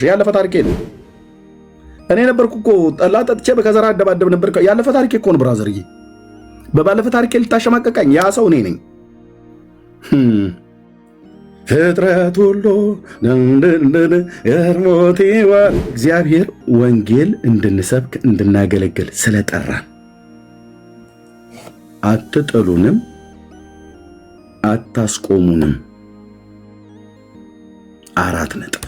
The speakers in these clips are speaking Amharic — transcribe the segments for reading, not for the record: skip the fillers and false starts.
ያለፈ ታሪኬ ነው። እኔ ነበርኩ እኮ ጠላ ጠጥቼ በከዘራ አደባደብ ነበር። ያለፈ ታሪኬ እኮ ነው ብራዘርዬ። በባለፈ ታሪኬ ልታሸማቀቃኝ ያ ሰው እኔ ነኝ። ፍጥረት ሁሉ እርሞቴዋል። እግዚአብሔር ወንጌል እንድንሰብክ እንድናገለግል ስለጠራን አትጥሉንም፣ አታስቆሙንም። 4 ነጥብ።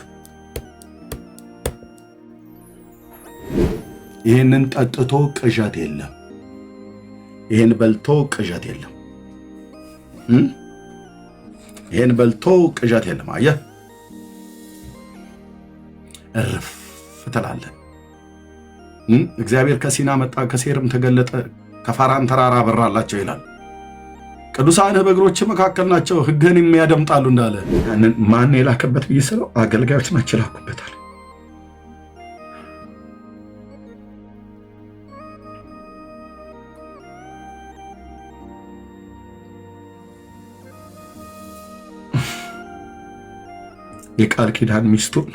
ይህንን ጠጥቶ ቅዠት የለም። ይህን በልቶ ቅዠት የለም። ይህን በልቶ ቅዠት የለም። አየህ፣ እርፍ ትላለህ። እግዚአብሔር ከሲና መጣ፣ ከሴርም ተገለጠ፣ ከፋራን ተራራ በራላቸው ይላል። ቅዱሳንህ በእግሮች መካከል ናቸው፣ ሕግህን የሚያደምጣሉ እንዳለ ማን የላከበት ብዬ ስለው አገልጋዮች ናቸው ይላኩበታል። የቃል ኪዳን ሚስቱን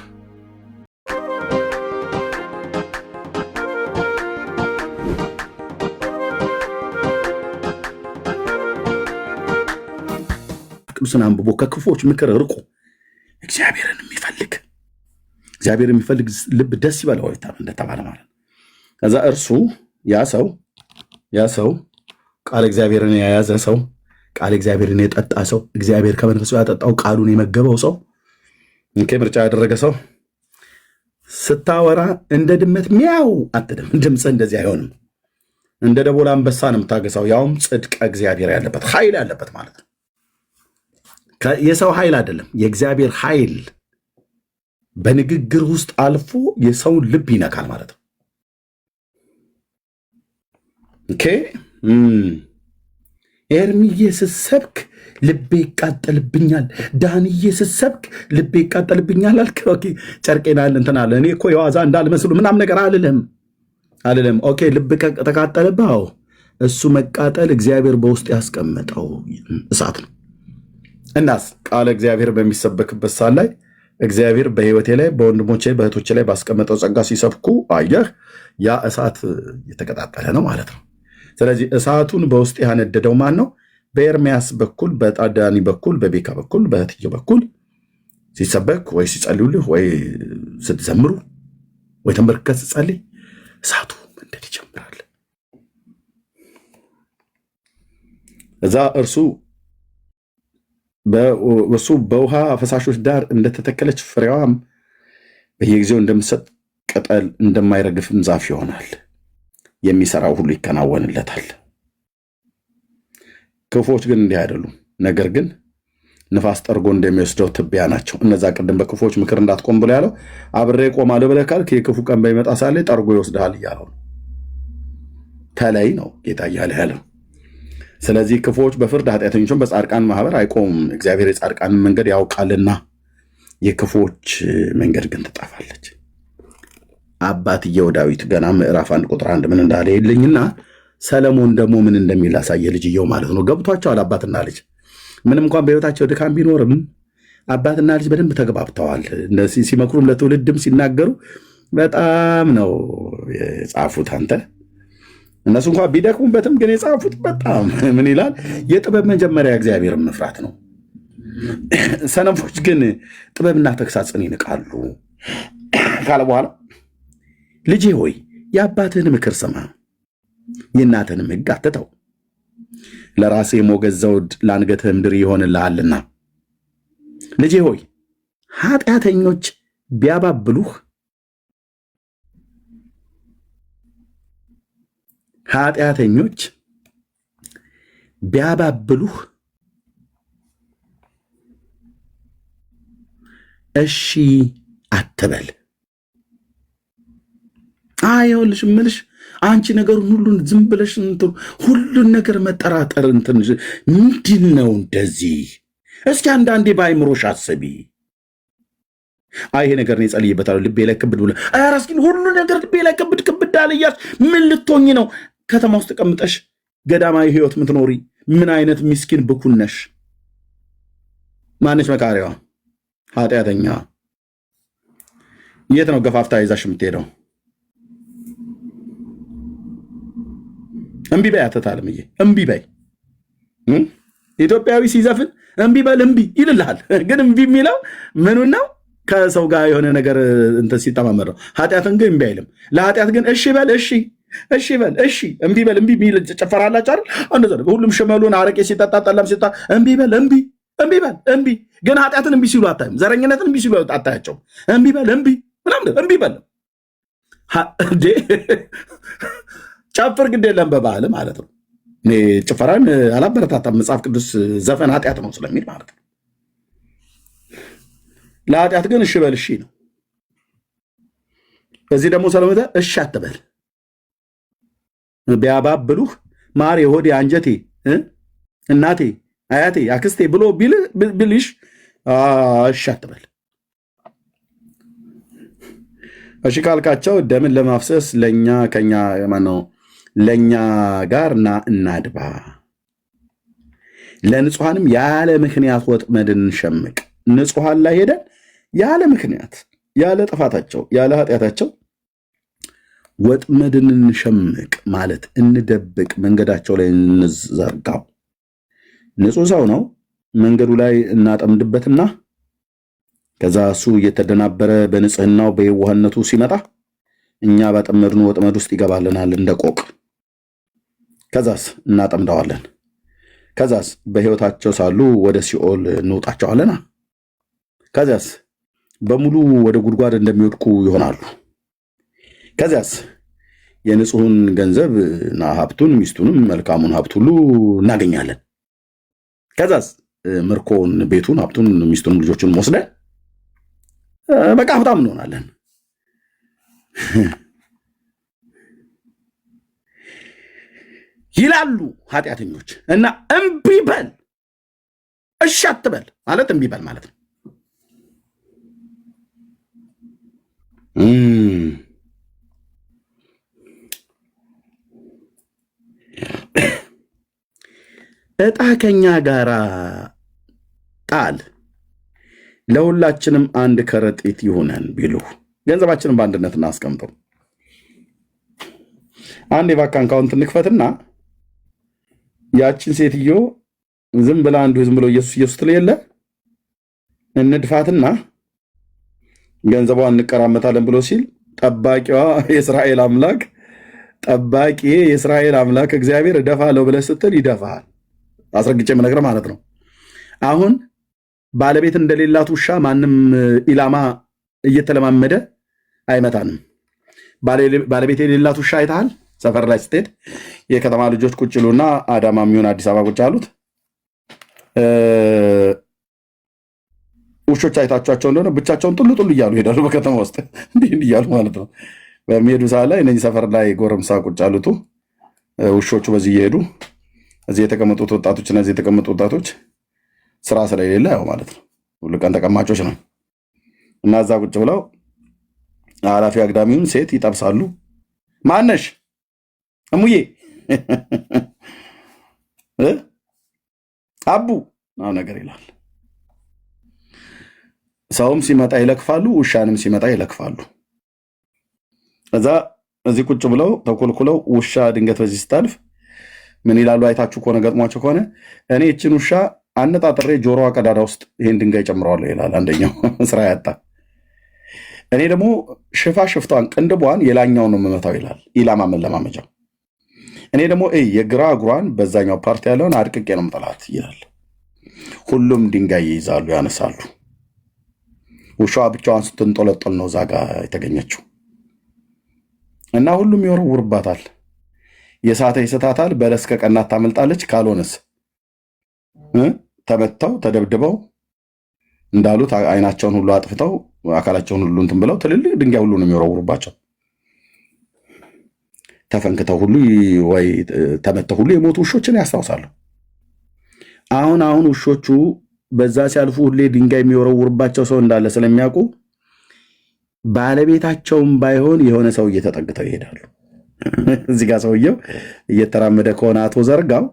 ቅዱስን አንብቦ ከክፎች ምክር ርቆ እግዚአብሔርን የሚፈልግ ልብ ደስ ይበለው እንደተባለ ማለት ነው። ከዛ እርሱ ያ ሰው ቃል እግዚአብሔርን የያዘ ሰው፣ ቃል እግዚአብሔርን የጠጣ ሰው፣ እግዚአብሔር ከመንፈሱ ያጠጣው ቃሉን የመገበው ሰው፣ ምርጫ ያደረገ ሰው ስታወራ እንደ ድመት ሚያው አትልም። ድምፅህ እንደዚህ አይሆንም። እንደ ደቦል አንበሳ ነው የምታገሳው። ያውም ጽድቀ እግዚአብሔር ያለበት ኃይል ያለበት ማለት ነው። የሰው ኃይል አይደለም፣ የእግዚአብሔር ኃይል በንግግር ውስጥ አልፎ የሰውን ልብ ይነካል ማለት ነው። ኦኬ ኤርሚዬ ስትሰብክ ልቤ ይቃጠልብኛል፣ ዳንዬ ስትሰብክ ልቤ ይቃጠልብኛል አልክ። ኦኬ ጨርቄናል እንትን አለ። እኔ እኮ የዋዛ እንዳልመስሉ ምናምን ነገር አልልም። ኦኬ ልብ ተቃጠለብህ። እሱ መቃጠል እግዚአብሔር በውስጥ ያስቀመጠው እሳት ነው። እናስ ቃለ እግዚአብሔር በሚሰበክበት ሰዓት ላይ እግዚአብሔር በሕይወቴ ላይ በወንድሞቼ በእህቶቼ ላይ ባስቀመጠው ጸጋ ሲሰብኩ አየህ፣ ያ እሳት የተቀጣጠለ ነው ማለት ነው። ስለዚህ እሳቱን በውስጥ ያነደደው ማን ነው? በኤርሚያስ በኩል፣ በጣዳኒ በኩል፣ በቤካ በኩል፣ በእህትዬ በኩል ሲሰበክ ወይ ሲጸልዩልህ ወይ ስትዘምሩ ወይ ተንበርከት ስትጸልይ እሳቱ መንደድ ይጀምራል። እዛ እርሱ በውሃ ፈሳሾች ዳር እንደተተከለች ፍሬዋም በየጊዜው እንደምትሰጥ ቅጠል እንደማይረግፍም ዛፍ ይሆናል። የሚሰራው ሁሉ ይከናወንለታል። ክፉዎች ግን እንዲህ አይደሉም፣ ነገር ግን ንፋስ ጠርጎ እንደሚወስደው ትቢያ ናቸው። እነዛ ቅድም በክፉዎች ምክር እንዳትቆም ብሎ ያለው አብሬ ቆማለሁ ብለህ ካልክ የክፉ ቀን በሚመጣ ሳለ ጠርጎ ይወስድሃል እያለው ነው። ተለይ ነው ጌታ እያለ ያለው። ስለዚህ ክፉዎች በፍርድ ኃጢአተኞችን በጻድቃን ማህበር አይቆሙም፣ እግዚአብሔር የጻድቃንን መንገድ ያውቃልና የክፉዎች መንገድ ግን ትጠፋለች። አባትየው ዳዊት ገና ምዕራፍ 1 ቁጥር 1 ምን እንዳለ የለኝና ሰለሞን ደግሞ ምን እንደሚል አሳየ። ልጅየው ማለት ነው። ገብቷቸዋል። አባትና ልጅ ምንም እንኳን በህይወታቸው ድካም ቢኖርም አባትና ልጅ በደንብ ተግባብተዋል። ሲመክሩም ለትውልድም ሲናገሩ በጣም ነው የጻፉት። አንተ እነሱ እንኳን ቢደክሙበትም ግን የጻፉት በጣም ምን ይላል? የጥበብ መጀመሪያ እግዚአብሔርን መፍራት ነው። ሰነፎች ግን ጥበብና ተግሳጽን ይንቃሉ ካለ በኋላ ልጄ ሆይ የአባትህን ምክር ስማ፣ የእናትህንም ሕግ አትተው። ለራሴ ሞገስ ዘውድ ለአንገትህም ድሪ ይሆንልሃልና። ልጄ ሆይ ኃጢአተኞች ቢያባብሉህ እሺ አትበል። አይውልሽ ምልሽ አንቺ ነገሩን ሁሉን ዝም ብለሽ ሁሉን ነገር መጠራጠር ምንድን ነው እንደዚህ? እስኪ አንዳንዴ በአይምሮሽ አስቢ። ይሄ ነገር ነው ጸልይበታለሁ ልቤ ላይ ክብድ ብሎ እስኪ ሁሉ ነገር ልቤ ላይ ክብድ አለ እያልሽ ምን ልትሆኚ ነው? ከተማ ውስጥ ተቀምጠሽ ገዳማዊ ህይወት ምትኖሪ ምን አይነት ምስኪን ብኩን ነሽ? ማነች መካሪዋ? ኃጢአተኛ የት ነው ገፋፍታ ይዛሽ የምትሄደው? እምቢ በይ አትታለምዬ፣ እምቢ በይ። ኢትዮጵያዊ ሲዘፍን እምቢ በል እምቢ ይልልሃል። ግን እምቢ የሚለው ምኑን ነው? ከሰው ጋር የሆነ ነገር እንትን ሲጠማመር ነው። ኃጢአትን ግን እምቢ አይልም። ለኃጢአት ግን እሺ በል እሺ፣ እሺ በል እሺ፣ እምቢ በል እምቢ የሚል ጨፈራላችሁ አይደል? እንደዛ ሁሉም ሽመሉን አረቄ ሲጠጣ ጠላም ሲጠጣ እምቢ በል እምቢ፣ እምቢ በል እምቢ። ግን ኃጢአትን እምቢ ሲሉ አታይም። ዘረኝነትን እምቢ ሲሉ አታያቸው። እምቢ በል እምቢ ምናምን እምቢ በል እንዴ ጨፍር ግድ የለም በባህል ማለት ነው። እኔ ጭፈራን አላበረታታም። መጽሐፍ ቅዱስ ዘፈን ኃጢአት ነው ስለሚል ማለት ነው። ለኃጢአት ግን እሺ በል እሺ ነው። እዚህ ደግሞ ሰለሞተ እሺ አትበል። ቢያባብሉህ ማር የሆዴ አንጀቴ እናቴ አያቴ አክስቴ ብሎ ብልሽ እሺ አትበል። እሺ ካልካቸው ደምን ለማፍሰስ ለእኛ ከኛ ማነው ለእኛ ጋር ና እናድባ፣ ለንጹሐንም ያለ ምክንያት ወጥመድን እንሸምቅ። ንጹሐን ላይ ሄደን ያለ ምክንያት ያለ ጥፋታቸው ያለ ኃጢአታቸው ወጥመድን እንሸምቅ ማለት እንደብቅ፣ መንገዳቸው ላይ እንዘርጋው። ንጹሕ ሰው ነው መንገዱ ላይ እናጠምድበትና ከዛ እሱ እየተደናበረ በንጽህናው በየዋህነቱ ሲመጣ እኛ ባጠመድን ወጥመድ ውስጥ ይገባልናል እንደ ቆቅ። ከዛስ እናጠምደዋለን። ከዛስ በሕይወታቸው ሳሉ ወደ ሲኦል እንውጣቸዋለና ከዚያስ በሙሉ ወደ ጉድጓድ እንደሚወድቁ ይሆናሉ። ከዚያስ የንጹሕን ገንዘብና ሀብቱን ሚስቱንም መልካሙን ሀብት ሁሉ እናገኛለን። ከዛስ ምርኮን፣ ቤቱን፣ ሀብቱን፣ ሚስቱንም ልጆቹን ወስደን በቃ ሀብታም እንሆናለን። ይላሉ ኃጢአተኞች። እና እምቢ በል እሺ አትበል ማለት እምቢ በል ማለት ነው። ዕጣ ከኛ ጋር ጣል፣ ለሁላችንም አንድ ከረጢት ይሁነን ቢሉ ገንዘባችንን በአንድነት እናስቀምጠው። አንድ የባንክ አካውንት እንክፈትና ያችን ሴትዮ ዝም ብላ አንዱ ዝም ብሎ ኢየሱስ ኢየሱስ ትል የለ እንድፋትና ገንዘቧን እንቀራመታለን ብሎ ሲል ጠባቂዋ የእስራኤል አምላክ ጠባቂ የእስራኤል አምላክ እግዚአብሔር እደፋለሁ ብለህ ስትል ይደፋሃል። አስረግጬ የምነግርህ ማለት ነው። አሁን ባለቤት እንደሌላት ውሻ ማንም ኢላማ እየተለማመደ አይመታንም። ባለቤት የሌላት ውሻ አይተሃል? ሰፈር ላይ ስትሄድ የከተማ ልጆች ቁጭ ይሉና አዳማ የሚሆን አዲስ አበባ ቁጭ አሉት ውሾች አይታችኋቸው እንደሆነ ብቻቸውን ጡሉ ጡሉ እያሉ ይሄዳሉ። በከተማ ውስጥ እንዲህ እያሉ ማለት ነው። በሚሄዱ ሰዓት ላይ እነዚህ ሰፈር ላይ ጎረምሳ ቁጭ አሉቱ ውሾቹ በዚህ እየሄዱ እዚህ የተቀመጡት ወጣቶች እና እዚህ የተቀመጡ ወጣቶች ስራ ስለሌለ ያው ማለት ነው ሁሉ ቀን ተቀማጮች ነው እና እዛ ቁጭ ብለው ኃላፊ አግዳሚውን ሴት ይጠብሳሉ። ማነሽ እሙዬ አቡ ነው ነገር ይላል። ሰውም ሲመጣ ይለክፋሉ፣ ውሻንም ሲመጣ ይለክፋሉ። እዛ እዚህ ቁጭ ብለው ተኮልኩለው ውሻ ድንገት በዚህ ስታልፍ ምን ይላሉ? አይታችሁ ከሆነ ገጥሟቸው ከሆነ እኔ እችን ውሻ አነጣጥሬ ጆሮዋ ቀዳዳ ውስጥ ይሄን ድንጋይ ጨምረዋለሁ ይላል አንደኛው ስራ ያጣ። እኔ ደግሞ ሽፍቷን ቅንድቧን የላኛውን ነው የምመታው ይላል ኢላማ መለማመጃው። እኔ ደግሞ የግራ እግሯን በዛኛው ፓርቲ ያለውን አድቅቄ ነው የምጠላት ይላል። ሁሉም ድንጋይ ይይዛሉ፣ ያነሳሉ። ውሻዋ ብቻዋን ስትንጦለጦል ነው እዛ ጋ የተገኘችው እና ሁሉም ይወረውርባታል። የሳተ ይስታታል፣ በለስ ከቀናት ታመልጣለች። ካልሆነስ ተመተው ተደብድበው እንዳሉት አይናቸውን ሁሉ አጥፍተው አካላቸውን ሁሉ እንትን ብለው ትልልቅ ድንጋይ ሁሉ ነው የሚወረውሩባቸው። ተፈንክተው ሁሉ ወይ ተመተው ሁሉ የሞቱ ውሾችን ያስታውሳሉ። አሁን ውሾቹ በዛ ሲያልፉ ሁሌ ድንጋይ የሚወረውርባቸው ሰው እንዳለ ስለሚያውቁ ባለቤታቸውም ባይሆን የሆነ ሰው እየተጠግተው ይሄዳሉ። እዚህ ጋር ሰውየው እየተራመደ ከሆነ አቶ ዘርጋው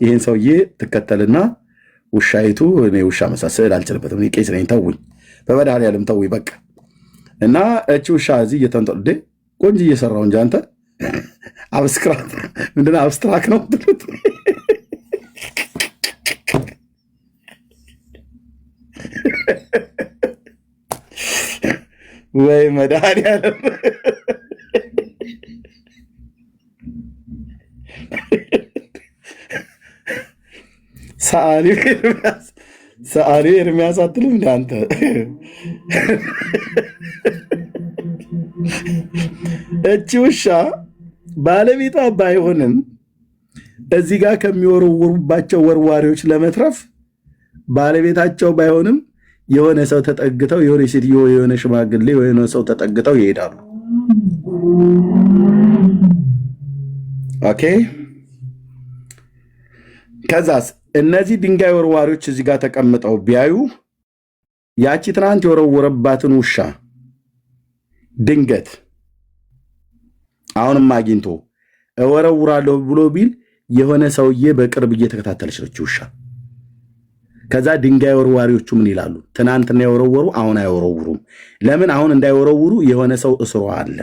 ይህን ሰውዬ ትከተልና ውሻይቱ እኔ ውሻ መሳሰል አልችልበትም፣ እኔ ቄስ ነኝ ተውኝ፣ በመድኃኒዓለም ተውኝ፣ በቃ እና እቺ ውሻ እዚህ እየተንጠልደ ቆንጆ እየሰራው እንጂ አንተ አብስክራት ምንድን ነው አብስትራክት ነው ትሉት ወይ መድኃኒዓለም ሰዓሊ ኤርሚያስ አትልም እንደ አንተ እቺ ውሻ ባለቤቷ ባይሆንም እዚህ ጋር ከሚወረውሩባቸው ወርዋሪዎች ለመትረፍ ባለቤታቸው ባይሆንም የሆነ ሰው ተጠግተው የሆነ ሴትዮ የሆነ ሽማግሌ የሆነ ሰው ተጠግተው ይሄዳሉ። ኦኬ። ከዛስ እነዚህ ድንጋይ ወርዋሪዎች እዚህ ጋር ተቀምጠው ቢያዩ ያቺ ትናንት የወረወረባትን ውሻ ድንገት አሁንም አግኝቶ እወረውራለሁ ብሎ ቢል የሆነ ሰውዬ በቅርብ እየተከታተለች ነች ውሻ። ከዛ ድንጋይ ወርዋሪዎቹ ምን ይላሉ? ትናንትና የወረወሩ አሁን አይወረውሩም። ለምን? አሁን እንዳይወረውሩ የሆነ ሰው እስሯ አለ።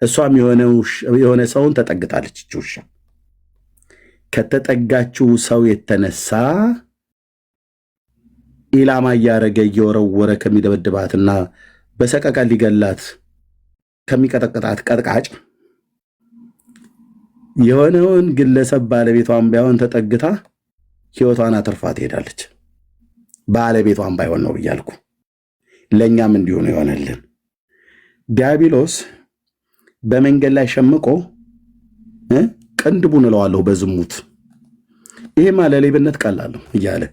እሷም የሆነ ሰውን ተጠግታለች ውሻ። ከተጠጋችው ሰው የተነሳ ኢላማ እያረገ እየወረወረ ከሚደበድባትና በሰቀቀ ሊገላት ከሚቀጠቅጣት ቀጥቃጭ የሆነውን ግለሰብ ባለቤቷን ባይሆን ተጠግታ ሕይወቷን አትርፋ ትሄዳለች። ባለቤቷን ባይሆን ነው ብያልኩ። ለእኛም እንዲሁ ነው የሆነልን። ዲያብሎስ በመንገድ ላይ ሸምቆ ቅንድቡን እለዋለሁ በዝሙት ይሄማ ለሌብነት ቀላለሁ እያለ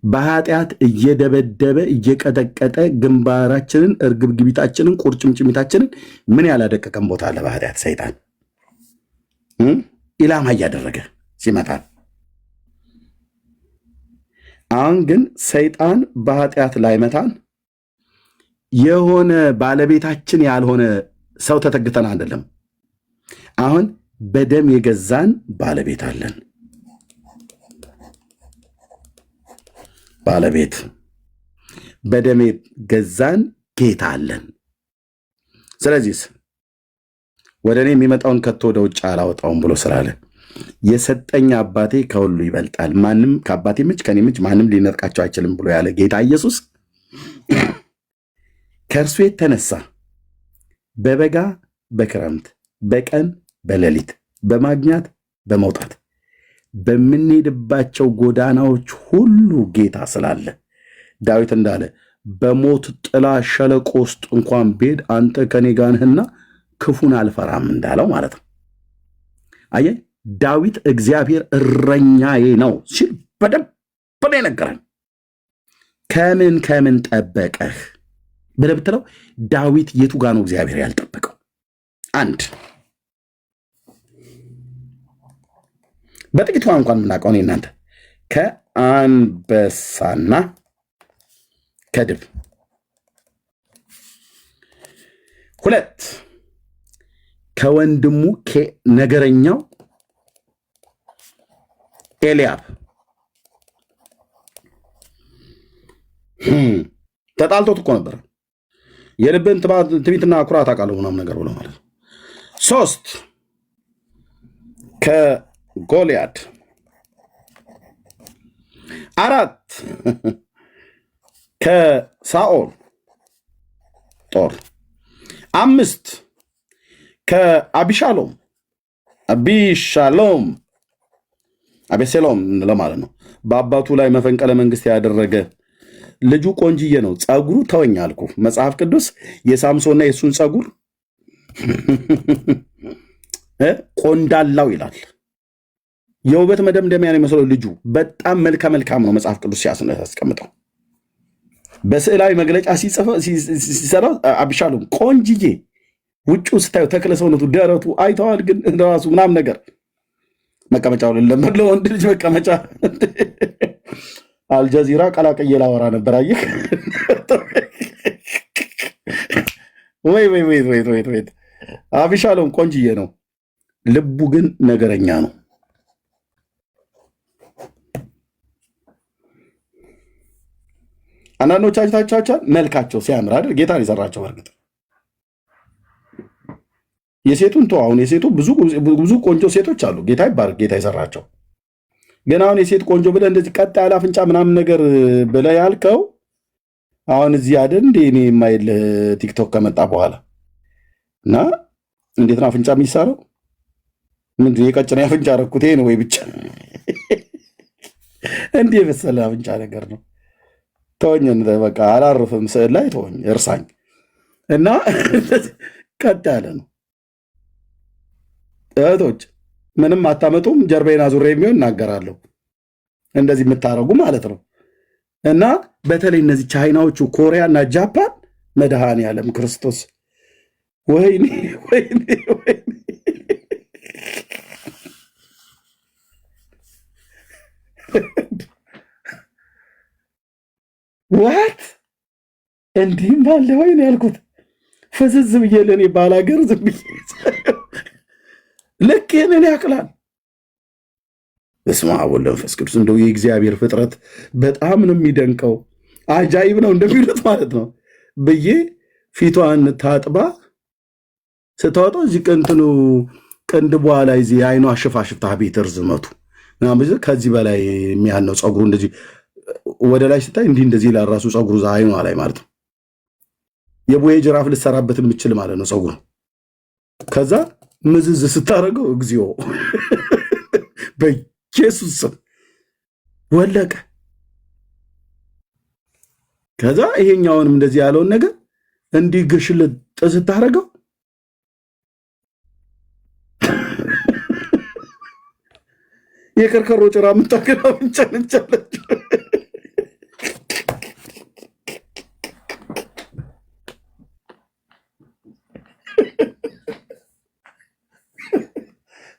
በኃጢአት እየደበደበ እየቀጠቀጠ ግንባራችንን፣ እርግብግቢታችንን፣ ቁርጭምጭሚታችንን ምን ያላደቀቀን ቦታ አለ በኃጢአት ሰይጣን ኢላማ እያደረገ ሲመጣል። አሁን ግን ሰይጣን በኃጢአት ላይ መታን የሆነ ባለቤታችን ያልሆነ ሰው ተጠግተን አይደለም። አሁን በደም የገዛን ባለቤት አለን። ባለቤት በደም የገዛን ጌታ አለን። ስለዚህ ወደ እኔ የሚመጣውን ከቶ ወደ ውጭ አላወጣውም ብሎ ስላለ የሰጠኝ አባቴ ከሁሉ ይበልጣል፣ ማንም ከአባቴ እጅ ከኔ እጅ ማንም ሊነጥቃቸው አይችልም ብሎ ያለ ጌታ ኢየሱስ ከእርሱ የተነሳ በበጋ በክረምት በቀን በሌሊት በማግኛት በመውጣት በምንሄድባቸው ጎዳናዎች ሁሉ ጌታ ስላለ ዳዊት እንዳለ በሞት ጥላ ሸለቆ ውስጥ እንኳን ብሄድ አንተ ከኔ ጋር ነህና ክፉን አልፈራም እንዳለው ማለት ነው። አየህ ዳዊት እግዚአብሔር እረኛዬ ነው ሲል በደንብ ነው የነገረን። ከምን ከምን ጠበቀህ ብለህ ብትለው ዳዊት የቱ ጋር ነው እግዚአብሔር ያልጠበቀው? አንድ በጥቂቷ እንኳን የምናውቀው እኔ እናንተ ከአንበሳና ከድብ፣ ሁለት ከወንድሙ ነገረኛው ኤልያብ ተጣልቶት እኮ ነበር። የልብን ትዕቢትና ኩራት አውቃለሁ ምናምን ነገር ብሎ ማለት ነው። ሶስት ከጎልያድ፣ አራት ከሳኦል ጦር፣ አምስት ከአቢሻሎም አቤሴሎም ለማለት ነው። በአባቱ ላይ መፈንቅለ መንግስት ያደረገ ልጁ ቆንጅዬ ነው። ጸጉሩ ተወኝ አልኩ። መጽሐፍ ቅዱስ የሳምሶንና የእሱን ጸጉር ቆንዳላው ይላል። የውበት መደምደሚያ ነው የሚመስለው። ልጁ በጣም መልካም ነው። መጽሐፍ ቅዱስ ሲያስቀምጠው በስዕላዊ መግለጫ ሲሰራው አቢሻሎም ቆንጅዬ፣ ውጭው ስታዩ ተክለ ሰውነቱ፣ ደረቱ አይተዋል። ግን ራሱ ምናምን ነገር መቀመጫው ለለመድ ለወንድ ልጅ መቀመጫ አልጀዚራ ቀላቀየ ላወራ ነበር። አየህ ወይ አቢሻሎም ቆንጅዬ ነው፣ ልቡ ግን ነገረኛ ነው። አንዳንዶች አይታችኋቸዋል። መልካቸው ሲያምር አይደል? ጌታን የሰራቸው በርግጥ የሴቱን ተው። አሁን የሴቱ ብዙ ቆንጆ ሴቶች አሉ። ጌታ ይባርክ፣ ጌታ ይሰራቸው። ግን አሁን የሴት ቆንጆ ብለህ እንደዚህ ቀጥ ያለ አፍንጫ ምናምን ነገር ብለህ ያልከው አሁን እዚህ አይደል እንደ እኔ የማይል ቲክቶክ ከመጣ በኋላ እና እንዴት ነው አፍንጫ የሚሳለው? ምንድን የቀጭኔ አፍንጫ ረኩት ነው ወይ ብቻ እንዲህ የመሰለ አፍንጫ ነገር ነው። ተወኝ፣ በቃ አላርፍም። ስዕል ላይ ተወኝ፣ እርሳኝ እና ቀጥ ያለ ነው። እህቶች ምንም አታመጡም። ጀርባዬን አዙሬ የሚሆን እናገራለሁ። እንደዚህ የምታረጉ ማለት ነው። እና በተለይ እነዚህ ቻይናዎቹ፣ ኮሪያ እና ጃፓን መድኃኔዓለም ክርስቶስ ወይኔ ወይኔ ወይኔ ዋት እንዲህም ባለ ወይ ነው ያልኩት። ፍዝዝ ብዬ ለእኔ ባላገር ዝም ብዬ ልክ ይህንን ያክላል። በስመ አብ ወወልድ ወመንፈስ ቅዱስ። እንደው የእግዚአብሔር ፍጥረት በጣም ነው የሚደንቀው፣ አጃይብ ነው እንደሚሉት ማለት ነው ብዬ ፊቷን ታጥባ ስታወጣው እዚህ ቅንትኑ ቅንድቧ ላይ እዚህ የአይኗ ሽፋሽፍታ ቤት ርዝመቱ ከዚህ በላይ የሚያህል ነው። ፀጉሩ እንደዚህ ወደ ላይ ስታይ እንዲህ እንደዚህ ይላል ራሱ ፀጉሩ አይኗ ላይ ማለት ነው። የቦዬ ጅራፍ ልሰራበት የምችል ማለት ነው ፀጉሩ። ከዛ ምዝዝ ስታደርገው እግዚኦ በኢየሱስ ስም ወለቀ። ከዛ ይሄኛውንም እንደዚህ ያለውን ነገር እንዲህ ግሽልጥ ስታደርገው የከርከሮ ጭራ የምታገና ብቻለች።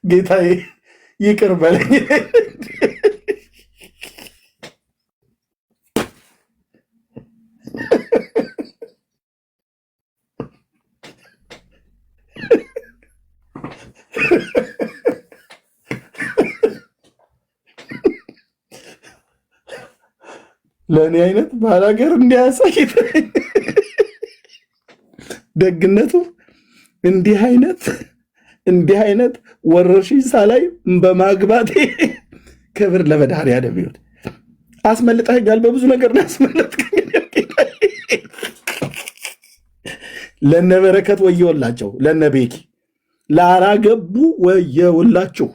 ጌታዬ ይቅር በለኝ። ለእኔ አይነት ባላገር እንዲያሳይ ደግነቱ እንዲህ አይነት ወረርሽኝ ሳላይ በማግባቴ ክብር ለመድኃኔዓለም ይሁን። አስመልጠኸኛል፣ በብዙ ነገር ነው ያስመለጥከኝ። ለነ በረከት ወየውላቸው፣ ለነ ቤኪ ላላገቡ ወየውላችሁ።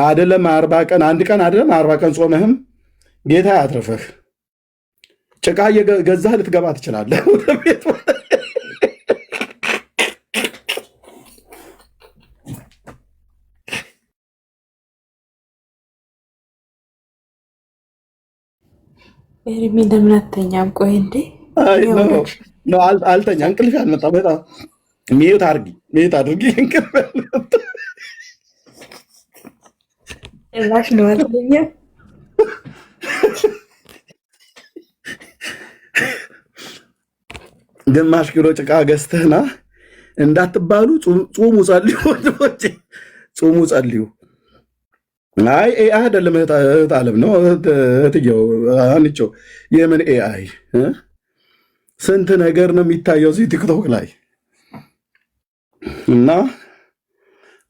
አይደለም 40 ቀን አንድ ቀን አይደለም 40 ቀን ጾመህም ጌታ ያትርፍህ። ጭቃ እየገዛህ ልትገባ ትችላለህ ወደ ቤት። ኤርሚ ለምን አተኛም? ቆይ እንዴ አልተኛ፣ እንቅልፍ ያልመጣ በጣም ሚዩት አድርጊ እንቅልፍ ያልመጣ ላሽ ነው አልተኛ። ግማሽ ኪሎ ጭቃ ገዝተህና እንዳትባሉ ጹሙ፣ ጸልዩ፣ ወንድሞቼ ጹሙ፣ ጸልዩ። አይ ኤአይ አይደለም እህት ዓለም ነው እህትየው አንቺው። የምን ኤአይ ስንት ነገር ነው የሚታየው እዚህ ቲክቶክ ላይ። እና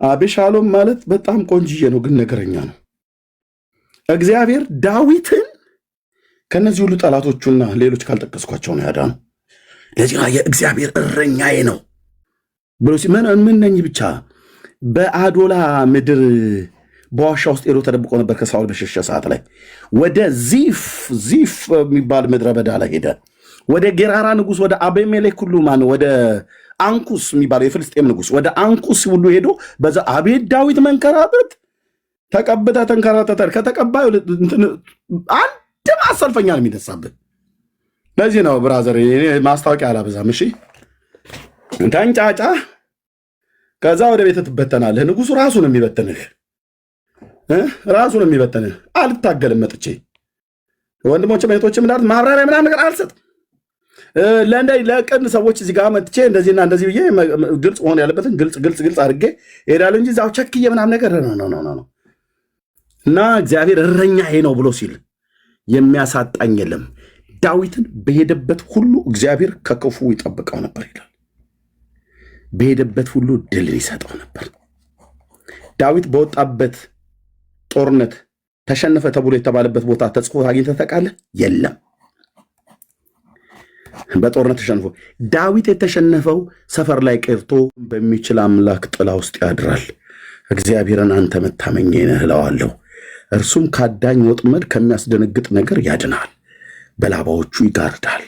አቤሻሎም ማለት በጣም ቆንጅዬ ነው፣ ግን ነገረኛ ነው። እግዚአብሔር ዳዊትን ከነዚህ ሁሉ ጠላቶቹና ሌሎች ካልጠቀስኳቸው ነው ያዳነው። ለዚህ የእግዚአብሔር እረኛዬ ነው ብሎ ምን ነኝ ብቻ በአዶላ ምድር በዋሻ ውስጥ ሄዶ ተደብቆ ነበር። ከሳውል በሸሸ ሰዓት ላይ ወደ ዚፍ የሚባል ምድረ በዳ ላይ ሄደ። ወደ ጌራራ ንጉሥ ወደ አቤሜሌክ ሁሉ ወደ አንኩስ የሚባለው የፍልስጤም ንጉሥ ወደ አንኩስ ሁሉ ሄዶ በዛ አቤት ዳዊት መንከራተት ተቀብተ ተንከራተተ። ከተቀባዩ አንድም አሰልፈኛ ነው የሚነሳብህ። ለዚህ ነው ብራዘር ማስታወቂያ አላበዛም። እሺ ተንጫጫ፣ ከዛ ወደ ቤት ትበተናለህ። ንጉሱ ራሱ ነው የሚበትንህ፣ ራሱ ነው የሚበትንህ። አልታገልም መጥቼ ወንድሞችም እህቶችም እንዳሉት ማብራሪያ ምናምን ነገር አልሰጥም። ለቅን ሰዎች እዚህ ጋር መጥቼ እንደዚህና እንደዚህ ብዬ ግልጽ መሆን ያለበትን ግልጽ አድርጌ እሄዳለሁ እንጂ እዛው ቸክዬ ምናምን ነገር ነው። እና እግዚአብሔር እረኛዬ ነው ብሎ ሲል የሚያሳጣኝ የለም። ዳዊትን በሄደበት ሁሉ እግዚአብሔር ከክፉ ይጠብቀው ነበር ይላል። በሄደበት ሁሉ ድልን ይሰጠው ነበር። ዳዊት በወጣበት ጦርነት ተሸነፈ ተብሎ የተባለበት ቦታ ተጽፎ አግኝተህ ታውቃለህ? የለም። በጦርነት ተሸንፎ ዳዊት የተሸነፈው ሰፈር ላይ ቀርቶ በሚችል አምላክ ጥላ ውስጥ ያድራል፣ እግዚአብሔርን አንተ መታመኛዬ ነህ እለዋለሁ፣ እርሱም ካዳኝ ወጥመድ ከሚያስደነግጥ ነገር ያድናል፣ በላባዎቹ ይጋርዳል።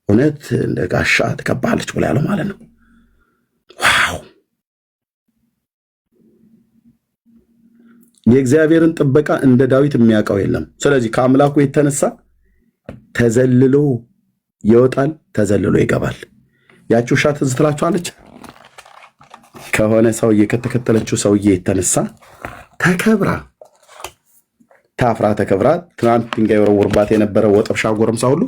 እውነት እንደ ጋሻ ትከባለች ብላ ያለው ማለት ነው። ዋው! የእግዚአብሔርን ጥበቃ እንደ ዳዊት የሚያውቀው የለም። ስለዚህ ከአምላኩ የተነሳ ተዘልሎ ይወጣል፣ ተዘልሎ ይገባል። ያቺ ውሻ ትዝ ትላችኋለች? ከሆነ ሰውዬ ከተከተለችው ሰውዬ የተነሳ ተከብራ ታፍራ ተከብራ ትናንት ድንጋይ ወረውርባት የነበረ ወጠብሻ ጎረምሳ ሁሉ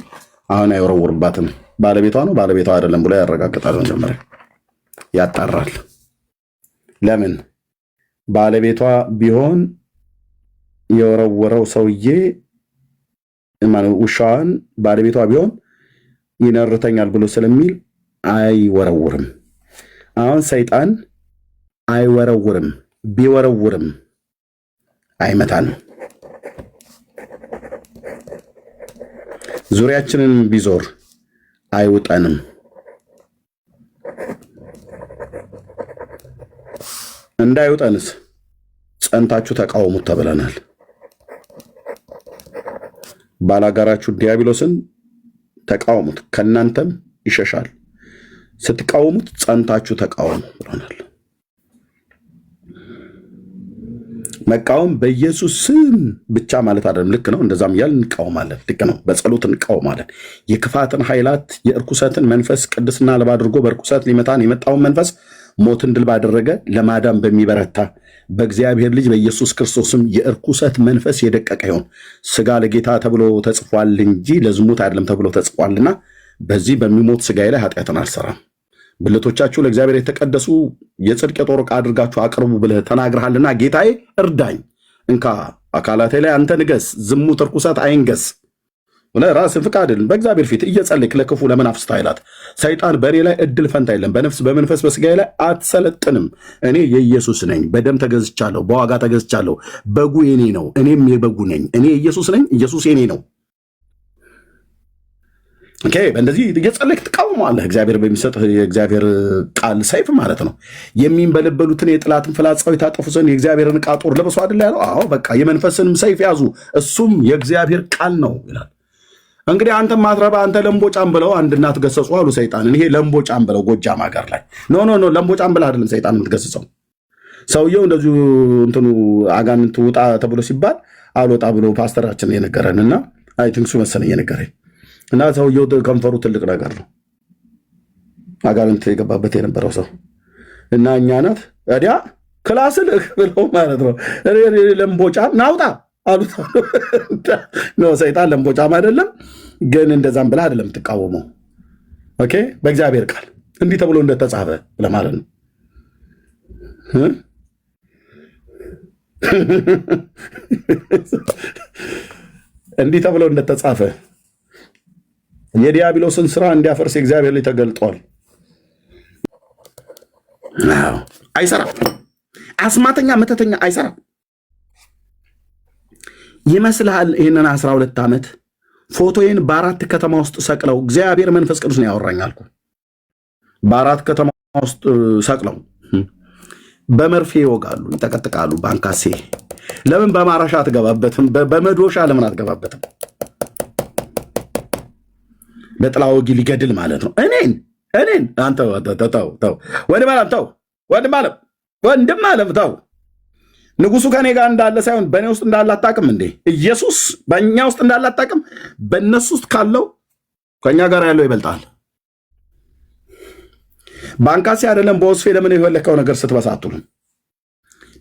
አሁን አይወረውርባትም። ባለቤቷ ነው ባለቤቷ አይደለም ብሎ ያረጋግጣል። መጀመሪያ ያጣራል። ለምን ባለቤቷ ቢሆን የወረወረው ሰውዬ ውሻዋን ባለቤቷ ቢሆን ይነርተኛል ብሎ ስለሚል አይወረውርም። አሁን ሰይጣን አይወረውርም፣ ቢወረውርም አይመታንም። ዙሪያችንን ቢዞር አይውጠንም። እንዳይውጠንስ ጸንታችሁ ተቃወሙት ተብለናል። ባላጋራችሁ ዲያብሎስን ተቃወሙት ከእናንተም ይሸሻል። ስትቃወሙት ጸንታችሁ ተቃወሙ ብለናል። መቃወም በኢየሱስ ስም ብቻ ማለት አይደለም። ልክ ነው። እንደዛም እያልን እንቃወማለን። ልክ ነው። በጸሎት እንቃወማለን። የክፋትን ኃይላት የእርኩሰትን መንፈስ ቅድስና ልብ አድርጎ በእርኩሰት ሊመታን የመጣውን መንፈስ ሞትን ድል ባደረገ ለማዳን በሚበረታ በእግዚአብሔር ልጅ በኢየሱስ ክርስቶስም የእርኩሰት መንፈስ የደቀቀ ይሆን። ስጋ ለጌታ ተብሎ ተጽፏል እንጂ ለዝሙት አይደለም ተብሎ ተጽፏልና በዚህ በሚሞት ስጋዬ ላይ ኃጢአትን አልሰራም። ብልቶቻችሁ ለእግዚአብሔር የተቀደሱ የጽድቅ የጦር ዕቃ አድርጋችሁ አቅርቡ ብለህ ተናግረሃልና ጌታዬ እርዳኝ። እንካ አካላቴ ላይ አንተ ንገስ፣ ዝሙት እርኩሰት አይንገስ ብለህ ራስህ ፍቃድን በእግዚአብሔር ፊት እየጸለይክ ለክፉ ለመናፍስት ኃይላት ሰይጣን በእኔ ላይ እድል ፈንታ የለም፣ በነፍስ በመንፈስ በስጋዬ ላይ አትሰለጥንም። እኔ የኢየሱስ ነኝ፣ በደም ተገዝቻለሁ፣ በዋጋ ተገዝቻለሁ። በጉ የኔ ነው፣ እኔም የበጉ ነኝ። እኔ ኢየሱስ ነኝ፣ ኢየሱስ የኔ ነው። ኦኬ፣ በእንደዚህ እየጸለይክ ትቃወማለህ። እግዚአብሔር በሚሰጥህ የእግዚአብሔር ቃል ሰይፍ ማለት ነው። የሚንበለበሉትን የጥላትን ፍላጻዎች ታጠፉ ዘንድ የእግዚአብሔርን ዕቃ ጦር ልበሱ አይደል ያለው? አዎ፣ በቃ የመንፈስንም ሰይፍ ያዙ፣ እሱም የእግዚአብሔር ቃል ነው ይላል። እንግዲህ አንተ ማትረባ አንተ ለምቦጫም ብለው አንድ እናት ገሰጹ አሉ ሰይጣንን። ይሄ ለምቦጫም ብለው ጎጃም ሀገር ላይ ኖ ለምቦጫም ብለው አይደለም ሰይጣን የምትገስጸው። ሰውየው እንደዚሁ እንትኑ አጋንንት ውጣ ተብሎ ሲባል አልወጣ ብሎ ፓስተራችን የነገረን እና አይ ቲንክ እሱ መሰለኝ የነገረኝ እና ሰውየው ከንፈሩ ትልቅ ነገር ነው አጋንንት የገባበት የነበረው ሰው እና እኛ ናት ታዲያ ክላስ ልክ ብለው ማለት ነው ለምቦጫም ናውጣ አሉት። ነው ሰይጣን ለምቦጫም አይደለም ግን እንደዛም ብላ አይደለም ትቃወመው። ኦኬ፣ በእግዚአብሔር ቃል እንዲህ ተብሎ እንደተጻፈ ለማለት ነው። እንዲህ ተብሎ እንደተጻፈ የዲያብሎስን ስራ እንዲያፈርስ የእግዚአብሔር ልጅ ተገልጧል። አይሰራም። አስማተኛ መተተኛ አይሰራም። ይመስልሃል? ይህንን 12 ዓመት ፎቶዬን በ4 ከተማ ውስጥ ሰቅለው እግዚአብሔር መንፈስ ቅዱስ ነው ያወራኝ አልኩ። በ4 ከተማ ውስጥ ሰቅለው በመርፌ ይወጋሉ፣ ይጠቀጥቃሉ። በአንካሴ ለምን በማረሻ አትገባበትም? በመዶሻ ለምን አትገባበትም? በጥላ ወጊ ሊገድል ማለት ነው። እኔን አንተ ተው ወንድም አለም ተው። ንጉሱ ከኔ ጋር እንዳለ ሳይሆን በእኔ ውስጥ እንዳለ አታውቅም እንዴ? ኢየሱስ በእኛ ውስጥ እንዳለ አታውቅም? በእነሱ ውስጥ ካለው ከእኛ ጋር ያለው ይበልጣል። በአንካሴ አይደለም በወስፌ ለምን የፈለከው ነገር ስትበሳቱልም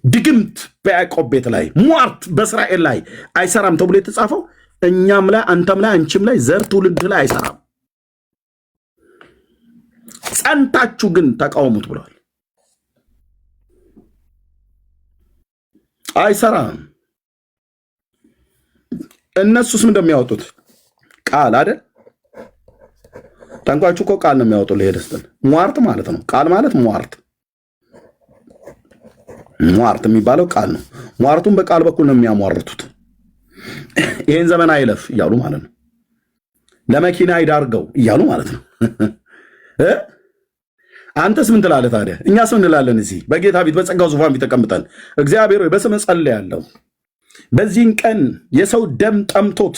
ድግምት በያዕቆብ ቤት ላይ ሟርት በእስራኤል ላይ አይሰራም ተብሎ የተጻፈው እኛም ላይ አንተም ላይ አንቺም ላይ ዘር ትውልድ ላይ አይሰራም። ጸንታችሁ ግን ተቃውሙት ብለዋል። አይሰራም። እነሱስ ምን እንደሚያወጡት ቃል አይደል? ጠንቋዮቹ እኮ ቃል ነው የሚያወጡልህ። የደስትን ሟርት ማለት ነው። ቃል ማለት ሟርት የሚባለው ቃል ነው። ሟርቱን በቃል በኩል ነው የሚያሟርቱት። ይሄን ዘመን አይለፍ እያሉ ማለት ነው። ለመኪና ይዳርገው እያሉ ማለት ነው። አንተስ ምን ትላለህ ታዲያ? እኛስ ምን እንላለን? እዚህ በጌታ ፊት በጸጋው ዙፋን ፊት ተቀምጠን እግዚአብሔር ሆይ በስምህ ጸልያለሁ፣ በዚህን ቀን የሰው ደም ጠምቶት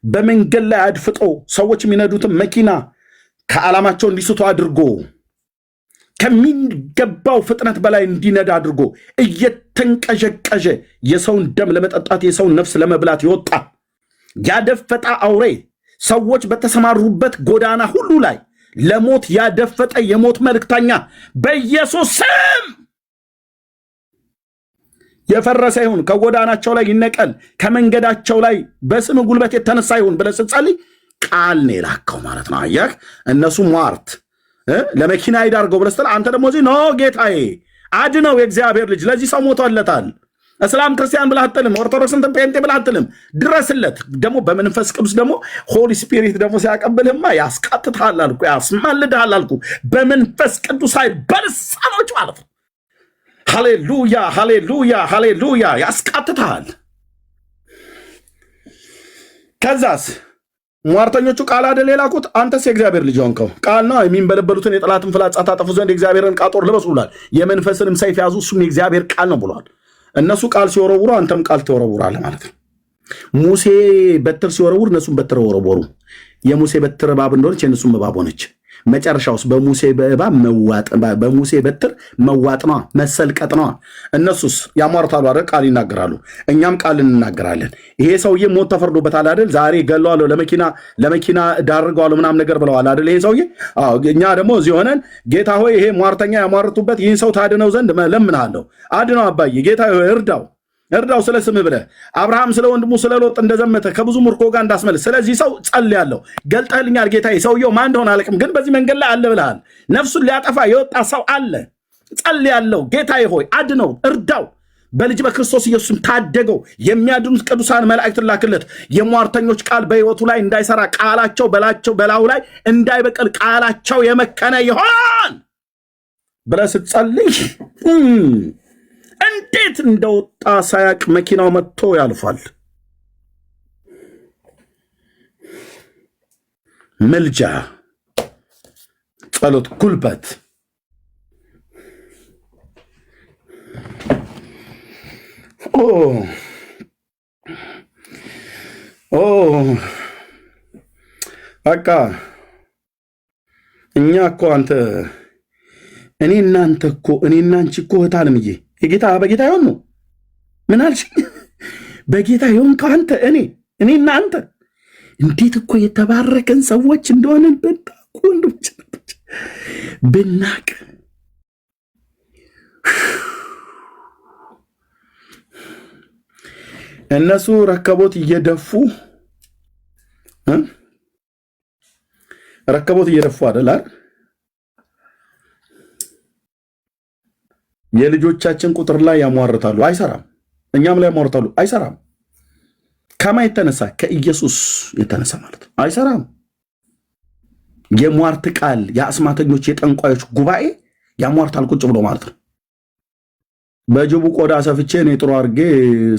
በመንገድ ላይ አድፍጦ ሰዎች የሚነዱትን መኪና ከዓላማቸው እንዲስቱ አድርጎ ከሚገባው ፍጥነት በላይ እንዲነዳ አድርጎ እየተንቀዠቀዠ የሰውን ደም ለመጠጣት የሰውን ነፍስ ለመብላት የወጣ ያደፈጣ አውሬ ሰዎች በተሰማሩበት ጎዳና ሁሉ ላይ ለሞት ያደፈጠ የሞት መልእክተኛ በኢየሱስ ስም የፈረሰ ይሁን፣ ከጎዳናቸው ላይ ይነቀል፣ ከመንገዳቸው ላይ በስም ጉልበት የተነሳ ይሁን ብለህ ስትጸልይ ቃል ነው የላከው ማለት ነው። አየህ፣ እነሱ ሟርት ለመኪና ይዳርገው ብለህ ስትል አንተ ደግሞ እዚህ ኖ ጌታዬ አድነው፣ የእግዚአብሔር ልጅ ለዚህ ሰው ሞቶለታል። እስላም ክርስቲያን ብለህ አትልም፣ ኦርቶዶክስን ጴንጤ ብለህ አትልም። ድረስለት። ደግሞ በመንፈስ ቅዱስ ደግሞ ሆሊ ስፒሪት ደግሞ ሲያቀብልህማ ያስቃትትሃል አልኩ፣ ያስማልድሃል አልኩ። በመንፈስ ቅዱስ ኃይል በልሳኖች ማለት ነው። ሃሌሉያ ሃሌሉያ ሃሌሉያ ያስቃትትሃል። ከዛስ ሟርተኞቹ ቃል አይደል የላኩት? አንተስ የእግዚአብሔር ልጅ ሆንከው። ቃል ነው። የሚንበለበሉትን የጠላትን ፍላጻ ታጠፉ ዘንድ የእግዚአብሔርን ቃጦር ልበሱ ብሏል። የመንፈስንም ሰይፍ ያዙ፣ እሱም የእግዚአብሔር ቃል ነው ብሏል። እነሱ ቃል ሲወረውሩ አንተም ቃል ትወረውራለህ ማለት ነው። ሙሴ በትር ሲወረውር እነሱም በትር ወረወሩ። የሙሴ በትር እባብ እንደሆነች የእነሱም እባብ ሆነች። መጨረሻውስ በሙሴ በሙሴ በትር መዋጥ ነዋ፣ መሰልቀጥ ነዋ። እነሱስ ያሟርታሉ አይደል? ቃል ይናገራሉ። እኛም ቃል እንናገራለን። ይሄ ሰውዬ ሞት ተፈርዶበታል አይደል? ዛሬ ገለዋለሁ፣ ለመኪና ዳርገዋለሁ ምናምን ነገር ብለዋል አይደል? ይሄ ሰውዬ እኛ ደግሞ እዚህ ሆነን ጌታ ሆይ ይሄ ሟርተኛ ያሟርቱበት ይህን ሰው ታድነው ዘንድ ለምንሃለሁ። አድነው አባዬ፣ ጌታ ሆይ እርዳው ስለ ስምህ ብለህ አብርሃም ስለ ወንድሙ ስለ ሎጥ እንደዘመተ ከብዙ ምርኮ ጋር እንዳስመልስ ስለዚህ ሰው ጸልያለሁ። ገልጠህልኛል ጌታዬ። ሰውየው ማን እንደሆነ አላውቅም፣ ግን በዚህ መንገድ ላይ አለ ብለሃል። ነፍሱን ሊያጠፋ የወጣ ሰው አለ። ጸልያለሁ ጌታዬ ሆይ አድነው፣ እርዳው፣ በልጅ በክርስቶስ ኢየሱስም ታደገው። የሚያድኑት ቅዱሳን መላእክትን ላክለት። የሟርተኞች ቃል በሕይወቱ ላይ እንዳይሰራ፣ ቃላቸው በላዩ ላይ እንዳይበቅል፣ ቃላቸው የመከነ ይሆን ብለህ ስትጸልይ እንዴት እንደወጣ ሳያቅ መኪናው መጥቶ ያልፋል። ምልጃ፣ ጸሎት፣ ጉልበት በቃ እኛ እኮ እኔ እናንተ እኮ እኔና አንቺ እኮ እህት አለምዬ በጌታ ይሆን ነው። ምን አልሽ? በጌታ ይሆን ከአንተ እኔና አንተ እንዴት እኮ የተባረከን ሰዎች እንደሆንን በጣም ወንዶች ብናቅ። እነሱ ረከቦት እየደፉ አይደል? የልጆቻችን ቁጥር ላይ ያሟርታሉ፣ አይሰራም። እኛም ላይ ያሟርታሉ፣ አይሰራም። ከማ የተነሳ ከኢየሱስ የተነሳ ማለት ነው። አይሰራም። የሟርት ቃል የአስማተኞች የጠንቋዮች ጉባኤ ያሟርታል ቁጭ ብሎ ማለት ነው። በጅቡ ቆዳ ሰፍቼ እኔ ጥሩ አድርጌ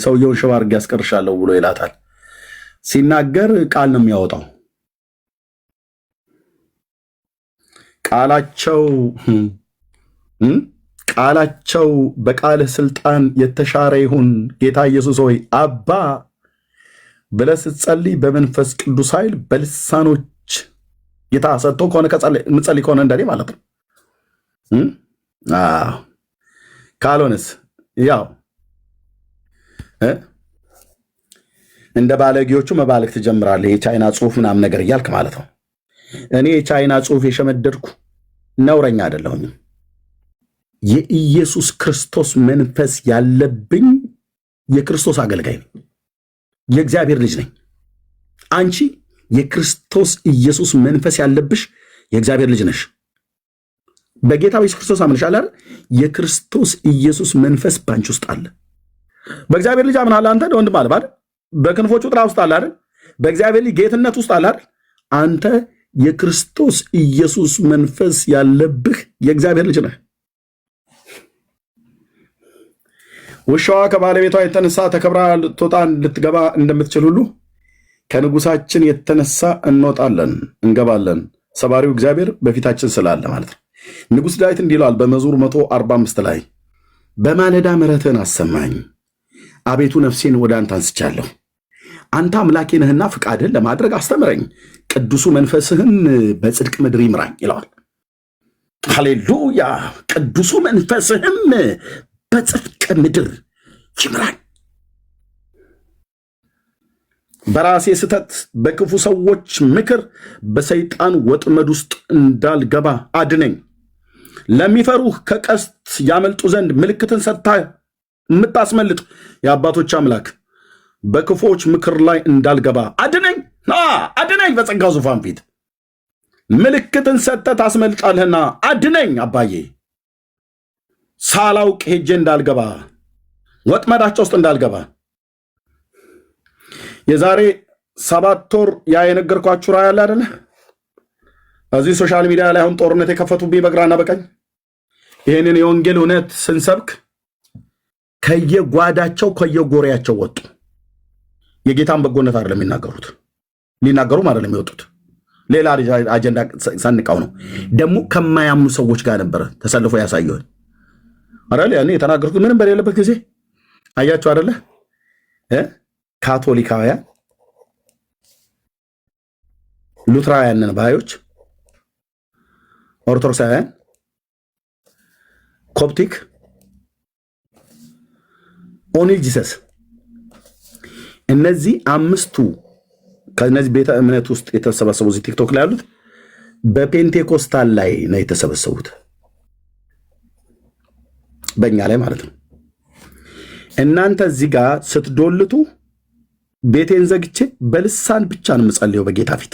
ሰውየውን ሽባ አድርጌ ያስቀርሻለሁ ብሎ ይላታል። ሲናገር ቃል ነው የሚያወጣው። ቃላቸው በቃልህ ስልጣን የተሻረ ይሁን። ጌታ ኢየሱስ ሆይ አባ ብለህ ስትጸልይ በመንፈስ ቅዱስ ኃይል በልሳኖች ጌታ ሰጥቶ ከሆነ የምትጸልይ ከሆነ እንደኔ ማለት ነው። ካልሆነስ ያው እንደ ባለጌዎቹ መባለክ ትጀምራለህ። የቻይና ጽሑፍ ምናምን ነገር እያልክ ማለት ነው። እኔ የቻይና ጽሑፍ የሸመደድኩ ነውረኛ አይደለሁኝም። የኢየሱስ ክርስቶስ መንፈስ ያለብኝ የክርስቶስ አገልጋይ ነኝ። የእግዚአብሔር ልጅ ነኝ። አንቺ የክርስቶስ ኢየሱስ መንፈስ ያለብሽ የእግዚአብሔር ልጅ ነሽ። በጌታ ኢየሱስ ክርስቶስ አምነሻል አይደል? የክርስቶስ ኢየሱስ መንፈስ ባንቺ ውስጥ አለ። በእግዚአብሔር ልጅ አምናለህ አንተ ወንድም አለ አይደል? በክንፎቹ ጥላ ውስጥ አለ አይደል? በእግዚአብሔር ልጅ ጌትነት ውስጥ አለ አይደል? አንተ የክርስቶስ ኢየሱስ መንፈስ ያለብህ የእግዚአብሔር ልጅ ነህ። ውሻዋ ከባለቤቷ የተነሳ ተከብራ ልትወጣ ልትገባ እንደምትችል ሁሉ ከንጉሳችን የተነሳ እንወጣለን እንገባለን፣ ሰባሪው እግዚአብሔር በፊታችን ስላለ ማለት ነው። ንጉሥ ዳዊት እንዲህ ይላል በመዝሙር 145 ላይ በማለዳ ምሕረትህን አሰማኝ፣ አቤቱ ነፍሴን ወደ አንተ አንስቻለሁ። አንተ አምላኬ ነህና ፍቃድህን ለማድረግ አስተምረኝ፣ ቅዱሱ መንፈስህን በጽድቅ ምድር ይምራኝ ይለዋል። ሃሌሉያ! ቅዱሱ መንፈስህም በጽድቅ ምድር ይምራኝ። በራሴ ስተት በክፉ ሰዎች ምክር በሰይጣን ወጥመድ ውስጥ እንዳልገባ አድነኝ። ለሚፈሩህ ከቀስት ያመልጡ ዘንድ ምልክትን ሰጥታ የምታስመልጥ የአባቶች አምላክ በክፉዎች ምክር ላይ እንዳልገባ አድነኝ። አድነኝ። በጸጋው ዙፋን ፊት ምልክትን ሰጥተህ ታስመልጣለህና አድነኝ አባዬ። ሳላውቅ ሄጄ እንዳልገባ ወጥመዳቸው ውስጥ እንዳልገባ። የዛሬ 7 ወር ያ የነገርኳችሁ ራእይ አለ አይደለ? እዚህ ሶሻል ሚዲያ ላይ አሁን ጦርነት የከፈቱብኝ በግራና በቀኝ ይህንን የወንጌል እውነት ስንሰብክ ከየጓዳቸው ከየጎሪያቸው ወጡ። የጌታን በጎነት አይደለም የሚናገሩት፣ ሊናገሩም አይደለም የወጡት። ሌላ አጀንዳ ሰንቀው ነው። ደግሞ ከማያምኑ ሰዎች ጋር ነበረ ተሰልፎ ያሳየዋል አይደል? ያኔ የተናገርኩት ምንም በሌለበት ጊዜ አያችሁ አይደለ? ካቶሊካውያን፣ ሉትራውያንን ባዮች፣ ኦርቶዶክሳውያን፣ ኮፕቲክ፣ ኦንሊ ጂሰስ እነዚህ 5ቱ ከነዚህ ቤተ እምነት ውስጥ የተሰበሰቡ እዚህ ቲክቶክ ላይ ያሉት በፔንቴኮስታል ላይ ነው የተሰበሰቡት፣ በእኛ ላይ ማለት ነው። እናንተ እዚህ ጋር ስትዶልቱ ቤቴን ዘግቼ በልሳን ብቻ ነው የምጸልየው በጌታ ፊት።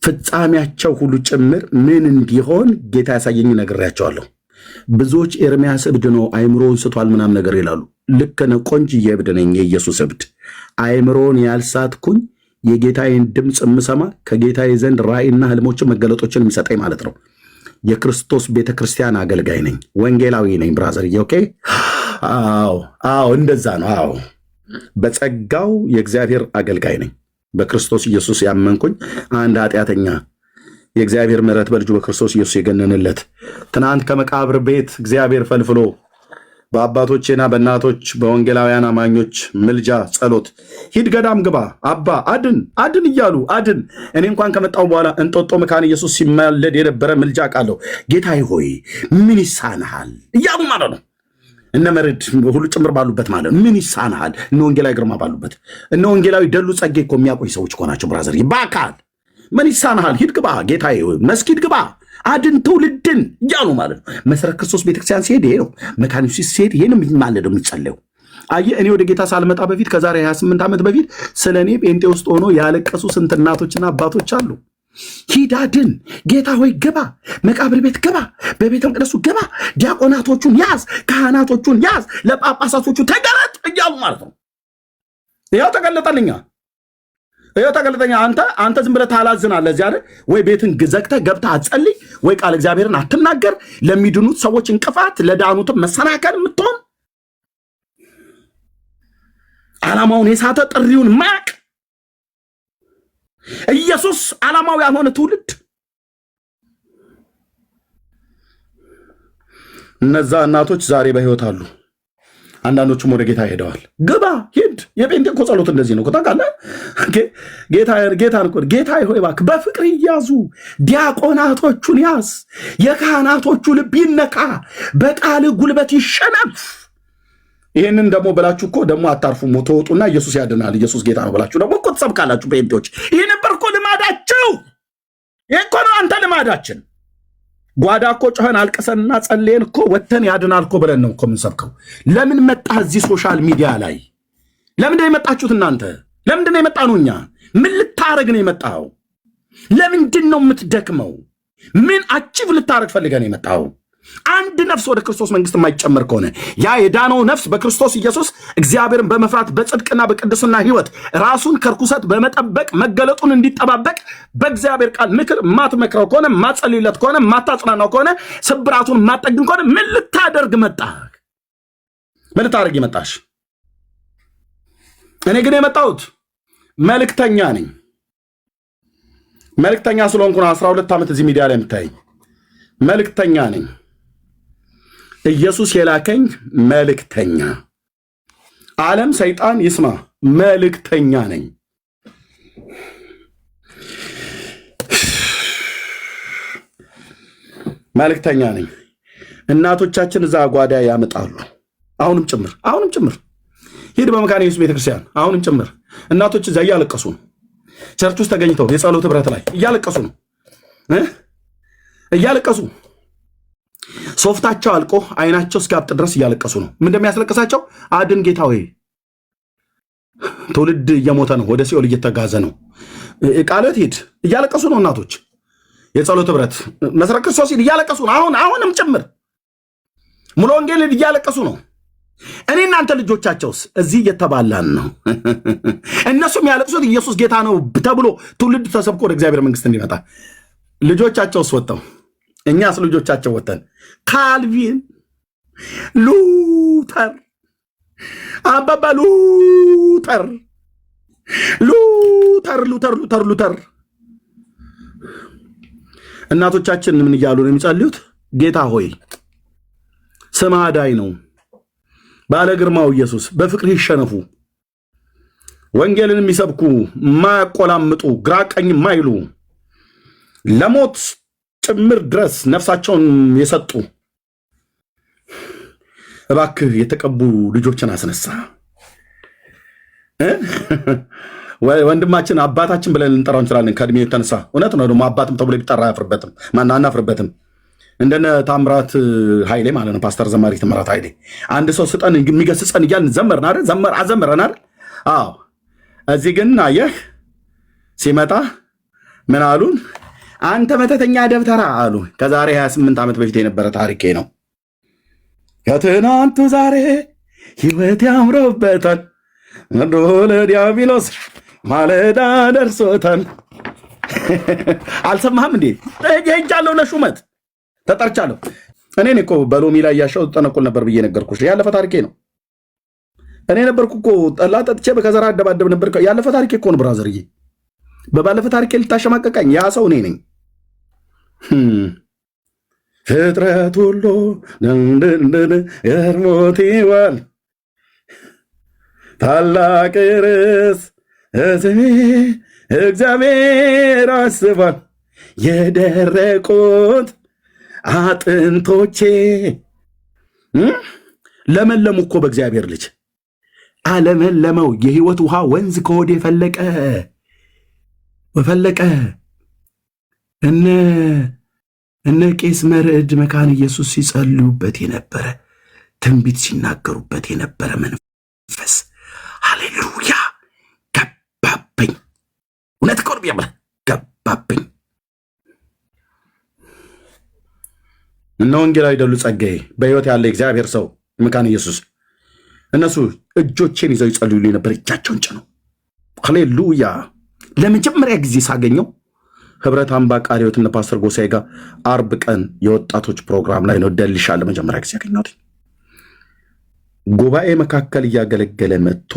ፍጻሜያቸው ሁሉ ጭምር ምን እንዲሆን ጌታ ያሳየኝ ነግሬያቸዋለሁ። ብዙዎች ኤርሚያስ እብድ ነው አይምሮውን ስቷል ምናም ነገር ይላሉ። ልክ ነው። ቆንጅዬ እብድ ነኝ፣ የኢየሱስ እብድ። አይምሮውን ያልሳትኩኝ የጌታዬን ድምፅ የምሰማ ከጌታዬ ዘንድ ራእይና ህልሞችን መገለጦችን የሚሰጠኝ ማለት ነው። የክርስቶስ ቤተክርስቲያን አገልጋይ ነኝ፣ ወንጌላዊ ነኝ ብራዘር። ኦኬ። አዎ እንደዛ ነው። አዎ በጸጋው የእግዚአብሔር አገልጋይ ነኝ። በክርስቶስ ኢየሱስ ያመንኩኝ አንድ ኃጢአተኛ የእግዚአብሔር ምሕረት በልጁ በክርስቶስ ኢየሱስ የገነንለት ትናንት ከመቃብር ቤት እግዚአብሔር ፈልፍሎ በአባቶቼና በእናቶች በወንጌላውያን አማኞች ምልጃ ጸሎት ሂድ ገዳም ግባ አባ አድን እያሉ አድን። እኔ እንኳን ከመጣሁ በኋላ እንጦጦ መካነ ኢየሱስ ሲማለድ የነበረ ምልጃ ቃለሁ። ጌታዬ ሆይ ምን ይሳንሃል እያሉ ማለት ነው። እነ መርድ ሁሉ ጭምር ባሉበት ማለት ነው። ምን ይሳንሃል? እነ ወንጌላዊ ግርማ ባሉበት እነ ወንጌላዊ ደሉ ጸጌ እኮ የሚያቆይ ሰዎች እኮ ናቸው ብራዘር። በአካል ምን ይሳንሃል? ሂድ ግባ ጌታዬ ሆይ መስጊድ ግባ አድን ትውልድን እያሉ ማለት ነው። መሰረት ክርስቶስ ቤተክርስቲያን ሲሄድ ይሄ ነው። መካነ ኢየሱስ ሲሄድ ይሄ ነው የሚማለደው የሚጸለየው። አየህ እኔ ወደ ጌታ ሳልመጣ በፊት ከዛሬ 28 ዓመት በፊት ስለ እኔ ጴንጤ ውስጥ ሆኖ ያለቀሱ ስንት እናቶችና አባቶች አሉ። ሂድ አድን፣ ጌታ ሆይ ግባ፣ መቃብር ቤት ግባ፣ በቤተ መቅደሱ ግባ፣ ዲያቆናቶቹን ያዝ፣ ካህናቶቹን ያዝ፣ ለጳጳሳቶቹ ተገለጥ እያሉ ማለት ነው። ይኸው ተገለጠልኛ። አንተ ዝም ብለህ ታላዝናለህ እዚህ አይደል ወይ? ቤትን ዘግተህ ገብተህ አትጸልይ ወይ? ቃል እግዚአብሔርን አትናገር? ለሚድኑት ሰዎች እንቅፋት፣ ለዳኑትም መሰናከል የምትሆን ዓላማውን የሳተ ጥሪውን ማቅ ኢየሱስ ዓላማው ያልሆነ ትውልድ። እነዛ እናቶች ዛሬ በሕይወት አሉ። አንዳንዶቹም ወደ ጌታ ሄደዋል። ግባ ሂድ። የጴንጤ እኮ ጸሎት እንደዚህ ነው። ታውቃለህ? ጌታ ሆይ እባክህ በፍቅር ይያዙ፣ ዲያቆናቶቹን ያዝ፣ የካህናቶቹ ልብ ይነካ፣ በቃል ጉልበት ይሸነፍ። ይህንን ደግሞ ብላችሁ እኮ ደግሞ አታርፉም። ተወጡና ኢየሱስ ያድናል፣ ኢየሱስ ጌታ ነው ብላችሁ ደግሞ እኮ ትሰብካላችሁ ጴንጤዎች። ይህ ነበር እኮ ልማዳችሁ። ይህ እኮ ነው አንተ ልማዳችን። ጓዳ እኮ ጮኸን አልቅሰንና ጸልየን እኮ ወተን ያድናል እኮ ብለን ነው እኮ የምንሰብከው። ለምን መጣህ እዚህ ሶሻል ሚዲያ ላይ? ለምንድን ነው የመጣችሁት እናንተ? ለምንድን ነው የመጣነው እኛ? ምን ልታረግ ነው የመጣው? ለምንድን ነው የምትደክመው? ምን አቺቭ ልታረግ ፈልገህ ነው የመጣው? አንድ ነፍስ ወደ ክርስቶስ መንግስት የማይጨመር ከሆነ ያ የዳነው ነፍስ በክርስቶስ ኢየሱስ እግዚአብሔርን በመፍራት በጽድቅና በቅድስና ህይወት ራሱን ከርኩሰት በመጠበቅ መገለጡን እንዲጠባበቅ በእግዚአብሔር ቃል ምክር ማትመክረው ከሆነ ማጸልይለት ከሆነ ማታጽናናው ከሆነ ስብራቱን ማጠግን ከሆነ ምን ልታደርግ መጣ? ምን ልታደርግ መጣሽ? እኔ ግን የመጣሁት መልእክተኛ ነኝ። መልእክተኛ ስለሆንኩ ነው 12 ዓመት እዚህ ሚዲያ ላይ የምታየኝ። መልእክተኛ ነኝ። ኢየሱስ የላከኝ መልእክተኛ። ዓለም ሰይጣን ይስማ፣ መልእክተኛ ነኝ። መልእክተኛ ነኝ። እናቶቻችን እዛ ጓዳ ያመጣሉ። አሁንም ጭምር ሂድ በመካነ ኢየሱስ ቤተክርስቲያን አሁንም ጭምር እናቶች እዛ እያለቀሱ ነው። ቸርች ውስጥ ተገኝተው የጸሎት ህብረት ላይ እያለቀሱ ነው። እያለቀሱ ሶፍታቸው አልቆ አይናቸው እስኪያብጥ ድረስ እያለቀሱ ነው። ምን እንደሚያስለቅሳቸው አድን ጌታ ሆይ፣ ትውልድ እየሞተ ነው፣ ወደ ሲኦል እየተጋዘ ነው። ቃልት ሂድ እያለቀሱ ነው። እናቶች የጸሎት ህብረት መሰረት ክርስቶስ ሂድ እያለቀሱ ነው። አሁንም ጭምር ሙሉ ወንጌል እያለቀሱ ነው። እኔ እናንተ ልጆቻቸውስ እዚህ እየተባላን ነው። እነሱም ያለቅሱት ኢየሱስ ጌታ ነው ተብሎ ትውልድ ተሰብኮ ወደ እግዚአብሔር መንግስት እንዲመጣ። ልጆቻቸውስ ወጥተው እኛስ ልጆቻቸው ወጥተን ካልቪን፣ ሉተር፣ አባባ ሉተር እናቶቻችን ምን እያሉ ነው የሚጸልዩት? ጌታ ሆይ ስምህ አዳኝ ነው፣ ባለ ግርማው ኢየሱስ በፍቅር ይሸነፉ፣ ወንጌልን የሚሰብኩ ማያቆላምጡ፣ ግራ ቀኝ ማይሉ፣ ለሞት ጭምር ድረስ ነፍሳቸውን የሰጡ እባክህ የተቀቡ ልጆችን አስነሳ። ወንድማችን አባታችን ብለን ልንጠራው እንችላለን ከእድሜ የተነሳ። እውነት ነው ደግሞ አባትም ተብሎ ቢጠራ አያፍርበትም፣ አናፍርበትም። እንደነ ታምራት ኃይሌ ማለት ነው። ፓስተር ዘማሪ ታምራት ኃይሌ አንድ ሰው ስጠን የሚገስጸን እያልን ዘመርን አይደል? አዘመረን አይደል? አዎ። እዚህ ግን አየህ ሲመጣ ምን አሉን? አንተ መተተኛ ደብተራ አሉ። ከዛሬ 28 ዓመት በፊት የነበረ ታሪኬ ነው። ከትናንቱ ዛሬ ህይወት ያምሮበታል፣ ምድሮ ለዲያብሎስ ማለዳ ደርሶታል። አልሰማህም እንዴ? ሄጃለሁ ለሹመት ተጠርቻለሁ። እኔን እኮ በሎሚ ላይ ያሻው ጠነቁል ነበር ብዬ ነገርኩሽ። ያለፈ ታሪኬ ነው። እኔ ነበርኩ እኮ ጠላ ጠጥቼ በከዘራ አደባደብ ነበር። ያለፈ ታሪኬ እኮ ነው ብራዘርዬ። በባለፈ ታሪኬ ልታሸማቀቃኝ ያ ሰው እኔ ነኝ። ፍጥረት ሁሉ ገርሞት ይዋል፣ ታላቅ ርዕስ ስሜ እግዚአብሔር አስቧል። የደረቁት አጥንቶቼ ለመለሙ እኮ በእግዚአብሔር ልጅ አለመለመው። የህይወት ውሃ ወንዝ ከሆዴ ፈለቀ። እነ ቄስ መርዕድ መካነ ኢየሱስ ሲጸልዩበት የነበረ ትንቢት ሲናገሩበት የነበረ መንፈስ ሃሌሉያ ገባብኝ። እውነት ቆርብ ያምራ ገባብኝ። እነ ወንጌል አይደሉ ጸጋዬ በህይወት ያለ እግዚአብሔር ሰው መካነ ኢየሱስ እነሱ እጆቼን ይዘው ይጸልዩልኝ ነበር። እጃቸውን ጭነው ሃሌሉያ። ለመጀመሪያ ጊዜ ሳገኘው ህብረት አምባ ቃለ ሕይወት እነ ፓስተር ጎሳዬ ጋር አርብ ቀን የወጣቶች ፕሮግራም ላይ ነው። ደልሻ ለመጀመሪያ ጊዜ ያገኘሁት ጉባኤ መካከል እያገለገለ መጥቶ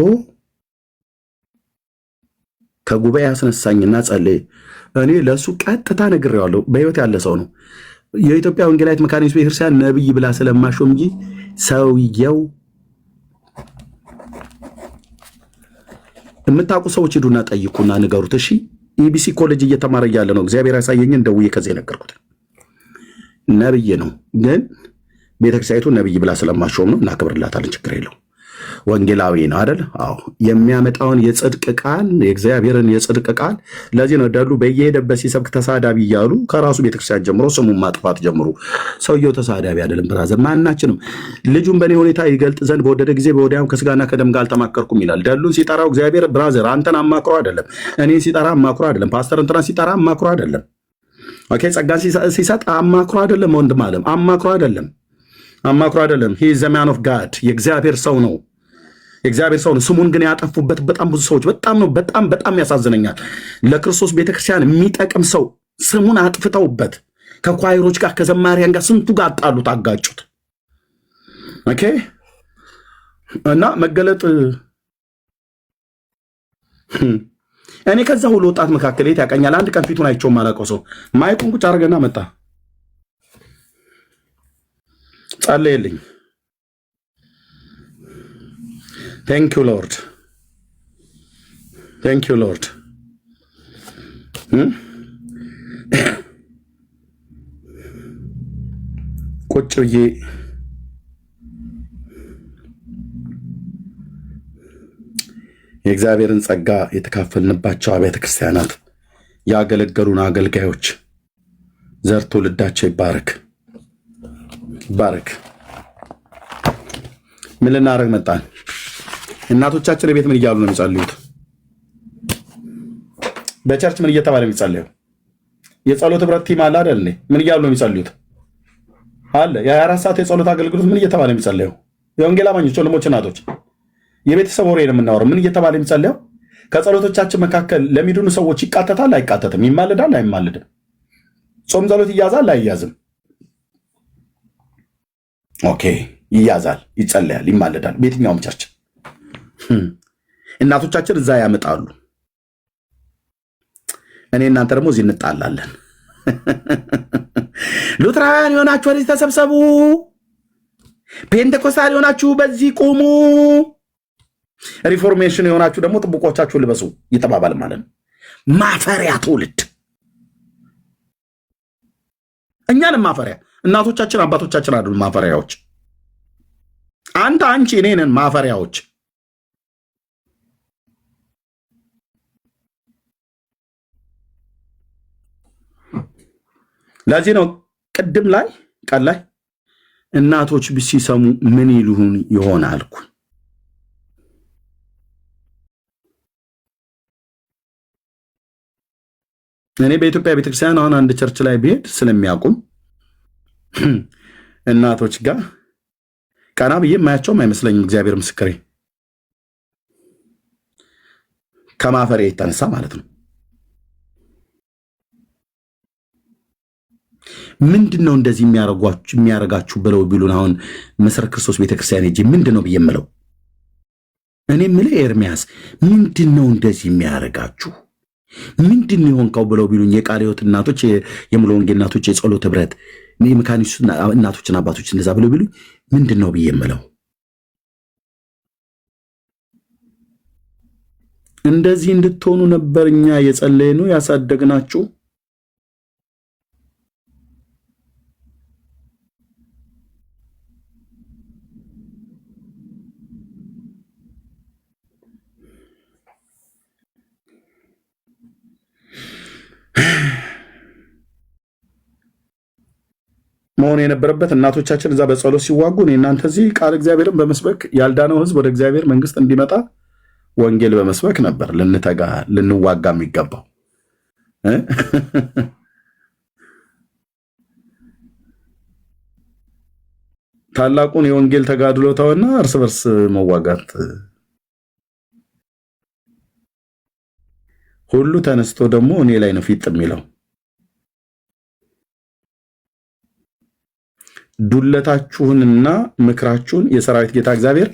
ከጉባኤ አስነሳኝና ጸለየ። እኔ ለሱ ቀጥታ ነግሬዋለሁ። በህይወት ያለ ሰው ነው። የኢትዮጵያ ወንጌላዊት መካነ ኢየሱስ ቤተክርስቲያን ነብይ ብላ ስለማሾም እንጂ ሰውየው የምታውቁ ሰዎች ሂዱና ጠይቁና ንገሩት። እሺ ኢቢሲ ኮሌጅ እየተማረ እያለ ነው እግዚአብሔር ያሳየኝን ደውዬ ከዚህ ነገርኩት። ነብይ ነው፣ ግን ቤተክርስቲያኒቱ ነብይ ብላ ስለማሾም ነው። እናከብርላታለን፣ ችግር የለው። ወንጌላዊ ነው አይደል? አዎ። የሚያመጣውን የጽድቅ ቃል የእግዚአብሔርን የጽድቅ ቃል ለዚህ ነው ደሉ በየሄደበት ሲሰብክ ተሳዳቢ እያሉ ከራሱ ቤተክርስቲያን ጀምሮ ስሙን ማጥፋት ጀምሩ። ሰውየው ተሳዳቢ አይደለም ብራዘር። ማናችንም ልጁን በእኔ ሁኔታ ይገልጥ ዘንድ በወደደ ጊዜ በወዲያም ከስጋና ከደም ጋር አልተማከርኩም ይላል። ደሉን ሲጠራው እግዚአብሔር ብራዘር አንተን አማክሮ አይደለም፣ እኔን ሲጠራ አማክሮ አይደለም፣ ፓስተር እንትናን ሲጠራ አማክሮ አይደለም። ኦኬ ጸጋን ሲሰጥ አማክሮ አይደለም ወንድም አለም አማክሮ አይደለም ሂ ኢዝ ዘ ማን ኦፍ ጋድ የእግዚአብሔር ሰው ነው ስሙን ግን ያጠፉበት በጣም ብዙ ሰዎች በጣም ያሳዝነኛል ለክርስቶስ ቤተክርስቲያን የሚጠቅም ሰው ስሙን አጥፍተውበት ከኳይሮች ጋር ከዘማሪያን ጋር ስንቱ ጋር አጣሉት አጋጩት ኦኬ እና መገለጥ እኔ ከዛ ሁሉ ወጣት መካከል የት ያቀኛል አንድ ቀን ፊቱን አይቼው ማላውቀው ሰው ማይኩን ቁጭ አድርገና መጣ ጸለየልኝ Thank you, Lord. ቁጭ ብዬ የእግዚአብሔርን ጸጋ የተካፈልንባቸው አብያተ ክርስቲያናት ያገለገሉን አገልጋዮች ዘር ትውልዳቸው ይባረክ። ምን ልናደርግ መጣን? እናቶቻችን ቤት ምን እያሉ ነው የሚጸልዩት? በቸርች ምን እየተባለ የሚጸልየው? የጸሎት ህብረት ቲም አለ አይደል? ምን እያሉ ነው የሚጸልዩት? አለ የ24 ሰዓት የጸሎት አገልግሎት ምን እየተባለ የሚጸልየው? የወንጌል አማኞች ወንድሞች፣ እናቶች የቤተሰብ ወሬ ነው የምናወራው። ምን እየተባለ የሚጸልየው? ከጸሎቶቻችን መካከል ለሚድኑ ሰዎች ይቃተታል አይቃተትም? ይማልዳል አይማልድም? ጾም ጸሎት ይያዛል አይያዝም? ኦኬ ይያዛል፣ ይጸለያል፣ ይማልዳል። በየትኛውም ቸርች እናቶቻችን እዛ ያመጣሉ። እኔ እናንተ ደግሞ እዚህ እንጣላለን። ሉትራውያን የሆናችሁ ወደዚህ ተሰብሰቡ፣ ፔንቴኮስታል የሆናችሁ በዚህ ቁሙ፣ ሪፎርሜሽን የሆናችሁ ደግሞ ጥብቆቻችሁን ልበሱ ይተባባል ማለት ነው። ማፈሪያ ትውልድ። እኛንም ማፈሪያ እናቶቻችን አባቶቻችን አይደሉም ማፈሪያዎች። አንተ አንቺ እኔ ነን ማፈሪያዎች። ለዚህ ነው ቅድም ላይ ቃል ላይ እናቶች ሲሰሙ ምን ይሉን ይሆናል አልኩ። እኔ በኢትዮጵያ ቤተክርስቲያን አሁን አንድ ቸርች ላይ ብሄድ ስለሚያውቁም እናቶች ጋር ቀና ብዬ የማያቸውም አይመስለኝም። እግዚአብሔር ምስክሬ፣ ከማፈሪያ የተነሳ ማለት ነው። ምንድነው እንደዚህ የሚያረጋችሁ ብለው ቢሉን አሁን መሰረት ክርስቶስ ቤተክርስቲያን ሄጄ ምንድነው ብዬ የምለው? እኔ የምልህ ኤርሚያስ ምንድነው እንደዚህ የሚያረጋችሁ? ምንድን ይሆንከው ብለው ቢሉኝ የቃለ ሕይወት እናቶች፣ የሙሉ ወንጌል እናቶች፣ የጸሎት ህብረት የመካኒሱ እናቶችና አባቶች እንደዛ ብለው ቢሉኝ ምንድነው ብዬ የምለው? እንደዚህ እንድትሆኑ ነበር እኛ የጸለይነው ያሳደግናችሁ። መሆን የነበረበት እናቶቻችን እዛ በጸሎት ሲዋጉ እናንተ እዚህ ቃል እግዚአብሔርን በመስበክ ያልዳነው ህዝብ ወደ እግዚአብሔር መንግስት እንዲመጣ ወንጌል በመስበክ ነበር ልንተጋ ልንዋጋ የሚገባው። ታላቁን የወንጌል ተጋድሎ ተውና እርስ በርስ መዋጋት ሁሉ ተነስቶ ደግሞ እኔ ላይ ነው ፊት የሚለው። ዱለታችሁንና ምክራችሁን የሰራዊት ጌታ እግዚአብሔር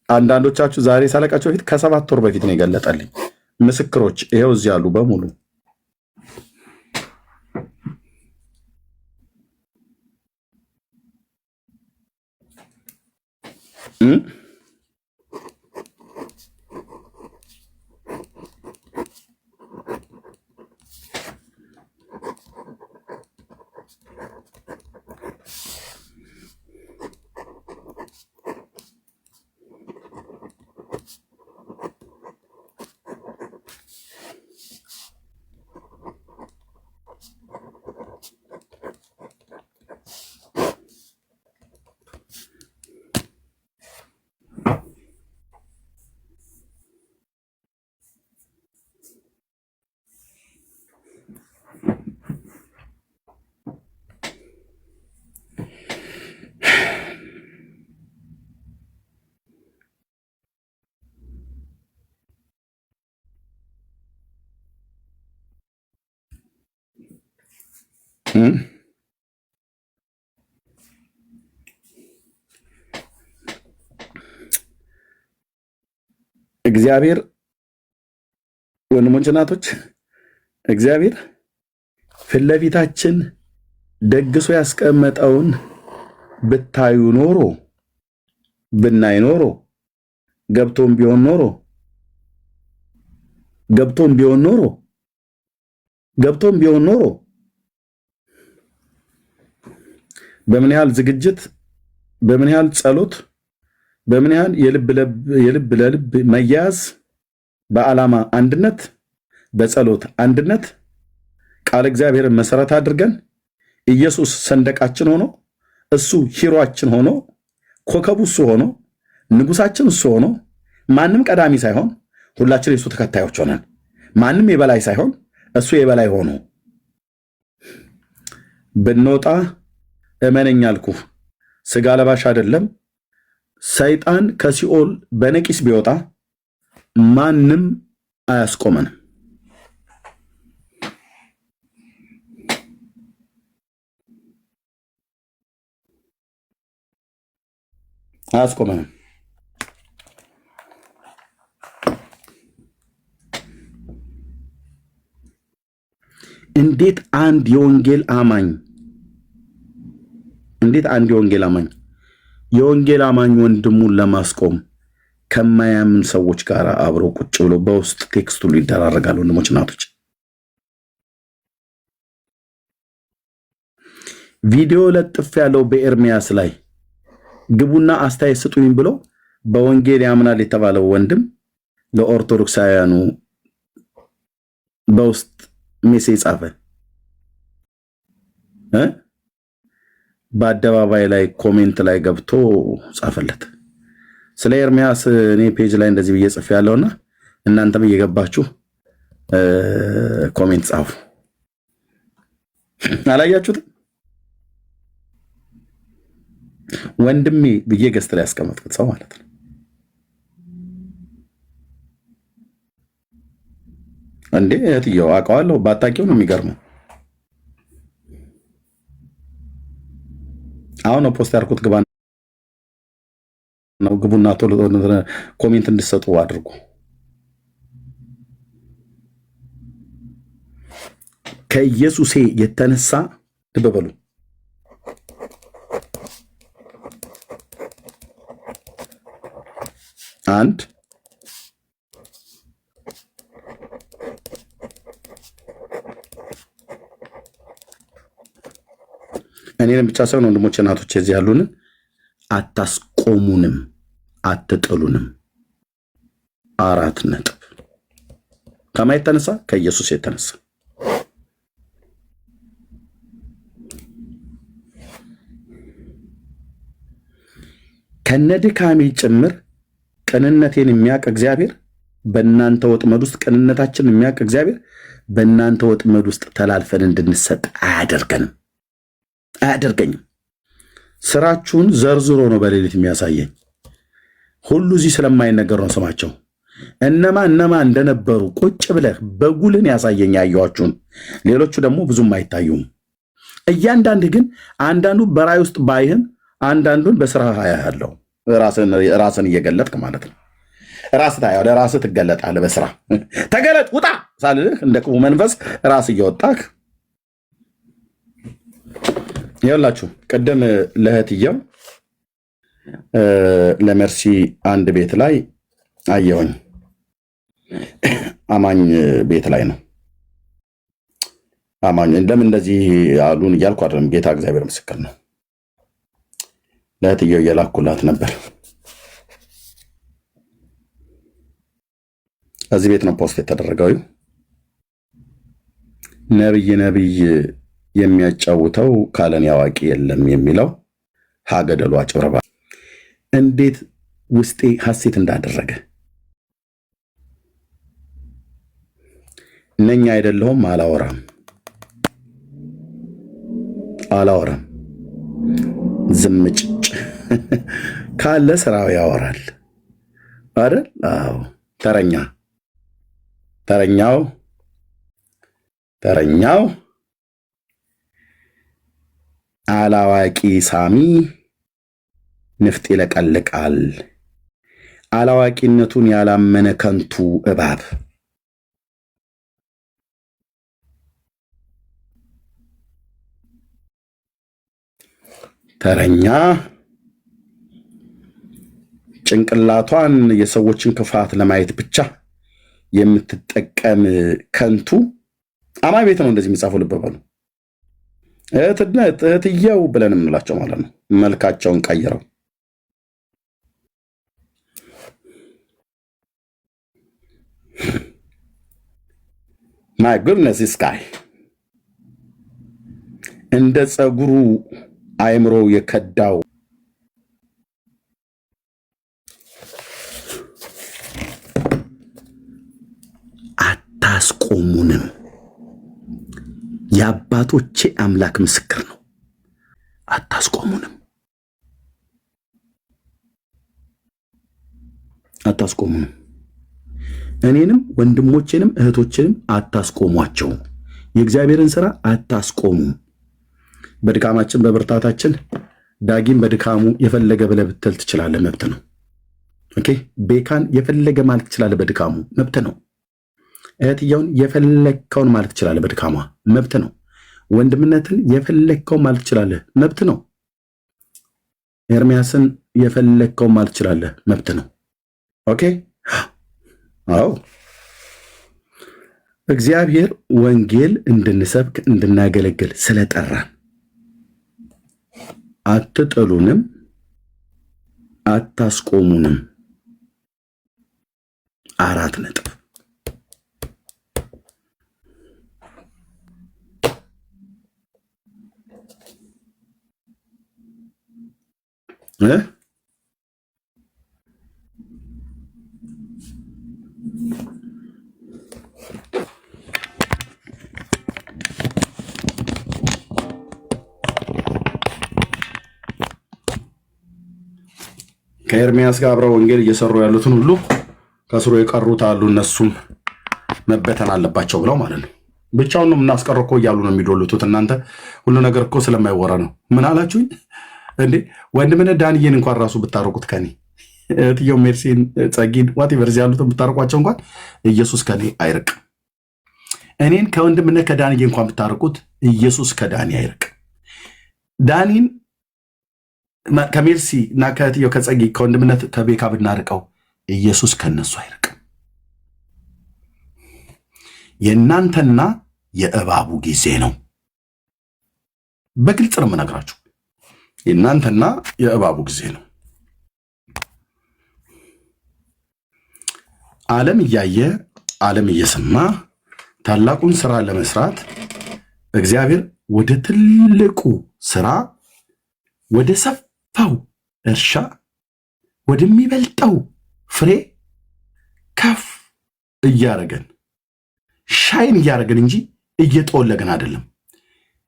አንዳንዶቻችሁ ዛሬ ሳለቃቸው በፊት ከ7 ወር በፊት ነው የገለጠልኝ። ምስክሮች ይሄው እዚህ ያሉ በሙሉ እግዚአብሔር ወንድሞች እናቶች፣ እግዚአብሔር ፊት ለፊታችን ደግሶ ያስቀመጠውን ብታዩ ኖሮ ብናይ ኖሮ ገብቶም ቢሆን ኖሮ በምን ያህል ዝግጅት፣ በምን ያህል ጸሎት፣ በምን ያህል የልብ ለልብ መያያዝ፣ በዓላማ አንድነት፣ በጸሎት አንድነት ቃል እግዚአብሔርን መሰረት አድርገን ኢየሱስ ሰንደቃችን ሆኖ እሱ ሂሮአችን ሆኖ ኮከቡ እሱ ሆኖ ንጉሳችን እሱ ሆኖ ማንም ቀዳሚ ሳይሆን ሁላችን የእሱ ተከታዮች ሆነን ማንም የበላይ ሳይሆን እሱ የበላይ ሆኖ ብንወጣ እመነኝ አልኩህ፣ ስጋ ለባሽ አይደለም። ሰይጣን ከሲኦል በነቂስ ቢወጣ ማንም አያስቆመንም። እንዴት አንድ የወንጌል አማኝ ወንድሙን ለማስቆም ከማያምን ሰዎች ጋር አብሮ ቁጭ ብሎ በውስጥ ቴክስቱ ይደራረጋል። ወንድሞች እናቶች፣ ቪዲዮ ለጥፍ ያለው በኤርሚያስ ላይ ግቡና አስተያየት ስጡኝ ብሎ በወንጌል ያምናል የተባለው ወንድም ለኦርቶዶክሳውያኑ በውስጥ ሜሴጅ ጻፈ። በአደባባይ ላይ ኮሜንት ላይ ገብቶ ጻፈለት። ስለ ኤርሚያስ እኔ ፔጅ ላይ እንደዚህ ብዬ ጽፌ ያለውና እናንተም እየገባችሁ ኮሜንት ጻፉ። አላያችሁትም? ወንድሜ ብዬ ገስት ላይ ያስቀመጥኩት ሰው ማለት ነው። እንዴ እህትየው አውቀዋለሁ፣ ባታውቂው ነው የሚገርመው። አሁን ነው ፖስት ያርኩት። ግቡና ቶሎ ኮሜንት እንድሰጡ አድርጉ። ከኢየሱሴ የተነሳ ልብ በሉ። አንድ እኔንም ብቻ ሳይሆን ወንድሞቼ እናቶቼ እዚህ ያሉንን አታስቆሙንም፣ አትጥሉንም። 4 ነጥብ። ከማ የተነሳ ከኢየሱስ የተነሳ ከነድካሜ ጭምር ቅንነቴን የሚያውቅ እግዚአብሔር በእናንተ ወጥመድ ውስጥ ቅንነታችንን የሚያውቅ እግዚአብሔር በእናንተ ወጥመድ ውስጥ ተላልፈን እንድንሰጥ አያደርገኝም። ስራችሁን ዘርዝሮ ነው በሌሊት የሚያሳየኝ። ሁሉ እዚህ ስለማይነገር ነው ስማቸው። እነማ እንደነበሩ ቁጭ ብለህ በጉልን ያሳየኝ ያየኋችሁን። ሌሎቹ ደግሞ ብዙም አይታዩም። እያንዳንድ ግን አንዳንዱ በራእይ ውስጥ ባይህም አንዳንዱን በስራ ያለው ራስን እየገለጥክ ማለት ነው። ራስህ ታያለህ፣ ራስህ ትገለጣለህ። በስራ ተገለጥ ውጣ ሳልልህ እንደ ክፉ መንፈስ ራስ እየወጣክ ይኸውላችሁ። ቅድም ለእህትየው ለመርሲ አንድ ቤት ላይ አየሁኝ። አማኝ ቤት ላይ ነው። አማኝ ለምን እንደዚህ አሉን እያልኩ አይደለም። ጌታ እግዚአብሔር ምስክር ነው። ለእህትየው እየላኩላት ነበር። እዚህ ቤት ነው ፖስት የተደረገው። ነብይ የሚያጫውተው ካለን ያዋቂ የለም የሚለው ሀገደሉ አጭበርባ እንዴት ውስጤ ሐሴት እንዳደረገ ነኛ አይደለሁም። አላወራም ዝምጭጭ ካለ ስራው ያወራል አይደል? አዎ። ተረኛው አላዋቂ ሳሚ ንፍጥ ይለቀልቃል። አላዋቂነቱን ያላመነ ከንቱ እባብ። ተረኛ ጭንቅላቷን የሰዎችን ክፋት ለማየት ብቻ የምትጠቀም ከንቱ። አማይ ቤት ነው እንደዚህ የሚጻፈው። ልብ በሉ እህትየው ብለን የምንላቸው ማለት ነው። መልካቸውን ቀይረው ማይ ጉድነስ ስካይ እንደ ጸጉሩ አይምሮ የከዳው አታስቆሙንም። የአባቶቼ አምላክ ምስክር ነው። አታስቆሙንም፣ አታስቆሙንም። እኔንም ወንድሞቼንም እህቶቼንም አታስቆሟቸው። የእግዚአብሔርን ሥራ አታስቆሙም። በድካማችን በብርታታችን ዳጊም በድካሙ የፈለገ ብለህ ብትል ትችላለህ፣ መብት ነው። ኦኬ ቤካን የፈለገ ማለት ትችላለህ፣ በድካሙ መብት ነው። እህትየውን የፈለግከውን ማለት ትችላለህ፣ በድካሟ መብት ነው። ወንድምነትን የፈለግከውን ማለት ትችላለህ፣ መብት ነው። ኤርሚያስን የፈለግከውን ማለት ትችላለህ፣ መብት ነው። ኦኬ አዎ እግዚአብሔር ወንጌል እንድንሰብክ እንድናገለግል ስለጠራን አትጥሉንም፣ አታስቆሙንም። 4 ነጥብ። ከኤርሚያስ ጋር አብረው ወንጌል እየሰሩ ያሉትን ሁሉ ከስሩ የቀሩት አሉ፣ እነሱም መበተን አለባቸው ብለው ማለት ነው። ብቻውን ነው የምናስቀረው እኮ እያሉ ነው የሚዶሉት። እናንተ ሁሉ ነገር እኮ ስለማይወራ ነው። ምን አላችሁኝ እንዴ? ወንድምነ ዳንዬን እንኳን ራሱ ብታረቁት ከኔ እህትየው ሜርሲን ጸጊን ዋቴቨር እዚህ ያሉትን ብታረቋቸው እንኳን ኢየሱስ ከኔ አይርቅ። እኔን ከወንድምነ ከዳንዬ እንኳን ብታረቁት ኢየሱስ ከዳኒ አይርቅ። ዳኒን ከሜርሲ እና ከእህትየው ከጸጊ ከወንድምነት ከቤካ ብናርቀው ኢየሱስ ከነሱ አይርቅም። የእናንተና የእባቡ ጊዜ ነው። በግልጽ ነው የምነግራችሁ። የእናንተና የእባቡ ጊዜ ነው። ዓለም እያየ ዓለም እየሰማ ታላቁን ስራ ለመስራት እግዚአብሔር ወደ ትልቁ ስራ ወደ ሰፋው እርሻ ወደሚበልጠው ፍሬ ከፍ እያረገን ሻይን እያረገን እንጂ እየጠወለገን አይደለም።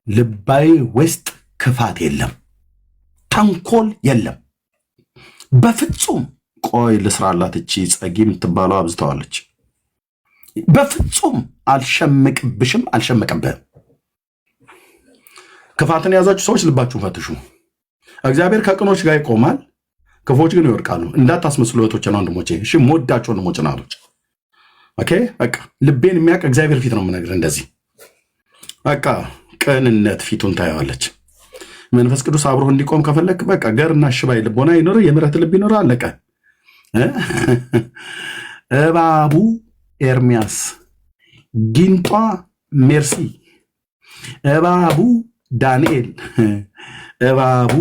ልባዊ ውስጥ ክፋት የለም፣ ተንኮል የለም በፍጹም። ቆይ ልስራላት፣ እቺ ጸጊ የምትባለው አብዝተዋለች። በፍጹም አልሸምቅብሽም፣ አልሸምቅብህም። ክፋትን የያዛችሁ ሰዎች ልባችሁን ፈትሹ። እግዚአብሔር ከቅኖች ጋር ይቆማል፣ ክፎች ግን ይወድቃሉ። እንዳታስመስሉ እህቶችና ወንድሞቼ። እሺ የምወዳቸው ወንድሞችና እህቶች፣ ኦኬ በቃ ልቤን የሚያውቅ እግዚአብሔር ፊት ነው የምነግርህ። እንደዚህ በቃ ቅንነት ፊቱን ታየዋለች። መንፈስ ቅዱስ አብሮ እንዲቆም ከፈለክ በቃ ገርና ሽባይ ልቦና ይኖር፣ የምሕረት ልብ ይኖር። አለቀ። እባቡ ኤርሚያስ፣ ጊንጧ ሜርሲ፣ እባቡ ዳንኤል፣ እባቡ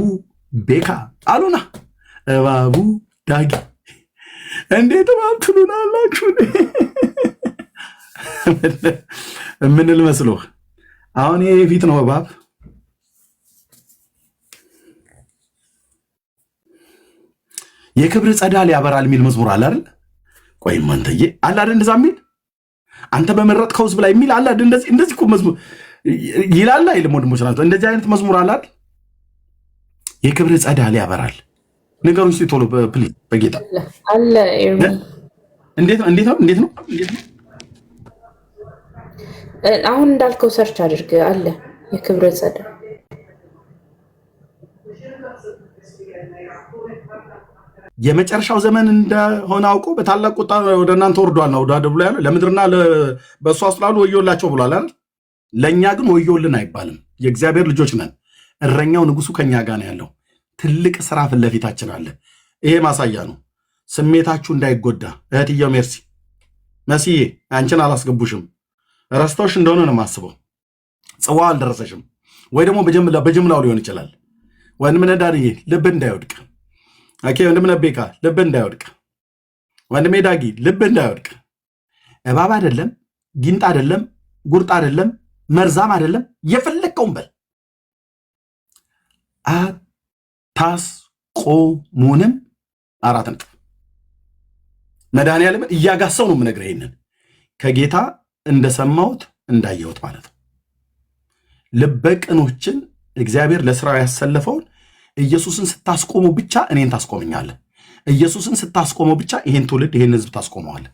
ቤካ አሉና እባቡ ዳጊ። እንዴት እባብ ትሉናላችሁ? ምንል መስሎህ? አሁን ይሄ ፊት ነው እባብ። የክብር ጸዳል ያበራል የሚል መዝሙር አለ አይደል? ቆይም አንተዬ አለ አይደል? እንደዛ የሚል አንተ በመረጥከው ሕዝብ ላይ የሚል አለ አይደል? እንደዚህ እኮ መዝሙር ይላል አይልም? ወንድሞች ናቸው። እንደዚህ አይነት መዝሙር አለ አይደል? የክብር ጸዳል ያበራል። ነገሩን እስቲ ቶሎ ፕሊዝ፣ በጌታ አለ። እንዴት ነው? አሁን እንዳልከው ሰርች አድርግ። አለ የክብር ጸዳል የመጨረሻው ዘመን እንደሆነ አውቆ በታላቅ ቁጣ ወደ እናንተ ወርዷል ነው ወደ ብሎ ያለው። ለምድርና በእሷ ስላሉ ወዮላቸው ብሏል አይደል? ለእኛ ግን ወዮልን አይባልም። የእግዚአብሔር ልጆች ነን። እረኛው ንጉሱ ከኛ ጋር ነው ያለው። ትልቅ ስራ ፊት ለፊታችን አለ። ይሄ ማሳያ ነው። ስሜታችሁ እንዳይጎዳ እህትየው መሲዬ አንቺን አላስገቡሽም። ረስተውሽ እንደሆነ ነው የማስበው። ጽዋ አልደረሰሽም ወይ ደግሞ በጅምላው ሊሆን ይችላል። ወንድምነ ዳንዬ ልብ እንዳይወድቅ። ኦኬ ወንድምነ ቤካ ልብ እንዳይወድቅ። ወንድሜ ዳጊ ልብ እንዳይወድቅ። እባብ አይደለም፣ ጊንጥ አይደለም፣ ጉርጥ አይደለም፣ መርዛም አይደለም። የፈለግከውን በል። አታስቆሙንም። 4 ነጥብ። መድኃኒዓለምን እያጋሰው ነው የምነግርህ። ይሄንን ከጌታ እንደሰማሁት እንዳየሁት ማለት ነው። ልበቅኖችን እግዚአብሔር ለስራው ያሰለፈውን ኢየሱስን ስታስቆሙ ብቻ እኔን ታስቆመኛለህ። ኢየሱስን ስታስቆመው ብቻ ይሄን ትውልድ ይሄን ህዝብ ታስቆመዋለህ።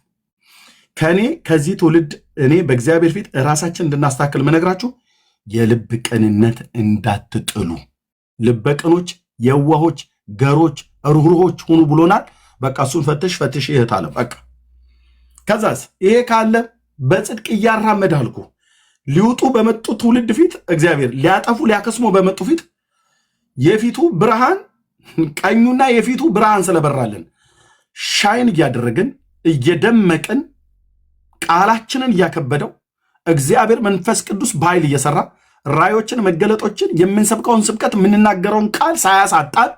ከዚህ ትውልድ እኔ በእግዚአብሔር ፊት ራሳችን እንድናስተካክል መነግራችሁ የልብ ቅንነት እንዳትጥሉ። ልበቅኖች፣ የዋሆች፣ ገሮች፣ ሩህሩሆች ሁኑ ብሎናል። በቃ እሱን ፈትሽ ይህት አለ። በቃ ከዛስ ይሄ ካለ በጽድቅ እያራመድ አልኩ። ሊውጡ በመጡ ትውልድ ፊት እግዚአብሔር ሊያጠፉ ሊያከስሞ በመጡ ፊት የፊቱ ብርሃን ቀኙና የፊቱ ብርሃን ስለበራልን ሻይን እያደረግን እየደመቅን ቃላችንን እያከበደው እግዚአብሔር መንፈስ ቅዱስ በኃይል እየሰራ ራዮችን መገለጦችን የምንሰብከውን ስብከት የምንናገረውን ቃል ሳያሳጣን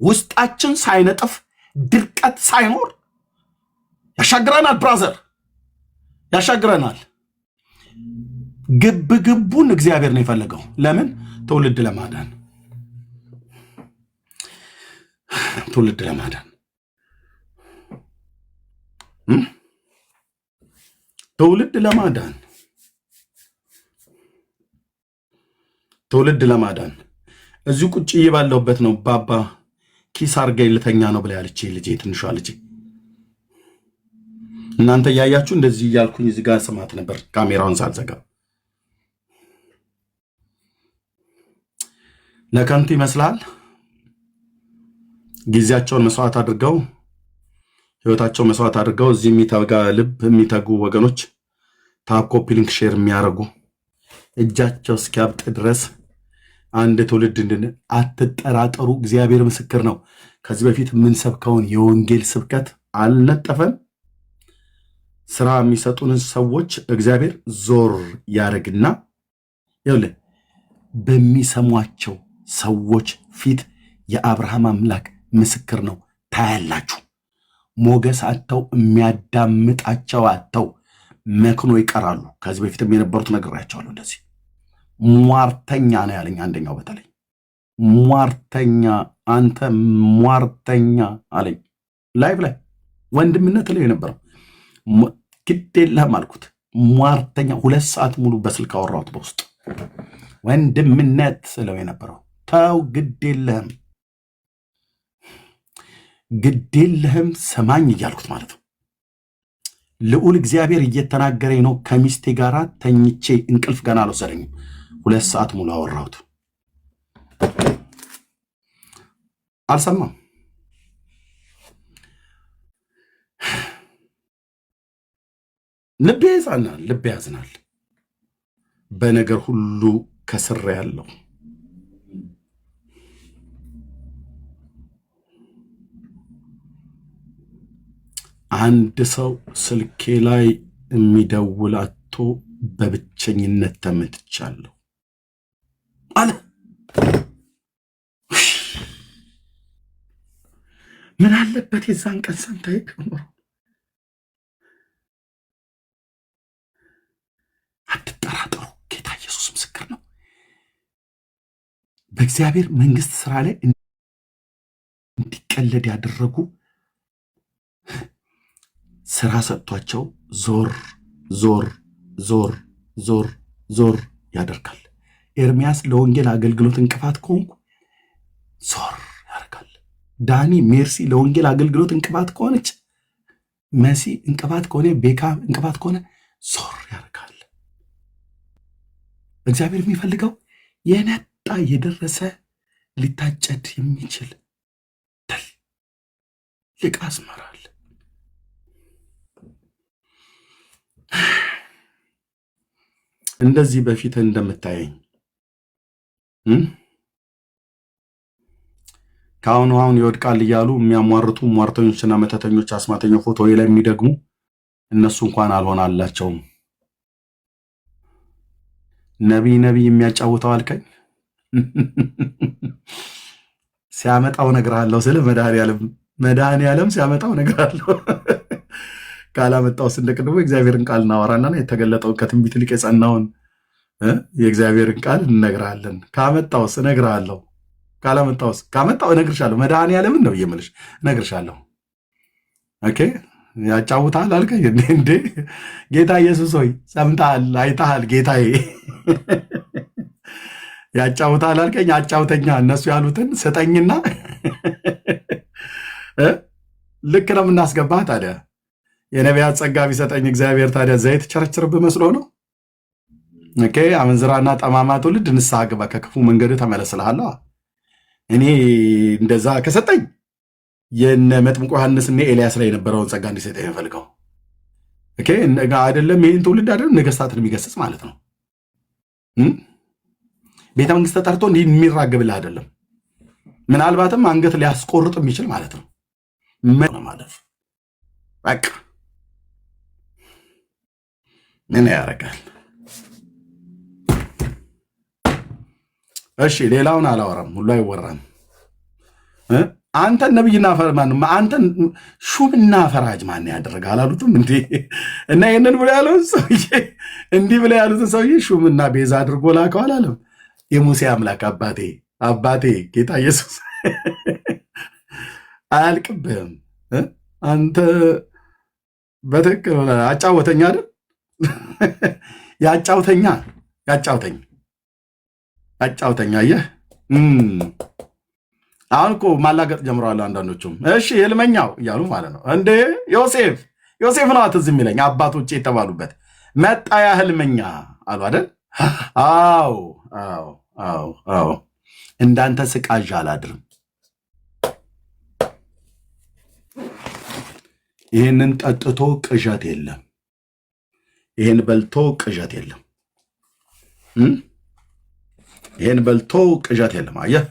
ውስጣችን ሳይነጥፍ ድርቀት ሳይኖር ያሻግረናል። ብራዘር ያሻግረናል። ግብግቡን እግዚአብሔር ነው የፈለገው። ለምን? ትውልድ ለማዳን ትውልድ ለማዳን ትውልድ ለማዳን ትውልድ ለማዳን እዚሁ ቁጭ ባለሁበት ነው ባባ ኪስ አርገኝ ልተኛ ነው ብላ ያለች ልጄ፣ ትንሿ ልጄ። እናንተ እያያችሁ እንደዚህ እያልኩኝ እዚህ ጋር ስማት ነበር ካሜራውን ሳልዘጋ። ለከንቱ ይመስላል። ጊዜያቸውን መስዋዕት አድርገው ህይወታቸው መስዋዕት አድርገው እዚህ የሚተጋ ልብ የሚተጉ ወገኖች ታፕ ኮፒ ሊንክ ሼር የሚያደርጉ እጃቸው እስኪያብጥ ድረስ አንድ ትውልድ አትጠራጠሩ። እግዚአብሔር ምስክር ነው። ከዚህ በፊት የምንሰብከውን የወንጌል ስብከት አልነጠፈን። ስራ የሚሰጡንን ሰዎች እግዚአብሔር ዞር ያደርግና ይኸውልህ በሚሰሟቸው ሰዎች ፊት የአብርሃም አምላክ ምስክር ነው። ታያላችሁ። ሞገስ አጥተው የሚያዳምጣቸው አጥተው መክኖ ይቀራሉ። ከዚህ በፊትም የነበሩት ነግሬያቸዋለሁ። እንደዚህ ሟርተኛ ነው ያለኝ አንደኛው። በተለይ ሟርተኛ፣ አንተ ሟርተኛ አለኝ። ላይቭ ላይ ወንድምነት ላይ የነበረው ግድ የለህም አልኩት። ሟርተኛ 2 ሰዓት ሙሉ በስልክ አወራሁት በውስጥ ወንድምነት ስለው የነበረው ተው፣ ግድ የለህም ሰማኝ እያልኩት ማለት ነው። ልዑል እግዚአብሔር እየተናገረኝ ነው። ከሚስቴ ጋር ተኝቼ እንቅልፍ ገና አልወሰደኝም። 2 ሰዓት ሙሉ አወራሁት። አልሰማም። ልቤ ያዝናል፣ ልቤ ያዝናል። በነገር ሁሉ ከስር ያለው አንድ ሰው ስልኬ ላይ የሚደውል አጥቶ በብቸኝነት ተመትቻለሁ አለ። ምን አለበት የዛን ቀን ሰምታይ ኖሮ። አትጠራጠሩ፣ ጌታ ኢየሱስ ምስክር ነው። በእግዚአብሔር መንግስት ስራ ላይ እንዲቀለድ ያደረጉ ስራ ሰጥቷቸው ዞር ያደርጋል። ኤርሚያስ ለወንጌል አገልግሎት እንቅፋት ከሆንኩ ዞር ያደርጋል። ዳኒ ሜርሲ ለወንጌል አገልግሎት እንቅፋት ከሆነች፣ መሲ እንቅፋት ከሆነ፣ ቤካ እንቅፋት ከሆነ ዞር ያደርጋል። እግዚአብሔር የሚፈልገው የነጣ የደረሰ ሊታጨድ የሚችል ትልቅ አስመራል። እንደዚህ በፊት እንደምታየኝ ከአሁኑ አሁን ይወድቃል እያሉ የሚያሟርቱ ሟርተኞችና መተተኞች አስማተኞች ፎቶ ላይ የሚደግሙ እነሱ እንኳን አልሆናላቸውም። ነቢይ የሚያጫውተው አልከኝ ሲያመጣው እነግርሃለሁ። ስለ መድኃኔዓለም ሲያመጣው እነግርሃለሁ። ካላመጣውስ እንደ ቅድሞ እግዚአብሔርን ቃል እናወራና የተገለጠውን ከትንቢት ይልቅ የጸናውን የእግዚአብሔርን ቃል እነግርሃለን። ካመጣውስ እነግርሃለሁ። ካላመጣውስ ካመጣው እነግርሻለሁ። መድኃኔዓለምን ነው እየምልሽ እነግርሻለሁ። ኦኬ ያጫውታል አልከኝ እንዴ? ጌታ ኢየሱስ ሆይ ሰምተሃል፣ አይተሃል። ጌታዬ ያጫውታል አልከኝ፣ አጫውተኛ። እነሱ ያሉትን ስጠኝና ልክ ነው የምናስገባህ። ታዲያ የነቢያት ጸጋ ቢሰጠኝ እግዚአብሔር ታዲያ ዘይት ቸረችርብህ መስሎ ነው? ኦኬ አመንዝራና ጠማማ ትውልድ ንስሐ ግባ፣ ከክፉ መንገድ ተመለስልሃለሁ። እኔ እንደዛ ከሰጠኝ የነ መጥምቁ ዮሐንስና ኤልያስ ላይ የነበረውን ጸጋ እንዲሰጠኝ የምፈልገው አይደለም። ይህን ትውልድ አይደለም ነገስታትን የሚገስጽ ማለት ነው። ቤተ መንግስት ተጠርቶ እንዲህ የሚራገብልህ አይደለም። ምናልባትም አንገት ሊያስቆርጥ የሚችል ማለት ነው። ማለት በቃ ምን ያደርጋል? እሺ ሌላውን አላወራም፣ ሁሉ አይወራም። አንተን ነብይና አንተን ሹምና ፈራጅ ማን ያደረገ አላሉትም እንዴ? እና ይህንን ብሎ ያለውን ሰውዬ እንዲህ ብለ ያሉትን ሰውዬ ሹምና ቤዛ አድርጎ ላከው አላለም? የሙሴ አምላክ አባቴ ጌታ ኢየሱስ አያልቅብህም። አንተ በትክክል አጫወተኛ አይደል? ያጫውተኛ አየህ። አሁን እኮ ማላገጥ ጀምረዋል አንዳንዶቹም። እሺ ህልመኛው እያሉ ማለት ነው እንዴ። ዮሴፍ ነው ትዝ የሚለኝ አባቶቼ የተባሉበት መጣ ያ ህልመኛ አሉ አይደል? አዎ እንዳንተ ስቃዣ አላድርም። ይህንን ጠጥቶ ቅዠት የለም፣ ይህን በልቶ ቅዠት የለም፣ ይህን በልቶ ቅዠት የለም። አየህ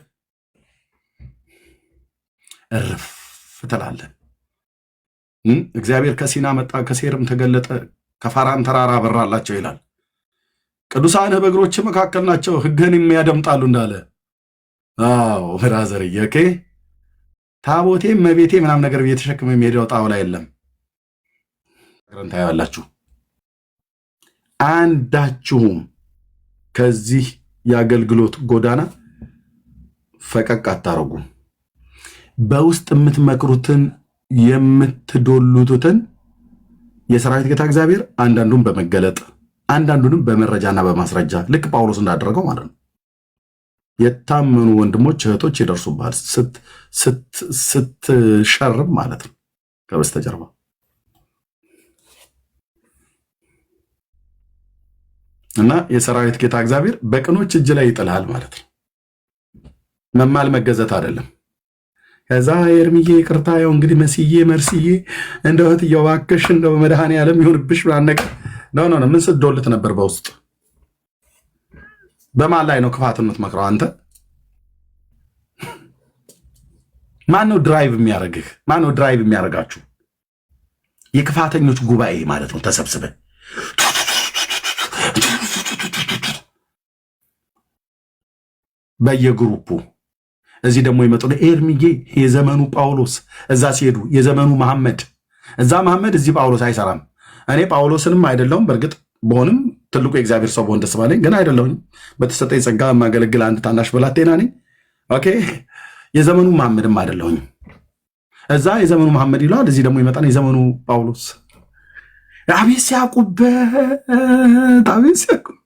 እርፍ ትላለን። እግዚአብሔር ከሲና መጣ፣ ከሴርም ተገለጠ፣ ከፋራን ተራራ በራላቸው ይላል። ቅዱሳንህ በእግሮች መካከል ናቸው፣ ሕግህንም ያደምጣሉ እንዳለ። አዎ ብራዘርዬ፣ ታቦቴ መቤቴ ምናምን ነገር እየተሸክመ የሚሄደው ጣውላ የለም። ታያላችሁ። አንዳችሁም ከዚህ የአገልግሎት ጎዳና ፈቀቅ አታረጉም። በውስጥ የምትመክሩትን የምትዶሉትን የሰራዊት ጌታ እግዚአብሔር አንዳንዱን በመገለጥ አንዳንዱንም በመረጃና በማስረጃ ልክ ጳውሎስ እንዳደረገው ማለት ነው። የታመኑ ወንድሞች እህቶች ይደርሱባል ስትሸርም ማለት ነው ከበስተጀርባ እና የሰራዊት ጌታ እግዚአብሔር በቅኖች እጅ ላይ ይጥልሃል ማለት ነው። መማል መገዘት አይደለም። ከዛ ኤርሚዬ ይቅርታ፣ ያው እንግዲህ መስዬ መርስዬ እንደው እህትዬው እባክሽ እንደው መድኃኔዓለም ይሁንብሽ ብላነቀ ነው። ምን ስትዶልት ነበር በውስጥ? በማን ላይ ነው ክፋትን የምትመክረው አንተ? ማነው ድራይቭ የሚያደርግህ? ማነው ድራይቭ የሚያደርጋችሁ? የክፋተኞች ጉባኤ ማለት ነው። ተሰብስበ በየግሩፑ እዚህ ደግሞ ይመጡ ኤርሚዬ የዘመኑ ጳውሎስ፣ እዛ ሲሄዱ የዘመኑ መሐመድ፣ እዛ መሐመድ፣ እዚህ ጳውሎስ አይሰራም። እኔ ጳውሎስንም አይደለሁም በእርግጥ በሆንም ትልቁ የእግዚአብሔር ሰው በሆን ደስ ባለኝ፣ ግን አይደለሁም። በተሰጠኝ ጸጋ የማገለግል አንድ ታናሽ ብላቴና ነኝ። ኦኬ የዘመኑ መሐመድም አይደለሁኝ። እዛ የዘመኑ መሐመድ ይለዋል፣ እዚህ ደግሞ ይመጣን የዘመኑ ጳውሎስ። አቤት ሲያውቁበት፣ አቤት ሲያውቁበት።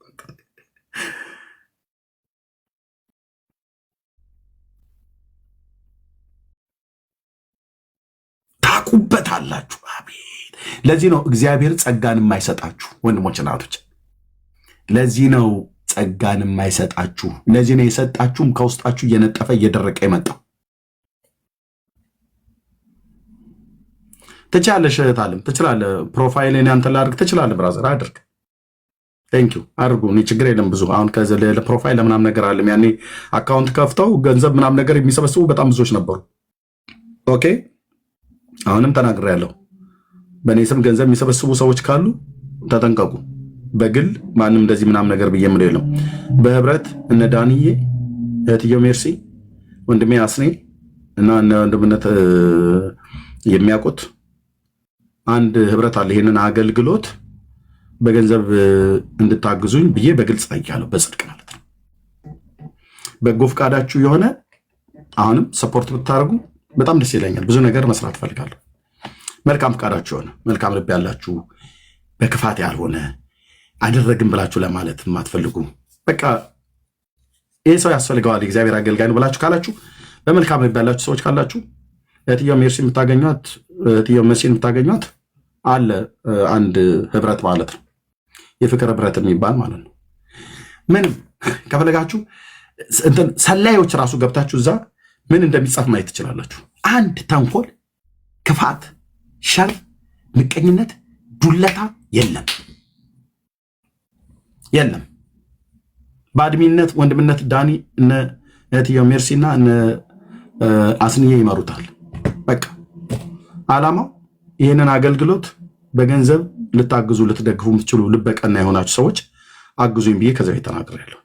ታውቁበታላችሁ። አቤት ለዚህ ነው እግዚአብሔር ጸጋን የማይሰጣችሁ ወንድሞች እናቶች። ለዚህ ነው ጸጋን የማይሰጣችሁ። ለዚህ ነው የሰጣችሁም ከውስጣችሁ እየነጠፈ እየደረቀ የመጣው። ትችላለሽ እህታለም፣ ትችላለህ። ፕሮፋይልን ያንተ ላድርግ ትችላለህ። ብራዘር አድርግ። ቴንኪው አድርጉ። እኔ ችግር የለም። ብዙ አሁን ለፕሮፋይል ለምናምን ነገር አለም። ያኔ አካውንት ከፍተው ገንዘብ ምናምን ነገር የሚሰበስቡ በጣም ብዙዎች ነበሩ። ኦኬ አሁንም ተናግሬያለሁ። በእኔ ስም ገንዘብ የሚሰበስቡ ሰዎች ካሉ ተጠንቀቁ። በግል ማንም እንደዚህ ምናምን ነገር ብዬ የምለው የለም። በህብረት እነ ዳንዬ፣ እህትየው ሜርሲ፣ ወንድሜ አስኔ እና እነ ወንድምነት የሚያውቁት አንድ ህብረት አለ። ይሄንን አገልግሎት በገንዘብ እንድታግዙኝ ብዬ በግልጽ ጠይቃለሁ። በጽድቅ ማለት ነው። በጎ ፈቃዳችሁ የሆነ አሁንም ሰፖርት ብታደርጉ በጣም ደስ ይለኛል። ብዙ ነገር መስራት ፈልጋለሁ። መልካም ፈቃዳችሁ የሆነ መልካም ልብ ያላችሁ በክፋት ያልሆነ አደረግን ብላችሁ ለማለት የማትፈልጉ በቃ ይህ ሰው ያስፈልገዋል የእግዚአብሔር አገልጋይ ነው ብላችሁ ካላችሁ በመልካም ልብ ያላችሁ ሰዎች ካላችሁ እህትየው ሜርሲ የምታገኟት እህትየው መሲን የምታገኟት አለ አንድ ህብረት ማለት ነው። የፍቅር ህብረት የሚባል ማለት ነው። ምንም ከፈለጋችሁ ሰላዮች ራሱ ገብታችሁ እዛ ምን እንደሚጻፍ ማየት ትችላላችሁ። አንድ ተንኮል፣ ክፋት፣ ሸር፣ ምቀኝነት፣ ዱለታ የለም የለም። በአድሚነት ወንድምነት ዳኒ እነ እህትየው ሜርሲና እነ አስንዬ ይመሩታል። በቃ ዓላማው ይህንን አገልግሎት በገንዘብ ልታግዙ ልትደግፉ የምትችሉ ልበቀና የሆናችሁ ሰዎች አግዙኝ ብዬ ከዚያ ተናግሬያለሁ።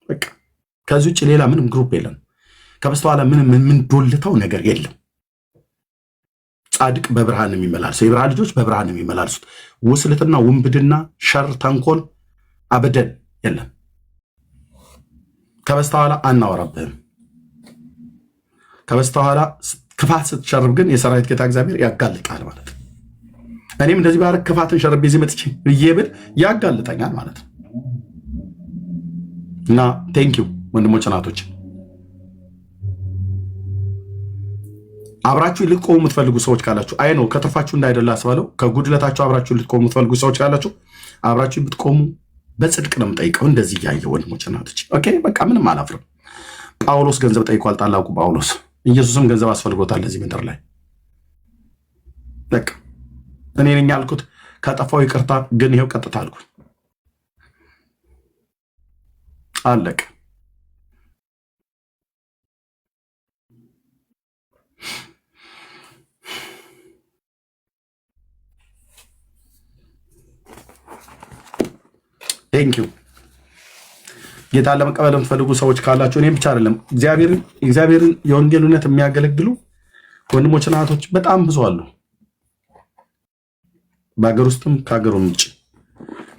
በቃ ከዚህ ውጭ ሌላ ምንም ግሩፕ የለም። ከበስተኋላ ምንም የምንዶልተው ነገር የለም። ጻድቅ በብርሃን የሚመላልሰው የብርሃን ልጆች በብርሃን የሚመላልሱት ውስልትና፣ ውንብድና፣ ሸር፣ ተንኮል አበደን የለም። ከበስተኋላ አናወራብህም። ከበስተኋላ ክፋት ስትሸርብ ግን የሰራዊት ጌታ እግዚአብሔር ያጋልጣል ማለት ነው። እኔም እንደዚህ ባረክ ክፋትን ሸርቤ እዚህ መጥቼ ብዬ ብል ያጋልጠኛል ማለት ነው። እና ቴንኪው ወንድሞች እናቶች፣ አብራችሁ ልትቆሙ የምትፈልጉ ሰዎች ካላችሁ አይ ነው ከትርፋችሁ እንዳይደላ አስባለው። ከጉድለታችሁ አብራችሁ ልትቆሙ የምትፈልጉ ሰዎች ካላችሁ አብራችሁ ብትቆሙ በጽድቅ ነው የምጠይቀው። እንደዚህ እያየ ወንድሞች እናቶች፣ ኦኬ በቃ ምንም አላፍርም። ጳውሎስ ገንዘብ ጠይቋል። ታላቁ ጳውሎስ ኢየሱስም ገንዘብ አስፈልጎታል ለዚህ ምድር ላይ። በቃ እኔ ነኝ ያልኩት ከጠፋው ይቅርታ፣ ግን ይሄው ቀጥታ አልኩኝ። አለቀ። ቴንኪው። ጌታን ለመቀበል የምትፈልጉ ሰዎች ካላችሁ እኔም ብቻ አይደለም እግዚአብሔርን የወንጌል እውነት የሚያገለግሉ ወንድሞችና እህቶች በጣም ብዙ አሉ፣ በሀገር ውስጥም ከሀገሩም ውጭ።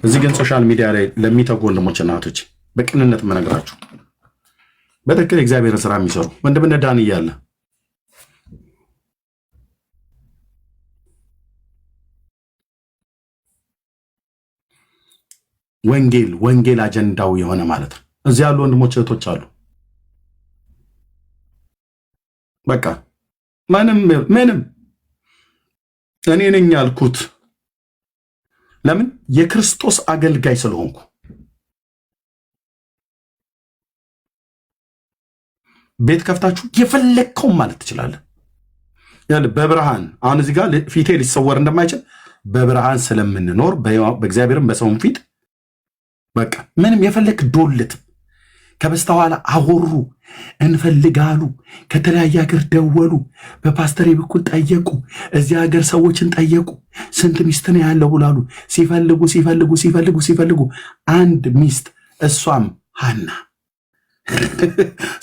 እዚህ ግን ሶሻል ሚዲያ ላይ ለሚተጉ ወንድሞችና እህቶች በቅንነት የምነግራችሁ በትክክል የእግዚአብሔርን ስራ የሚሰሩ ወንድምነት ዳን እያለ ወንጌል አጀንዳው የሆነ ማለት ነው። እዚህ ያሉ ወንድሞች እህቶች አሉ። በቃ ምንም እኔ ነኝ ያልኩት ለምን የክርስቶስ አገልጋይ ስለሆንኩ። ቤት ከፍታችሁ የፈለግከውን ማለት ትችላለህ። በብርሃን አሁን እዚህ ጋር ፊቴ ሊሰወር እንደማይችል በብርሃን ስለምንኖር በእግዚአብሔርም በሰውም ፊት በቃ ምንም የፈለክ ዶልት ከበስተኋላ አወሩ እንፈልጋሉ። ከተለያየ ሀገር ደወሉ፣ በፓስተሬ በኩል ጠየቁ፣ እዚህ ሀገር ሰዎችን ጠየቁ። ስንት ሚስት ነው ያለው ብላሉ። ሲፈልጉ አንድ ሚስት፣ እሷም ሐና።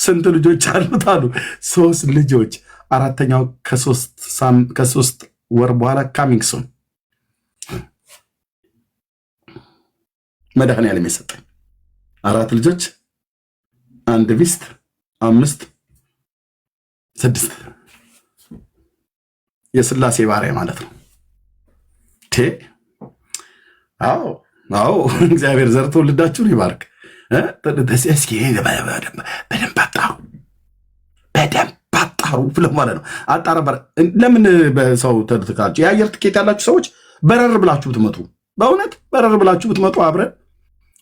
ስንት ልጆች አሉት አሉ። 3 ልጆች፣ አራተኛው ከሶስት ወር በኋላ ካሚንግ ሱን መድኃኔዓለም የሰጠኝ 4 ልጆች፣ 1 ሚስት፣ 5 6 የስላሴ ባሪያ ማለት ነው። አዎ እግዚአብሔር ዘርቶ ልዳችሁን ይባርክ። እስኪ በደንብ አጣሩ ብለ ማለት ነው። አጣራ ለምን በሰው ተድትካችሁ የአየር ትኬት ያላችሁ ሰዎች በረር ብላችሁ ብትመጡ፣ በእውነት በረር ብላችሁ ብትመጡ አብረን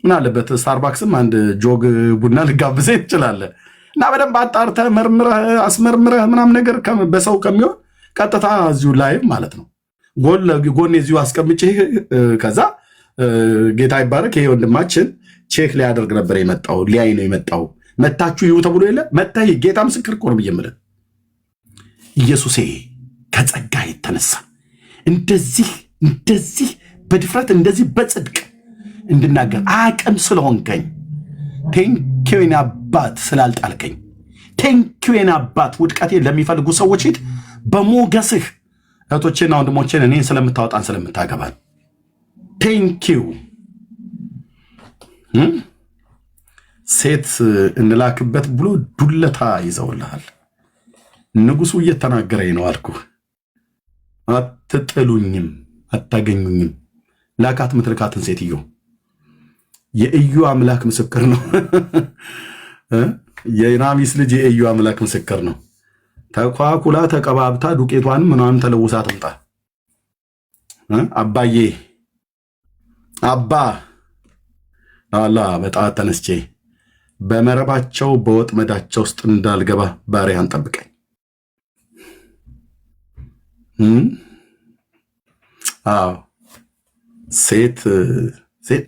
ምን አለበት ስታርባክስም አንድ ጆግ ቡና ልጋብዘ ትችላለህ። እና በደንብ አጣርተህ መርምረህ አስመርምረህ ምናምን ነገር በሰው ከሚሆን ቀጥታ እዚሁ ላይ ማለት ነው ጎን እዚሁ አስቀምጬ ከዛ ጌታ ይባረክ ይሄ ወንድማችን ቼክ ሊያደርግ ነበር የመጣው ሊያይ ነው የመጣው መታችሁ ይሁ ተብሎ የለ መታ ጌታ ምስክር እኮ ነው ብዬ ኢየሱሴ ከጸጋ የተነሳ እንደዚህ በድፍረት እንደዚህ በጽድቅ እንድናገር አቅም ስለሆንከኝ ቴንኪው የኔ አባት ስላልጣልከኝ ቴንኪው የኔ አባት ውድቀቴ ለሚፈልጉ ሰዎች ሂድ በሞገስህ እህቶቼና ወንድሞቼን እኔን ስለምታወጣን ስለምታገባን ቴንኪው ሴት እንላክበት ብሎ ዱለታ ይዘውልሃል ንጉሱ እየተናገረኝ ነው አልኩ አትጥሉኝም አታገኙኝም ላካት ምትልካትን ሴትዮ የኢዩ አምላክ ምስክር ነው የናሚስ ልጅ የኢዩ አምላክ ምስክር ነው ተኳኩላ ተቀባብታ ዱቄቷን ምናምን ተለውሳ ትምጣ አባዬ አባ አላ በጣት ተነስቼ በመረባቸው በወጥመዳቸው ውስጥ እንዳልገባ ባሪያን ጠብቀኝ አዎ ሴት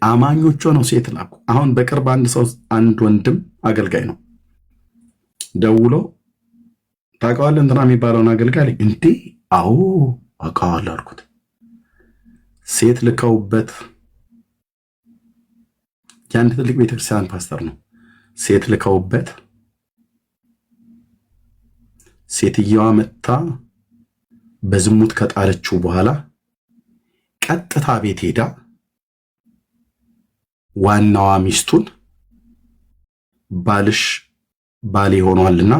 አማኞቹ ነው ሴት ላኩ አሁን በቅርብ አንድ ወንድም አገልጋይ ነው ደውሎ ታውቀዋለህ እንትና የሚባለውን አገልጋይ እንዴ አዎ አውቀዋለሁ አልኩት ሴት ልከውበት የአንድ ትልቅ ቤተክርስቲያን ፓስተር ነው ሴት ልከውበት ሴትየዋ መታ በዝሙት ከጣለችው በኋላ ቀጥታ ቤት ሄዳ ዋናዋ ሚስቱን ባልሽ ባሌ ሆኗልና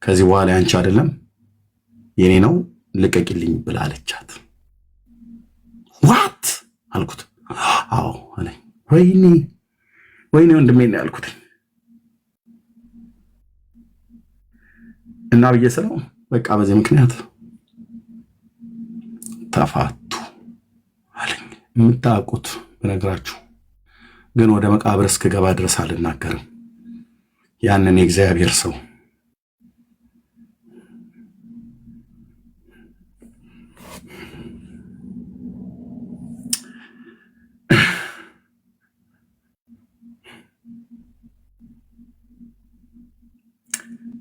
ከዚህ በኋላ ያንቺ አይደለም የኔ ነው ልቀቂልኝ ብላለቻት ዋት አልኩት አዎ አለኝ ወይኔ ወንድሜ ነው ያልኩት እና በየሰለው በቃ በዚህ ምክንያት ተፋቱ አለኝ የምታውቁት በነግራችሁ ግን ወደ መቃብር እስከገባ ድረስ አልናገርም ያንን የእግዚአብሔር ሰው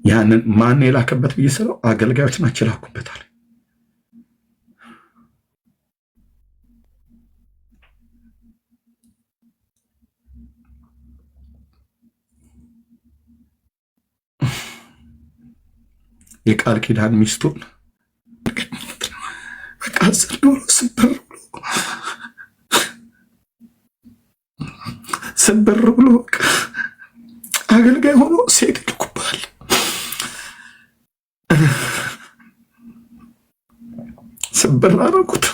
ያንን ማን የላከበት ብዬ ስለው አገልጋዮች ናቸው ላኩበታል የቃል ኪዳን ሚስቱን በቃ ስብር ብሎ አገልጋይ ሆኖ ሴት ልኩባል ስብር አደረጉት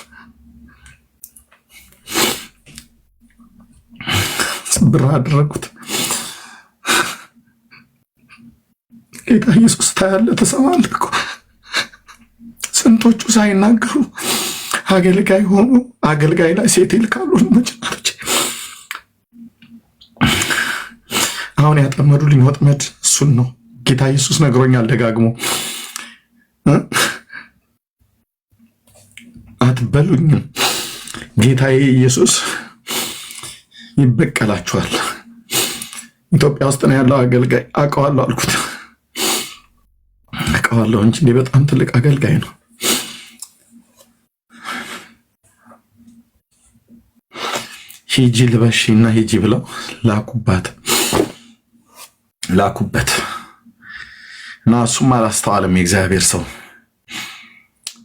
ስብር አደረጉት ጌታ ኢየሱስ ታያለህ ተሰማለህ እኮ ስንቶቹ ሳይናገሩ አገልጋይ ሆኖ አገልጋይ ላይ ሴት ይልካሉ መጭናለች አሁን ያጠመዱልኝ ወጥመድ እሱን ነው ጌታ ኢየሱስ ነግሮኛል ደጋግሞ አትበሉኝም ጌታዬ ኢየሱስ ይበቀላችኋል ኢትዮጵያ ውስጥ ነው ያለው አገልጋይ አውቀዋለሁ አልኩት አውቀዋለሁ እንጂ በጣም ትልቅ አገልጋይ ነው ሂጂ ልበሽና ሂጂ ብለው ላኩበት እና እሱም አላስተዋለም የእግዚአብሔር ሰው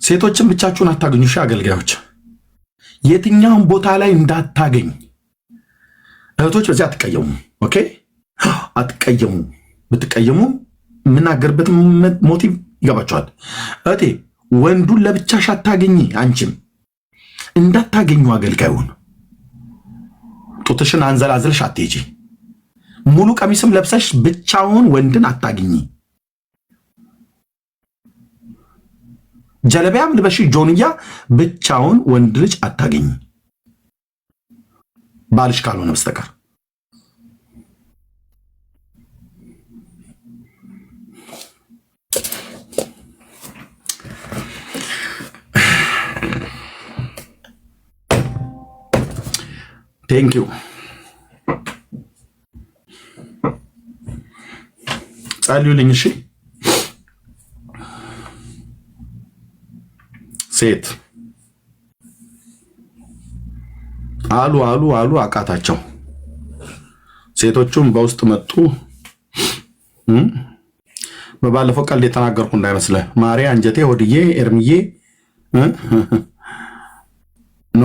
ሴቶችን ብቻችሁን አታገኙ አገልጋዮች የትኛውን ቦታ ላይ እንዳታገኝ እህቶች በዚህ አትቀየሙ ኦኬ አትቀየሙ ብትቀየሙ የምናገርበት ሞቲቭ ይገባችኋል እህቴ ወንዱን ለብቻሽ አታገኝ አንቺም እንዳታገኙ አገልጋዩን ጡትሽን አንዘላዝልሽ አትሄጂ ሙሉ ቀሚስም ለብሰሽ ብቻውን ወንድን አታገኝ ጀለቢያም ልበሽ ጆንያ ብቻውን ወንድ ልጅ አታገኝ ባልሽ ካልሆነ በስተቀር ቴንክ ዩ ጸልዩልኝ። እሺ ሴት አሉ አሉ አሉ አቃታቸው። ሴቶቹም በውስጥ መጡ። በባለፈው ቀልድ የተናገርኩ እንዳይመስለ ማርያ፣ አንጀቴ፣ ሆድዬ፣ ኤርምዬ ኖ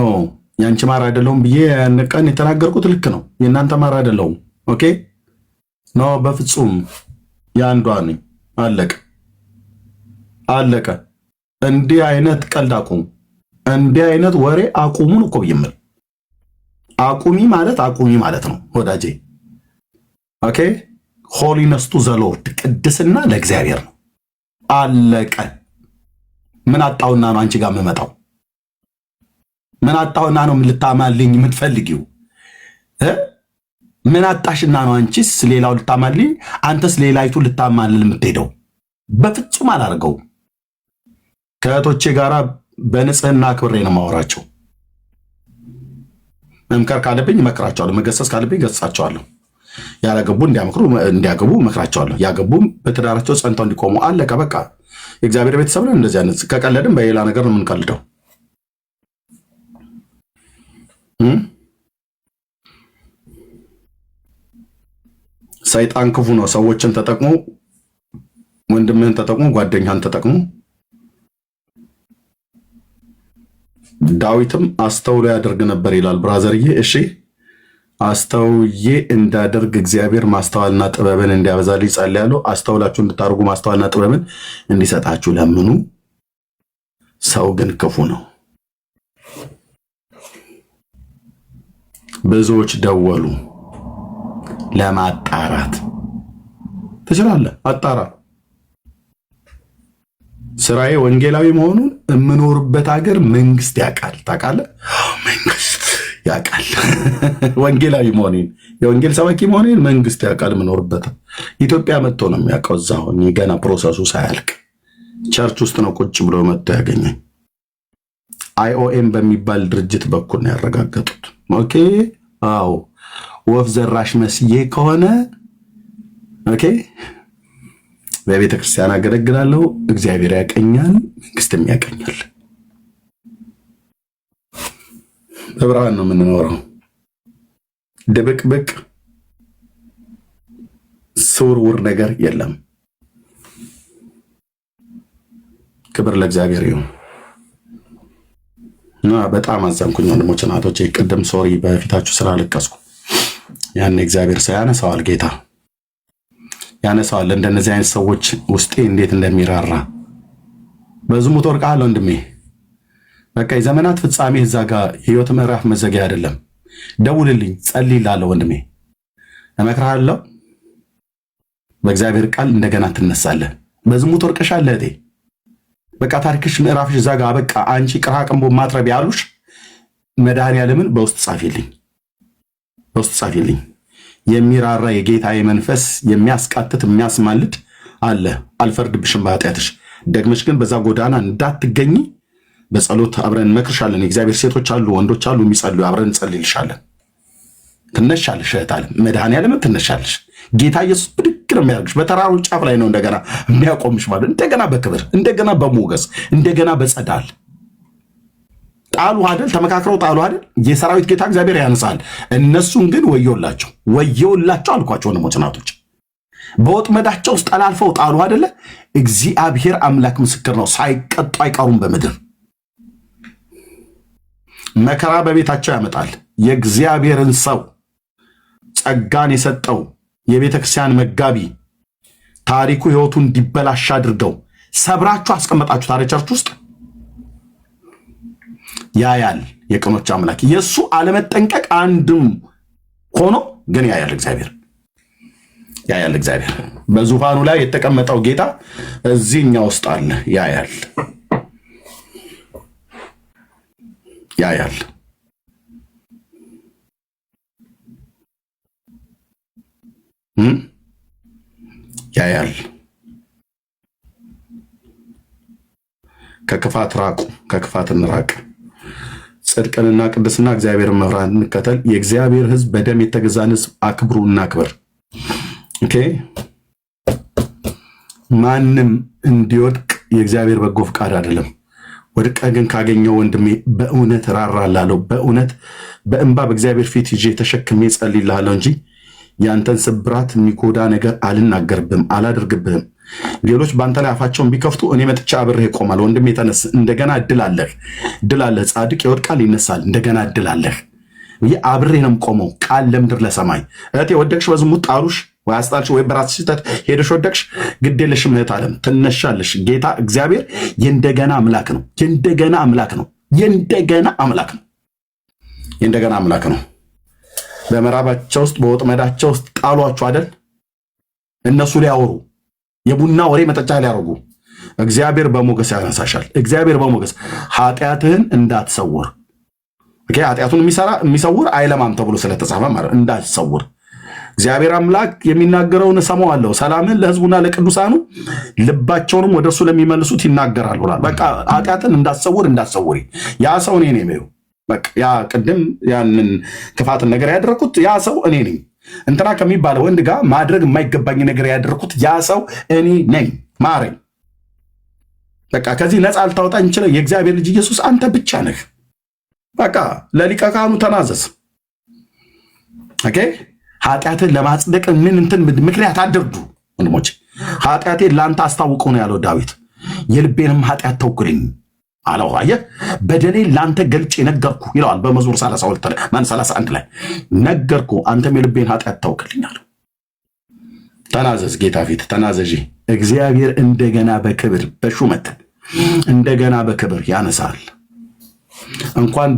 ያንቺ ማር አይደለሁም ብዬ ያን ቀን የተናገርኩት ልክ ነው። የእናንተ ማር አይደለሁም። ኦኬ ኖ በፍጹም የአንዷ ነኝ። አለቀ አለቀ። እንዲህ አይነት ቀልድ አቁሙ። እንዲህ አይነት ወሬ አቁሙን እኮ ብይምል አቁሚ ማለት ነው ወዳጄ። ኦኬ ሆሊነስ ቱ ዘ ሎርድ፣ ቅድስና ለእግዚአብሔር ነው። አለቀ። ምን አጣውና ነው አንቺ ጋር የምመጣው? ምን አጣውና ነው ልታማልኝ የምትፈልጊው? ምን አጣሽና ነው አንቺስ ሌላው ልታማልኝ፣ አንተስ ሌላይቱ ልታማልል የምትሄደው? በፍጹም አላደርገውም። ከእህቶቼ ጋራ በንጽህና አክብሬ ነው ማወራቸው። መምከር ካለብኝ እመክራቸዋለሁ፣ መገሰጽ ካለብኝ ገሰጻቸዋለሁ። ያላገቡ እንዲያገቡ እመክራቸዋለሁ። ያገቡም በትዳራቸው ጸንተው እንዲቆሙ። አለቀ በቃ። የእግዚአብሔር ቤተሰብ ነው። እንደዚህ አይነት ከቀለድም በሌላ ነገር ነው የምንቀልደው። ሰይጣን ክፉ ነው። ሰዎችን ተጠቅሞ፣ ወንድምህን ተጠቅሞ፣ ጓደኛህን ተጠቅሞ። ዳዊትም አስተውሎ ያደርግ ነበር ይላል ብራዘርዬ። እሺ አስተውዬ እንዳደርግ እግዚአብሔር ማስተዋልና ጥበብን እንዲያበዛልኝ ጸልያለሁ። አስተውላችሁ እንድታደርጉ ማስተዋልና ጥበብን እንዲሰጣችሁ ለምኑ። ሰው ግን ክፉ ነው። ብዙዎች ደወሉ። ለማጣራት ትችላለህ። አጣራ። ስራዬ ወንጌላዊ መሆኑን የምኖርበት ሀገር መንግስት ያውቃል። ታውቃለህ? መንግስት ያውቃል ወንጌላዊ መሆኔን፣ የወንጌል ሰባኪ መሆኔን መንግስት ያውቃል። የምኖርበት ኢትዮጵያ መጥቶ ነው የሚያውቀው። እዛ ሆኜ ገና ፕሮሰሱ ሳያልቅ ቸርች ውስጥ ነው ቁጭ ብሎ መጥቶ ያገኘኝ። IOM በሚባል ድርጅት በኩል ነው ያረጋገጡት። ኦኬ አዎ ወፍ ዘራሽ መስዬ ከሆነ ኦኬ በቤተ ክርስቲያን አገለግላለሁ። እግዚአብሔር ያቀኛል፣ መንግስትም ያቀኛል። በብርሃን ነው የምንኖረው። ድብቅብቅ ስውርውር ነገር የለም። ክብር ለእግዚአብሔር ይሁን። በጣም አዘንኩኝ ወንድሞች እናቶቼ። ቅድም ሶሪ በፊታችሁ ስላለቀስኩ። ያን እግዚአብሔር ሰው ያነሳዋል፣ ጌታ ያነሳዋል። እንደነዚህ አይነት ሰዎች ውስጤ እንዴት እንደሚራራ። በዝሙት ወድቀሃል ወንድሜ። በቃ የዘመናት ፍጻሜ እዛ ጋር የህይወት ምዕራፍ መዘጊያ አይደለም። ደውልልኝ፣ ጸልይልሃለሁ ወንድሜ፣ እመክርሃለሁ። በእግዚአብሔር ቃል እንደገና ትነሳለህ። በዝሙት ወድቀሻል እህቴ። በቃ ታሪክሽ ምዕራፍሽ እዛ ጋር በቃ። አንቺ ቅርሃ ቀንቦ ማትረቢያ ያሉሽ መድኃኒዓለምን በውስጥ ጻፊልኝ። የሚራራ የጌታዬ መንፈስ የሚያስቃትት የሚያስማልድ አለ። አልፈርድብሽም በኃጢአትሽ። ደግመሽ ግን በዛ ጎዳና እንዳትገኝ በጸሎት አብረን እንመክርሻለን። የእግዚአብሔር ሴቶች አሉ፣ ወንዶች አሉ የሚጸልዩ። አብረን እንጸልይልሻለን። ትነሻለሽ እህት ዓለም፣ መድኃኒዓለምን ትነሻለሽ። ጌታ ኢየሱስ ብድግ ነው የሚያደርግሽ። በተራሩ ጫፍ ላይ ነው እንደገና የሚያቆምሽ ማለት። እንደገና በክብር፣ እንደገና በሞገስ፣ እንደገና በጸዳል። ጣሉ አይደል? ተመካክረው ጣሉ አይደል? የሰራዊት ጌታ እግዚአብሔር ያነሳል። እነሱን ግን ወዮላቸው አልኳቸው ወንድሞች እናቶች። በወጥመዳቸው ውስጥ ጠላልፈው ጣሉ አይደለ? እግዚአብሔር አምላክ ምስክር ነው፣ ሳይቀጡ አይቀሩም በምድር። መከራ በቤታቸው ያመጣል። የእግዚአብሔርን ሰው ጸጋን የሰጠው የቤተ ክርስቲያን መጋቢ ታሪኩ ህይወቱ እንዲበላሽ አድርገው ሰብራችሁ አስቀመጣችሁ ታዲያ ቸርች ውስጥ። ያያል የቀኖች አምላክ። የሱ አለመጠንቀቅ አንድም ሆኖ ግን ያያል እግዚአብሔር። በዙፋኑ ላይ የተቀመጠው ጌታ እዚህኛ ውስጥ አለ። ያያል ከክፋት ራቁ፣ ከክፋት እንራቅ። ጽድቅንና ቅድስና እግዚአብሔርን መፍራት እንከተል። የእግዚአብሔር ሕዝብ በደም የተገዛን ሕዝብ አክብሩና አክብር። ኦኬ ማንም እንዲወድቅ የእግዚአብሔር በጎ ፍቃድ አይደለም። ወድቀ ግን ካገኘው ወንድሜ በእውነት ራራላለሁ፣ በእውነት በእንባ በእግዚአብሔር ፊት ይዤ ተሸክሜ ጸልይልሃለሁ እንጂ ያንተን ስብራት የሚጎዳ ነገር አልናገርብህም፣ አላደርግብህም። ሌሎች በአንተ ላይ አፋቸውን ቢከፍቱ እኔ መጥቻ አብሬህ እቆማለሁ። ወንድሜ ተነስ፣ እንደገና እድል አለህ፣ እድል አለህ። ጻድቅ ይወድቃል ይነሳል፣ እንደገና እድል አለህ። አብሬህ ነው የምቆመው። ቃል ለምድር ለሰማይ። እህቴ ወደቅሽ በዝሙት ጣሉሽ ወይ አስጣልሽ ወይ በራስሽ ስህተት ሄደሽ ወደቅሽ፣ ግድ የለሽም እህት ዓለም ትነሻለሽ። ጌታ እግዚአብሔር የእንደገና አምላክ ነው። የእንደገና አምላክ ነው። የእንደገና አምላክ ነው። የእንደገና አምላክ ነው። በምዕራባቸው ውስጥ በወጥመዳቸው ውስጥ ጣሏችሁ አይደል? እነሱ ሊያወሩ የቡና ወሬ መጠጫ ሊያደርጉ፣ እግዚአብሔር በሞገስ ያነሳሻል። እግዚአብሔር በሞገስ ኃጢአትህን እንዳትሰውር። ኃጢአቱን የሚሰውር አይለማም ተብሎ ስለተጻፈ ማለት እንዳትሰውር እግዚአብሔር አምላክ የሚናገረውን እሰማዋለሁ፣ ሰላምን ለሕዝቡና ለቅዱሳኑ ልባቸውንም ወደ እርሱ ለሚመልሱት ይናገራል ብሏል። በቃ ኃጢአትን እንዳትሰውሪ። ያ ሰው እኔ ነኝ። በቃ ያ ቅድም ያንን ክፋትን ነገር ያደረኩት ያ ሰው እኔ ነኝ። እንትና ከሚባለው ወንድ ጋር ማድረግ የማይገባኝ ነገር ያደረኩት ያ ሰው እኔ ነኝ። ማረኝ። በቃ ከዚህ ነፃ ልታወጣኝ እንችላል። የእግዚአብሔር ልጅ ኢየሱስ አንተ ብቻ ነህ። በቃ ለሊቀ ካህኑ ተናዘዝ። ኦኬ ኃጢአትን ለማጽደቅ እንትን ምክንያት አድርዱ ወንድሞች። ኃጢአቴን ለአንተ አስታውቀው ነው ያለው ዳዊት። የልቤንም ኃጢአት ተውክልኝ አለው። አየህ በደሌን ለአንተ ገልጬ ነገርኩ ይለዋል በመዝሙር 31 ላይ ነገርኩ፣ አንተም የልቤን ኃጢአት ተውክልኝ አለው። ተናዘዝ፣ ጌታ ፊት ተናዘዥ። እግዚአብሔር እንደገና በክብር በሹመት እንደገና በክብር ያነሳል። እንኳን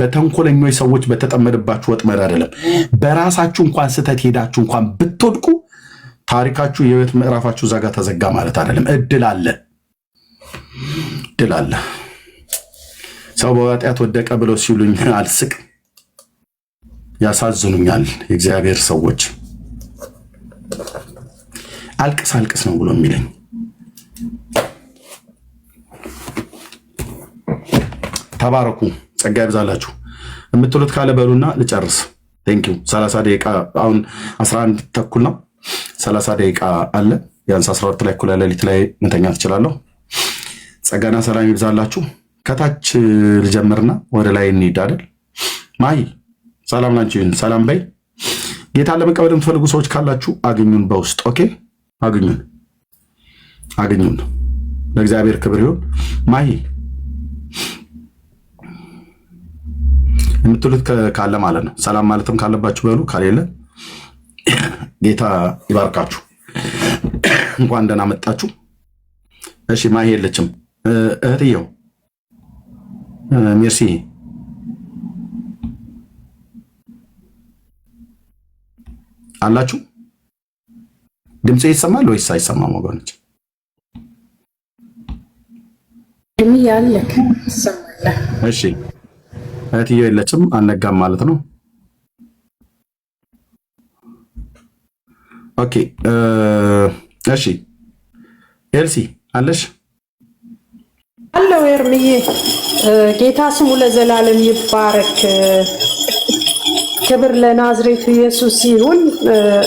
በተንኮለኞች ሰዎች በተጠመደባችሁ ወጥመድ አይደለም፣ በራሳችሁ እንኳን ስተት ሄዳችሁ እንኳን ብትወድቁ ታሪካችሁ የህይወት ምዕራፋችሁ እዛ ጋር ተዘጋ ማለት አይደለም። እድል አለ፣ እድል አለ። ሰው በኃጢአት ወደቀ ብለው ሲሉኝ አልስቅ፣ ያሳዝኑኛል። የእግዚአብሔር ሰዎች አልቅስ አልቅስ ነው ብሎ የሚለኝ ተባረኩ፣ ጸጋ ይብዛላችሁ የምትሉት ካለ በሉና ልጨርስ። ቴንኪው 30 ደቂቃ አሁን 11 ተኩል ነው። 30 ደቂቃ አለ። ቢያንስ 12 ላይ እኩለ ሌሊት ላይ መተኛ ትችላለሁ። ጸጋና ሰላም ይብዛላችሁ። ከታች ልጀምርና ወደ ላይ እንሂድ አይደል? ማይ ሰላም ላንቺ ይሁን። ሰላም በይ። ጌታን ለመቀበል የምትፈልጉ ሰዎች ካላችሁ አግኙን በውስጥ ኦኬ። አግኙን። ለእግዚአብሔር ክብር ይሁን። ማይ የምትሉት ካለ ማለት ነው። ሰላም ማለትም ካለባችሁ በሉ፣ ካሌለ ጌታ ይባርካችሁ። እንኳን ደህና መጣችሁ። እሺ ማይ የለችም እህትየው ሜርሲ አላችሁ? ድምጼ ይሰማል ወይስ አይሰማም ወገኖች? እሺ እህትየው የለችም፣ አልነጋም ማለት ነው። ኦኬ እሺ ኤልሲ አለሽ? አለው ኤርምዬ፣ ጌታ ስሙ ለዘላለም ይባረክ። ክብር ለናዝሬቱ ኢየሱስ ይሁን።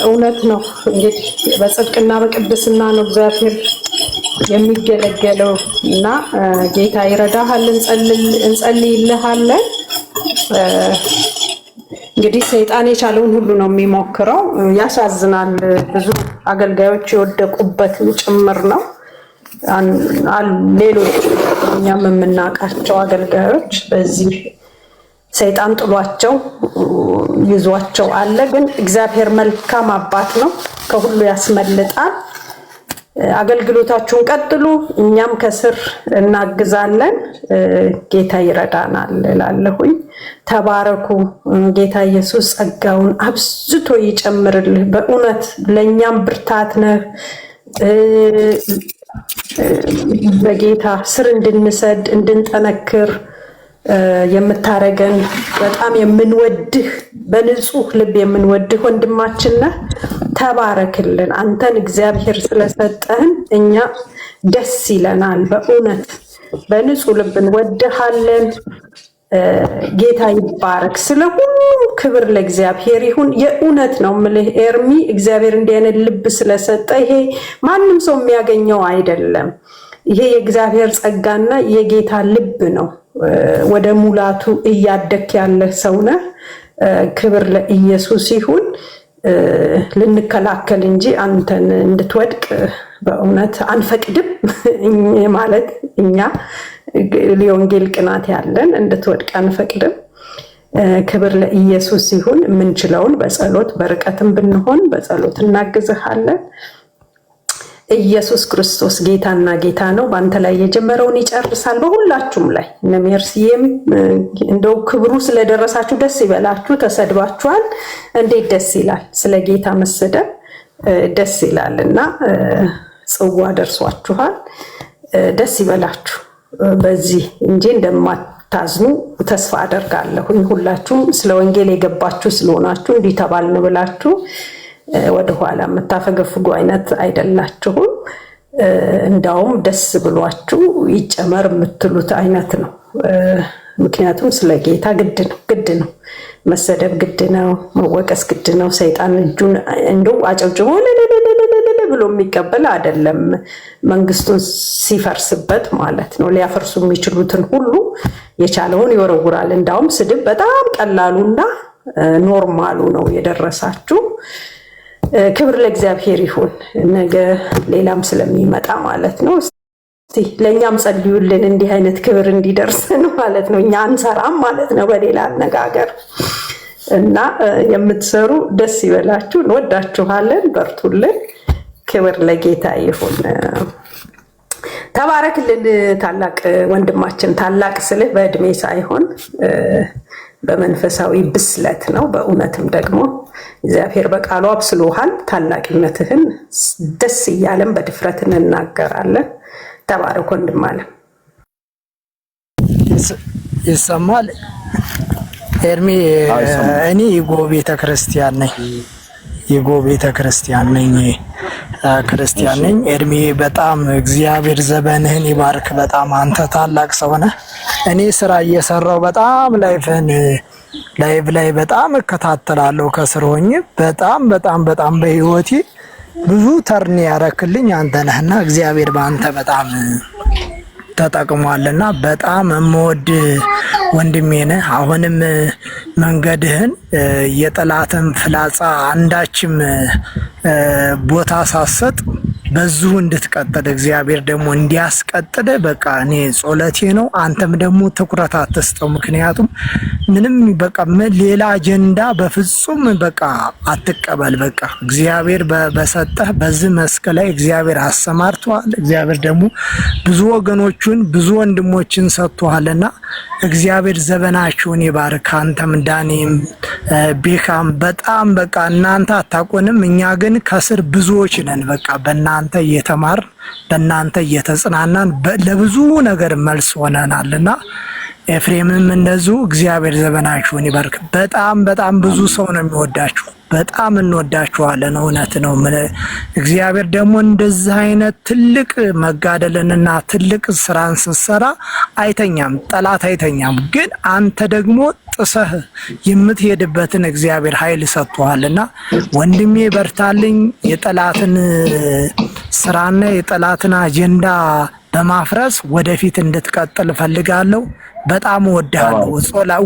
እውነት ነው እንግዲህ በጽድቅና በቅድስና ነው እግዚአብሔር የሚገለገለው እና ጌታ ይረዳሃል። እንጸልይልሃለን። እንግዲህ ሰይጣን የቻለውን ሁሉ ነው የሚሞክረው። ያሳዝናል። ብዙ አገልጋዮች የወደቁበትም ጭምር ነው። ሌሎች እኛም የምናውቃቸው አገልጋዮች በዚህ ሰይጣን ጥሏቸው ይዟቸው አለ። ግን እግዚአብሔር መልካም አባት ነው፣ ከሁሉ ያስመልጣል። አገልግሎታችሁን ቀጥሉ፣ እኛም ከስር እናግዛለን። ጌታ ይረዳናል እላለሁኝ። ተባረኩ። ጌታ ኢየሱስ ጸጋውን አብዝቶ ይጨምርልህ። በእውነት ለእኛም ብርታት ነህ። በጌታ ስር እንድንሰድ እንድንጠነክር የምታረገን በጣም የምንወድህ በንጹህ ልብ የምንወድህ ወንድማችን ነህ። ተባረክልን። አንተን እግዚአብሔር ስለሰጠህን እኛ ደስ ይለናል። በእውነት በንጹህ ልብ እንወድሃለን። ጌታ ይባረክ። ስለ ሁሉም ክብር ለእግዚአብሔር ይሁን። የእውነት ነው የምልህ ኤርሚ፣ እግዚአብሔር እንዲህ አይነት ልብ ስለሰጠ ይሄ ማንም ሰው የሚያገኘው አይደለም። ይሄ የእግዚአብሔር ጸጋና የጌታ ልብ ነው። ወደ ሙላቱ እያደክ ያለ ሰው ነህ። ክብር ለኢየሱስ ይሁን። ልንከላከል እንጂ አንተን እንድትወድቅ በእውነት አንፈቅድም። ማለት እኛ የወንጌል ቅናት ያለን እንድትወድቅ አንፈቅድም። ክብር ለኢየሱስ ይሁን። የምንችለውን በጸሎት በርቀትም ብንሆን በጸሎት እናግዝሃለን። ኢየሱስ ክርስቶስ ጌታና ጌታ ነው። በአንተ ላይ የጀመረውን ይጨርሳል፣ በሁላችሁም ላይ። እነ ሜርሲዬም እንደው ክብሩ ስለደረሳችሁ ደስ ይበላችሁ። ተሰድባችኋል፣ እንዴት ደስ ይላል! ስለ ጌታ መሰደብ ደስ ይላል እና ጽዋ ደርሷችኋል፣ ደስ ይበላችሁ በዚህ እንጂ እንደማታዝኑ ተስፋ አደርጋለሁኝ። ሁላችሁም ስለ ወንጌል የገባችሁ ስለሆናችሁ እንዲህ ተባልን ብላችሁ ወደኋላ የምታፈገፍጉ አይነት አይደላችሁም። እንዳውም ደስ ብሏችሁ ይጨመር የምትሉት አይነት ነው። ምክንያቱም ስለ ጌታ ግድ ነው መሰደብ፣ ግድ ነው መወቀስ፣ ግድ ነው። ሰይጣን እጁን እንደው አጨብጭቦ ብሎ የሚቀበል አይደለም። መንግስቱን ሲፈርስበት ማለት ነው። ሊያፈርሱ የሚችሉትን ሁሉ የቻለውን ይወረውራል። እንዳውም ስድብ በጣም ቀላሉና ኖርማሉ ነው የደረሳችሁ። ክብር ለእግዚአብሔር ይሁን። ነገ ሌላም ስለሚመጣ ማለት ነው። እስቲ ለእኛም ጸልዩልን እንዲህ አይነት ክብር እንዲደርሰን ማለት ነው። እኛ አንሰራም ማለት ነው በሌላ አነጋገር። እና የምትሰሩ ደስ ይበላችሁ። እንወዳችኋለን። በርቱልን። ክብር ለጌታ ይሁን። ተባረክልን ታላቅ ወንድማችን። ታላቅ ስልህ በእድሜ ሳይሆን በመንፈሳዊ ብስለት ነው። በእውነትም ደግሞ እግዚአብሔር በቃሉ አብስሎሃል። ታላቅነትህን ደስ እያለን በድፍረት እንናገራለን። ተባረክ ወንድም አለ። ይሰማል ኤርሚ? እኔ የጎ ቤተክርስቲያን ነኝ። የጎ ቤተክርስቲያን ነኝ። ክርስቲያን ነኝ። ኤርሚ በጣም እግዚአብሔር ዘመንህን ይባርክ። በጣም አንተ ታላቅ ሰው ነህ። እኔ ስራ እየሰራው በጣም ላይቭ ላይ በጣም እከታተላለሁ ከስር ሆኜ። በጣም በህይወቴ ብዙ ተርኒ ያረክልኝ አንተ ነህና እግዚአብሔር በአንተ በጣም ተጠቅሟልና በጣም የምወድ ወንድሜ ነህ። አሁንም መንገድህን የጠላትን ፍላጻ አንዳችም ቦታ ሳሰጥ በዚሁ እንድትቀጥል እግዚአብሔር ደግሞ እንዲያስቀጥል በቃ እኔ ጸሎቴ ነው። አንተም ደግሞ ትኩረት አትስጠው። ምክንያቱም ምንም በቃ ሌላ አጀንዳ በፍጹም በቃ አትቀበል። በቃ እግዚአብሔር በሰጠህ በዚህ መስክ ላይ እግዚአብሔር አሰማርቷል። እግዚአብሔር ደግሞ ብዙ ወገኖቹን ብዙ ወንድሞችን ሰጥቷልና እግዚአብሔር ዘመናችሁን ይባርክ። አንተም ዳኒም ቤካም በጣም በቃ እናንተ አታውቁንም፣ እኛ ግን ከስር ብዙዎች ነን። በቃ በእናንተ እየተማርን በእናንተ እየተጽናናን ለብዙ ነገር መልስ ሆነናልና ኤፍሬምም እንደዚሁ እግዚአብሔር ዘመናችሁን ይባርክ። በጣም ብዙ ሰው ነው የሚወዳችሁ። በጣም እንወዳችኋለን። እውነት ነው። እግዚአብሔር ደግሞ እንደዚህ አይነት ትልቅ መጋደልንና ትልቅ ስራን ስትሰራ አይተኛም፣ ጠላት አይተኛም። ግን አንተ ደግሞ ጥሰህ የምትሄድበትን እግዚአብሔር ኃይል ሰጥቷልና ወንድሜ በርታልኝ። የጠላትን ስራና የጠላትን አጀንዳ በማፍረስ ወደፊት እንድትቀጥል ፈልጋለሁ። በጣም እወድሃለሁ።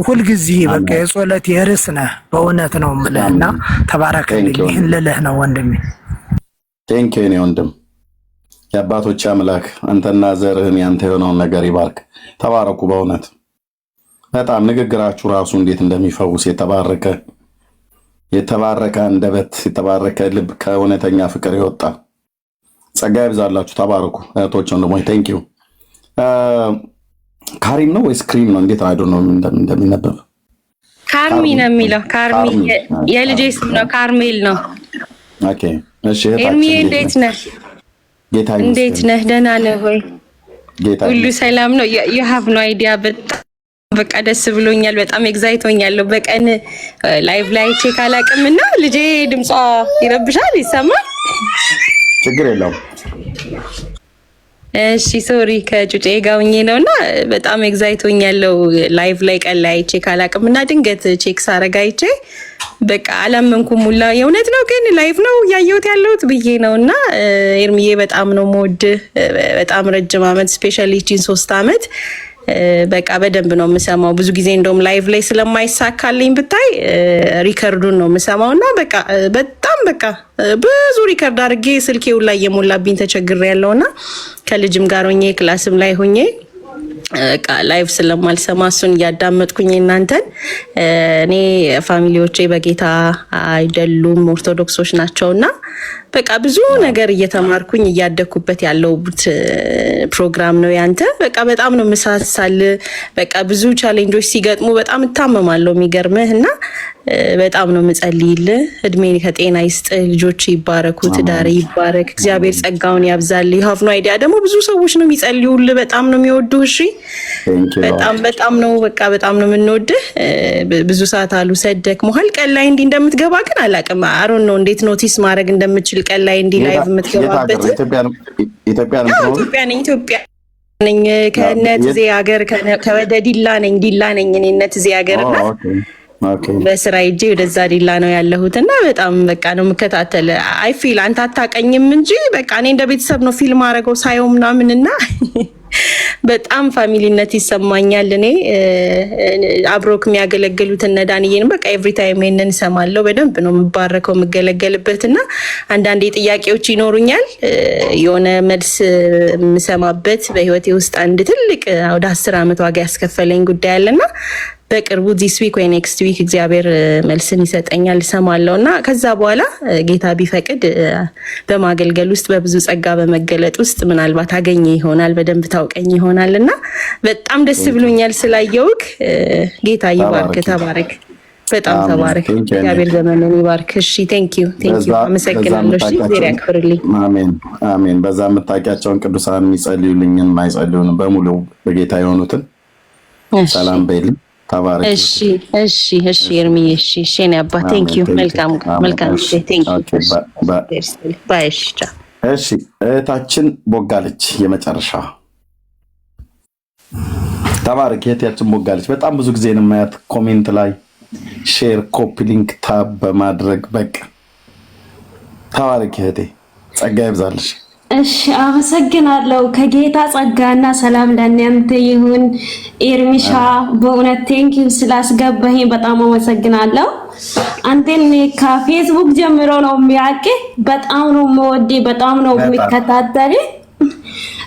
ሁልጊዜ በቃ የጸሎት የርዕስ ነህ። በእውነት ነው የምልህና ተባረክልኝ። ይህን ልልህ ነው ወንድሜ። ቴንኪው የኔ ወንድም። የአባቶች አምላክ አንተና ዘርህን ያንተ የሆነውን ነገር ይባርክ። ተባረኩ። በእውነት በጣም ንግግራችሁ ራሱ እንዴት እንደሚፈውስ የተባረከ አንደበት፣ የተባረከ ልብ፣ ከእውነተኛ ፍቅር የወጣ ጸጋ ይብዛላችሁ። ተባረኩ እህቶች ወንድሞች። ቴንኪው። ካሪም ነው ወይስ ክሪም ነው? እንዴት አይዶ ነው እንደሚነበብ? ካርሚ ነው የሚለው። ካርሚ የልጄ ስም ነው። ካርሜል ነው። ኦኬ እሺ። ኤርሚ እንዴት ነህ? ጌታ ይመስገን። እንዴት ነህ? ደህና ነህ ወይ? ጌታ ሁሉ ሰላም ነው? you have no idea። በቃ ደስ ብሎኛል። በጣም ኤግዛይት ሆኛለሁ። በቀን ላይቭ ላይ ቼክ አላውቅምና ልጄ ድምጿ ይረብሻል፣ ይሰማል። ችግር የለውም። እሺ ሶሪ ከጩጬ ጋር ሆኜ ነውና በጣም ኤግዛይት ሆኛለሁ። ላይቭ ላይ ቀን ላይ ቼክ አላቅም እና ድንገት ቼክ ሳረጋ አይቼ በቃ አላመንኩም ሁላ። የእውነት ነው ግን ላይቭ ነው ያየሁት ያለሁት ብዬ ነውና ኤርሚዬ በጣም ነው የምወድህ። በጣም ረጅም አመት ስፔሻሊ 3 አመት በቃ በደንብ ነው የምሰማው። ብዙ ጊዜ እንደውም ላይቭ ላይ ስለማይሳካልኝ ብታይ ሪከርዱን ነው የምሰማውና በቃ በጣም በቃ ብዙ ሪከርድ አድርጌ ስልኬው ላይ የሞላብኝ ተቸግሬያለሁና ከልጅም ጋር ሆኜ ክላስም ላይ ሆኜ በቃ ላይቭ ስለማልሰማ እሱን እያዳመጥኩኝ እናንተን እኔ ፋሚሊዎቼ በጌታ አይደሉም ኦርቶዶክሶች ናቸውና በቃ ብዙ ነገር እየተማርኩኝ እያደኩበት ያለውት ፕሮግራም ነው ያንተ። በቃ በጣም ነው መሳሳል። በቃ ብዙ ቻሌንጆች ሲገጥሙ በጣም እታመማለሁ የሚገርምህና በጣም ነው መጸልይልህ። እድሜ ከጤና ይስጥ፣ ልጆች ይባረኩ፣ ትዳር ይባረክ፣ እግዚአብሔር ጸጋውን ያብዛል። you have no idea ደግሞ ብዙ ሰዎች ነው የሚጸልዩልህ፣ በጣም ነው የሚወዱህ። እሺ በጣም ነው በቃ በጣም ነው የምንወድህ። ብዙ ሰዓት አሉ ሰደክ መሀል ቀን ላይ እንዲህ እንደምትገባ ግን አላውቅም። አሮን ነው እንዴት ኖቲስ ማድረግ እንደምችል ቀን ላይ እንዲህ ላይቭ የምትገባበት። ኢትዮጵያ ነኝ ከነት ዜ ሀገር ከወደ ዲላ ነኝ እኔ ነት ዜ ሀገርና በስራ ሂጄ ወደዛ ዲላ ነው ያለሁትና በጣም በቃ ነው የምከታተል። አይ ፊል አንተ አታውቀኝም እንጂ በቃ እኔ እንደ ቤተሰብ ነው ፊልም አደረገው ሳየው ምናምንና በጣም ፋሚሊነት ይሰማኛል። እኔ አብሮክ የሚያገለግሉት እነ ዳንኤልን በቃ ኤቭሪ ታይም እነን ሰማለው። በደንብ ነው የምባረከው የምገለገልበትና አንዳንዴ ጥያቄዎች ይኖሩኛል የሆነ መልስ የምሰማበት በህይወቴ ውስጥ አንድ ትልቅ ወደ 10 አመት ዋጋ ያስከፈለኝ ጉዳይ አለና በቅርቡ ዚስ ዊክ ወይ ኔክስት ዊክ እግዚአብሔር መልስን ይሰጠኛል ሰማለውና ከዛ በኋላ ጌታ ቢፈቅድ በማገልገል ውስጥ በብዙ ጸጋ በመገለጥ ውስጥ ምናልባት አገኘ ይሆናል፣ በደንብ ታውቀኝ ይሆናልና በጣም ደስ ብሎኛል ስላየውክ። ጌታ ይባርክ፣ ተባረክ፣ በጣም ተባረክ። እግዚአብሔር ዘመንን ይባርክ። እሺ ቴንክ ዩ አመሰግናለሁ። እሺ እግዚአብሔር ያክብርልኝ። አሜን። በዛ የምታውቂያቸውን ቅዱሳን የሚጸልዩልኝን የማይጸልዩን በሙሉ በጌታ የሆኑትን ሰላም በይልኝ። እሺ ኤርሚዬ እሺ እኔ አባ ቴንክ ዩ መልካም ቴንክ ዩ ባይ። እሺ እህታችን ቦጋለች የመጨረሻ ተባረክ። እህታችን ቦጋለች በጣም ብዙ ጊዜ ነው የማያት ኮሜንት ላይ ሼር ኮፒ ሊንክ ታብ በማድረግ በቃ ተባረክ እህቴ፣ ጸጋ ይብዛልሽ። እሺ አመሰግናለሁ። ከጌታ ጸጋና ሰላም ለእናንተ ይሁን። ኤርሚሻ በእውነት ቴንኪው ስላስገባኝ በጣም አመሰግናለሁ። አንተን ከፌስቡክ ጀምሮ ነው የሚያውቅ፣ በጣም ነው የምወድ፣ በጣም ነው የሚከታተል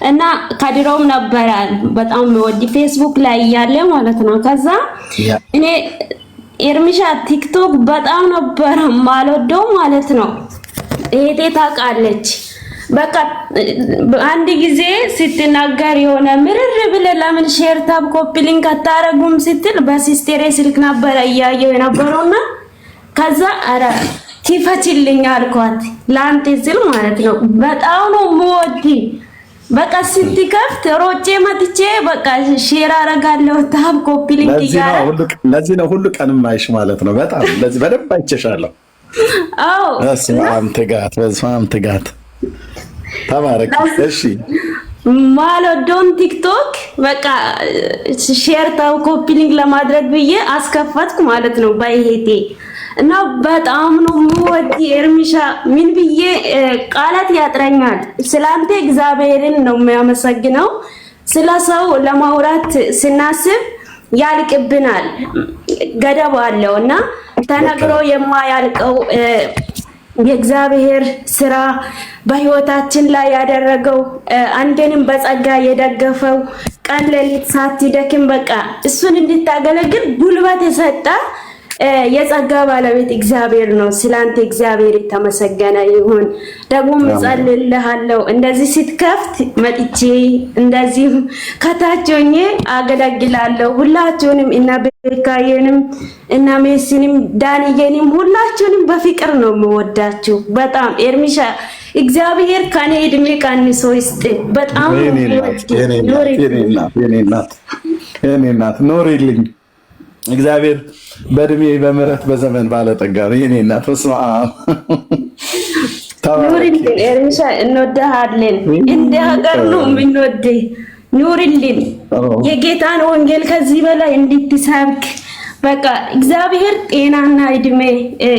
እና ከድሮም ነበረ በጣም የምወድ ፌስቡክ ላይ ያለ ማለት ነው። ከዛ እኔ ኤርሚሻ ቲክቶክ በጣም ነበር ማልወደው ማለት ነው። እህቴ ታውቃለች። በቃ አንድ ጊዜ ስትናገር የሆነ ምርር ብለ ለምን ሼር ታብ ኮፒ ሊንክ አታረጉም ስትል በሲስቴሬ ስልክ ነበር እያየው የነበረውና ከዛ አረ ትፈችልኝ አልኳት ላንተ ስል ማለት ነው። በጣም ነው ሞዲ በቃ ስትከፍት ሮጬ መጥቼ በቃ ሼር አረጋለሁ ታብ ኮፒ ሊንክ ይያለ ለዚህ ነው ሁሉ ቀንም አይሽ ማለት ነው። በጣም ለዚህ በደንብ አይቸሻለሁ። አዎ በስማም ትጋት ተባረክ። እሺ ማለዶን ቲክቶክ በቃ ሼር ታው ኮፒ ሊንክ ለማድረግ ብዬ አስከፈትኩ ማለት ነው ባይሄቴ እና በጣም ነው ወዲ ኤርሚሻ ምን ብዬ ቃላት ያጥረኛል። ስላንተ እግዚአብሔርን ነው የሚያመሰግነው። ስለሰው ለማውራት ስናስብ ያልቅብናል፣ ገደብ አለውና ተነግሮ የማያልቀው የእግዚአብሔር ስራ በህይወታችን ላይ ያደረገው አንደንም በጸጋ የደገፈው ቀን ሌሊት ሳትደክም በቃ እሱን እንድታገለግል ጉልበት የሰጠ የጸጋ ባለቤት እግዚአብሔር ነው። ስላንተ እግዚአብሔር የተመሰገነ ይሁን። ደግሞ መጸልልሃለሁ እንደዚህ ስትከፍት መጥቼ እንደዚህ ከታች ሆኜ አገለግላለሁ። ሁላችሁንም እና ቤካዬንም እና ሜሲንም ዳንኤልንም ሁላችሁንም በፍቅር ነው የምወዳችሁ በጣም ኤርሚሻ እግዚአብሔር ከኔ እድሜ ቀንሶ ይስጥ። በጣም የኔ እናት ኖሪልኝ። እግዚአብሔር በእድሜ በምሕረት በዘመን ባለጠጋ ነው። የኔ እናት ኑርልን ኤርሚሻ እንወድሃለን። እንደ ሀገር ነው የምንወድህ። ኑርልን የጌታን ወንጌል ከዚህ በላይ እንድትሰብክ በቃ እግዚአብሔር ጤናና እድሜ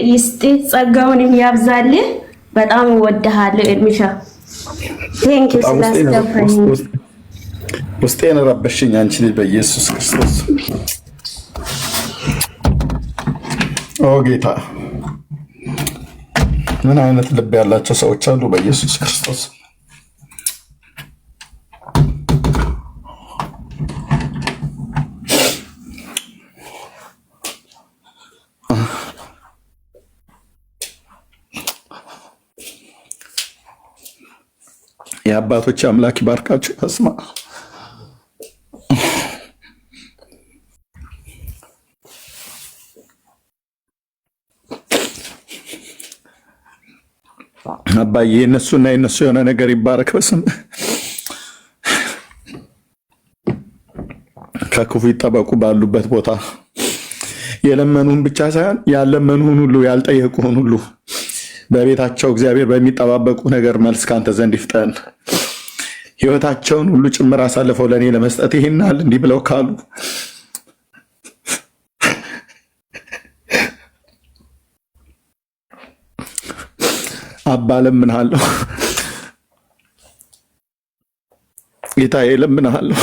ይስጥ፣ ጸጋውንም ያብዛልህ። በጣም እወድሃለሁ ኤርሚሻ። ቴንኪው ስላስገባኝ። ውስጤን ረበሽኝ አንቺ ልጅ በኢየሱስ ክርስቶስ። ኦ ጌታ ምን አይነት ልብ ያላቸው ሰዎች አሉ በኢየሱስ ክርስቶስ። የአባቶች አምላክ ይባርካችሁ። በስመ አብ አባዬ የነሱና የነሱ የሆነ ነገር ይባረክ። በስም ከክፉ ይጠበቁ። ባሉበት ቦታ የለመኑን ብቻ ሳይሆን ያለመኑን ሁሉ ያልጠየቁን ሁሉ በቤታቸው እግዚአብሔር በሚጠባበቁ ነገር መልስ ካንተ ዘንድ ይፍጠን። ሕይወታቸውን ሁሉ ጭምር አሳልፈው ለእኔ ለመስጠት ይሄናል እንዲህ ብለው ካሉ አባ ለምንሃለሁ፣ ጌታዬ ለምንሃለሁ፣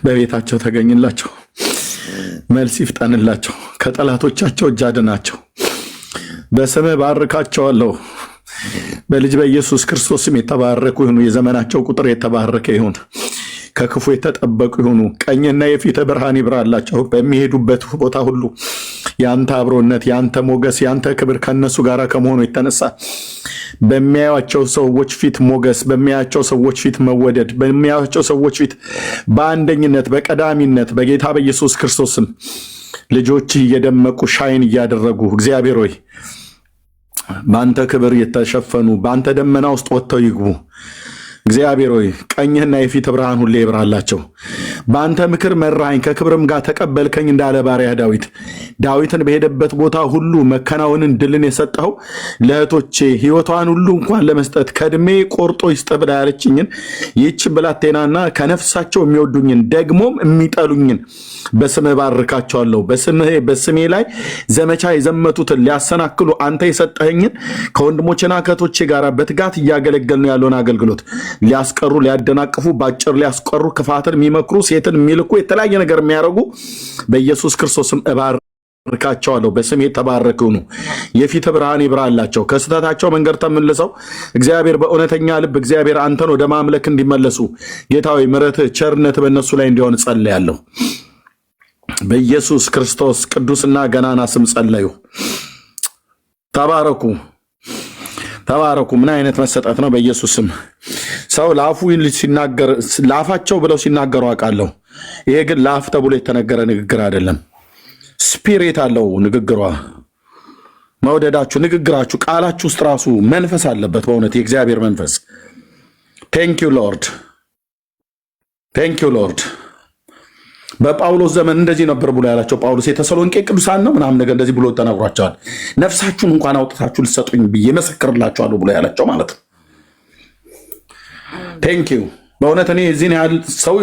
በቤታቸው ተገኝላቸው፣ መልስ ይፍጠንላቸው፣ ከጠላቶቻቸው እጅ አድናቸው። በስምህ ባርካቸዋለሁ። በልጅ በኢየሱስ ክርስቶስ ስም የተባረኩ ይሁኑ። የዘመናቸው ቁጥር የተባረከ ይሁን። ከክፉ የተጠበቁ ይሁኑ። ቀኝና የፊት ብርሃን ይብራላቸው። በሚሄዱበት ቦታ ሁሉ ያንተ አብሮነት፣ ያንተ ሞገስ፣ ያንተ ክብር ከነሱ ጋር ከመሆኑ የተነሳ በሚያዩቸው ሰዎች ፊት ሞገስ፣ በሚያዩቸው ሰዎች ፊት መወደድ፣ በሚያዩቸው ሰዎች ፊት በአንደኝነት በቀዳሚነት በጌታ በኢየሱስ ክርስቶስ ስም ልጆች እየደመቁ ሻይን እያደረጉ እግዚአብሔር ሆይ በአንተ ክብር የተሸፈኑ በአንተ ደመና ውስጥ ወጥተው ይግቡ። እግዚአብሔር ሆይ ቀኝህና የፊት ብርሃን ሁሌ ይብራላቸው። በአንተ ምክር መራኝ ከክብርም ጋር ተቀበልከኝ እንዳለ ባሪያ ዳዊትን በሄደበት ቦታ ሁሉ መከናወንን ድልን የሰጠው ለእህቶቼ ሕይወቷን ሁሉ እንኳን ለመስጠት ከእድሜ ቆርጦ ይስጥ ብላ ያለችኝን ይህች ብላቴናና ከነፍሳቸው የሚወዱኝን ደግሞም የሚጠሉኝን በስምህ ባርካቸዋለሁ። በስሜ ላይ ዘመቻ የዘመቱትን ሊያሰናክሉ አንተ የሰጠኸኝን ከወንድሞችና ከእህቶቼ ጋር በትጋት እያገለገልን ያለውን አገልግሎት ሊያስቀሩ ሊያደናቅፉ ባጭር ሊያስቀሩ ክፋትን የሚመክሩ ሴትን የሚልኩ የተለያየ ነገር የሚያደርጉ በኢየሱስ ክርስቶስም እባርካቸዋለሁ። በስሜ የተባረኩ ነው። የፊት ብርሃን ይብራላቸው። ከስህተታቸው መንገድ ተመልሰው እግዚአብሔር በእውነተኛ ልብ እግዚአብሔር አንተን ወደ ማምለክ እንዲመለሱ ጌታዊ ምሕረትህ ቸርነት በእነሱ ላይ እንዲሆን ጸልያለሁ። በኢየሱስ ክርስቶስ ቅዱስና ገናና ስም ጸለዩ። ተባረኩ። ተባረኩ። ምን አይነት መሰጠት ነው! በኢየሱስ ስም ሰው ለአፉ ሲናገር ለአፋቸው ብለው ሲናገሩ አውቃለሁ። ይሄ ግን ለአፍ ተብሎ የተነገረ ንግግር አይደለም። ስፒሪት አለው ንግግሯ። መውደዳችሁ፣ ንግግራችሁ፣ ቃላችሁ ውስጥ ራሱ መንፈስ አለበት። በእውነት የእግዚአብሔር መንፈስ። ቴንክ ዩ ሎርድ፣ ቴንክ ዩ ሎርድ። በጳውሎስ ዘመን እንደዚህ ነበር ብሎ ያላቸው ጳውሎስ የተሰሎንቄ ቅዱሳን ነው ምናምን ነገር እንደዚህ ብሎ ተናግሯቸዋል። ነፍሳችሁን እንኳን አውጥታችሁ ልትሰጡኝ ብዬ መሰክርላችኋለሁ ብሎ ያላቸው ማለት ነው። ቴንክ ዩ በእውነት እኔ የዚህን ያህል ሰው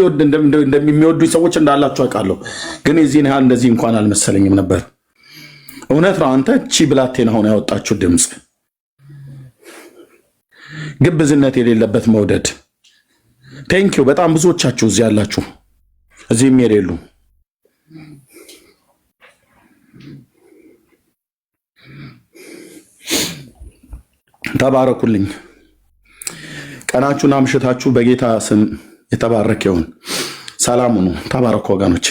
እንደሚወዱኝ ሰዎች እንዳላችሁ አውቃለሁ፣ ግን የዚህን ያህል እንደዚህ እንኳን አልመሰለኝም ነበር። እውነት ነው። አንተ ቺ ብላቴና ሆነ ያወጣችሁ ድምፅ፣ ግብዝነት የሌለበት መውደድ። ቴንክ ዩ በጣም ብዙዎቻችሁ እዚህ ያላችሁ እዚህም የሌሉ ተባረኩልኝ። ቀናችሁና ምሽታችሁ በጌታ ስም የተባረከ ይሁን። ሰላም ሁኑ። ተባረኩ ወገኖች።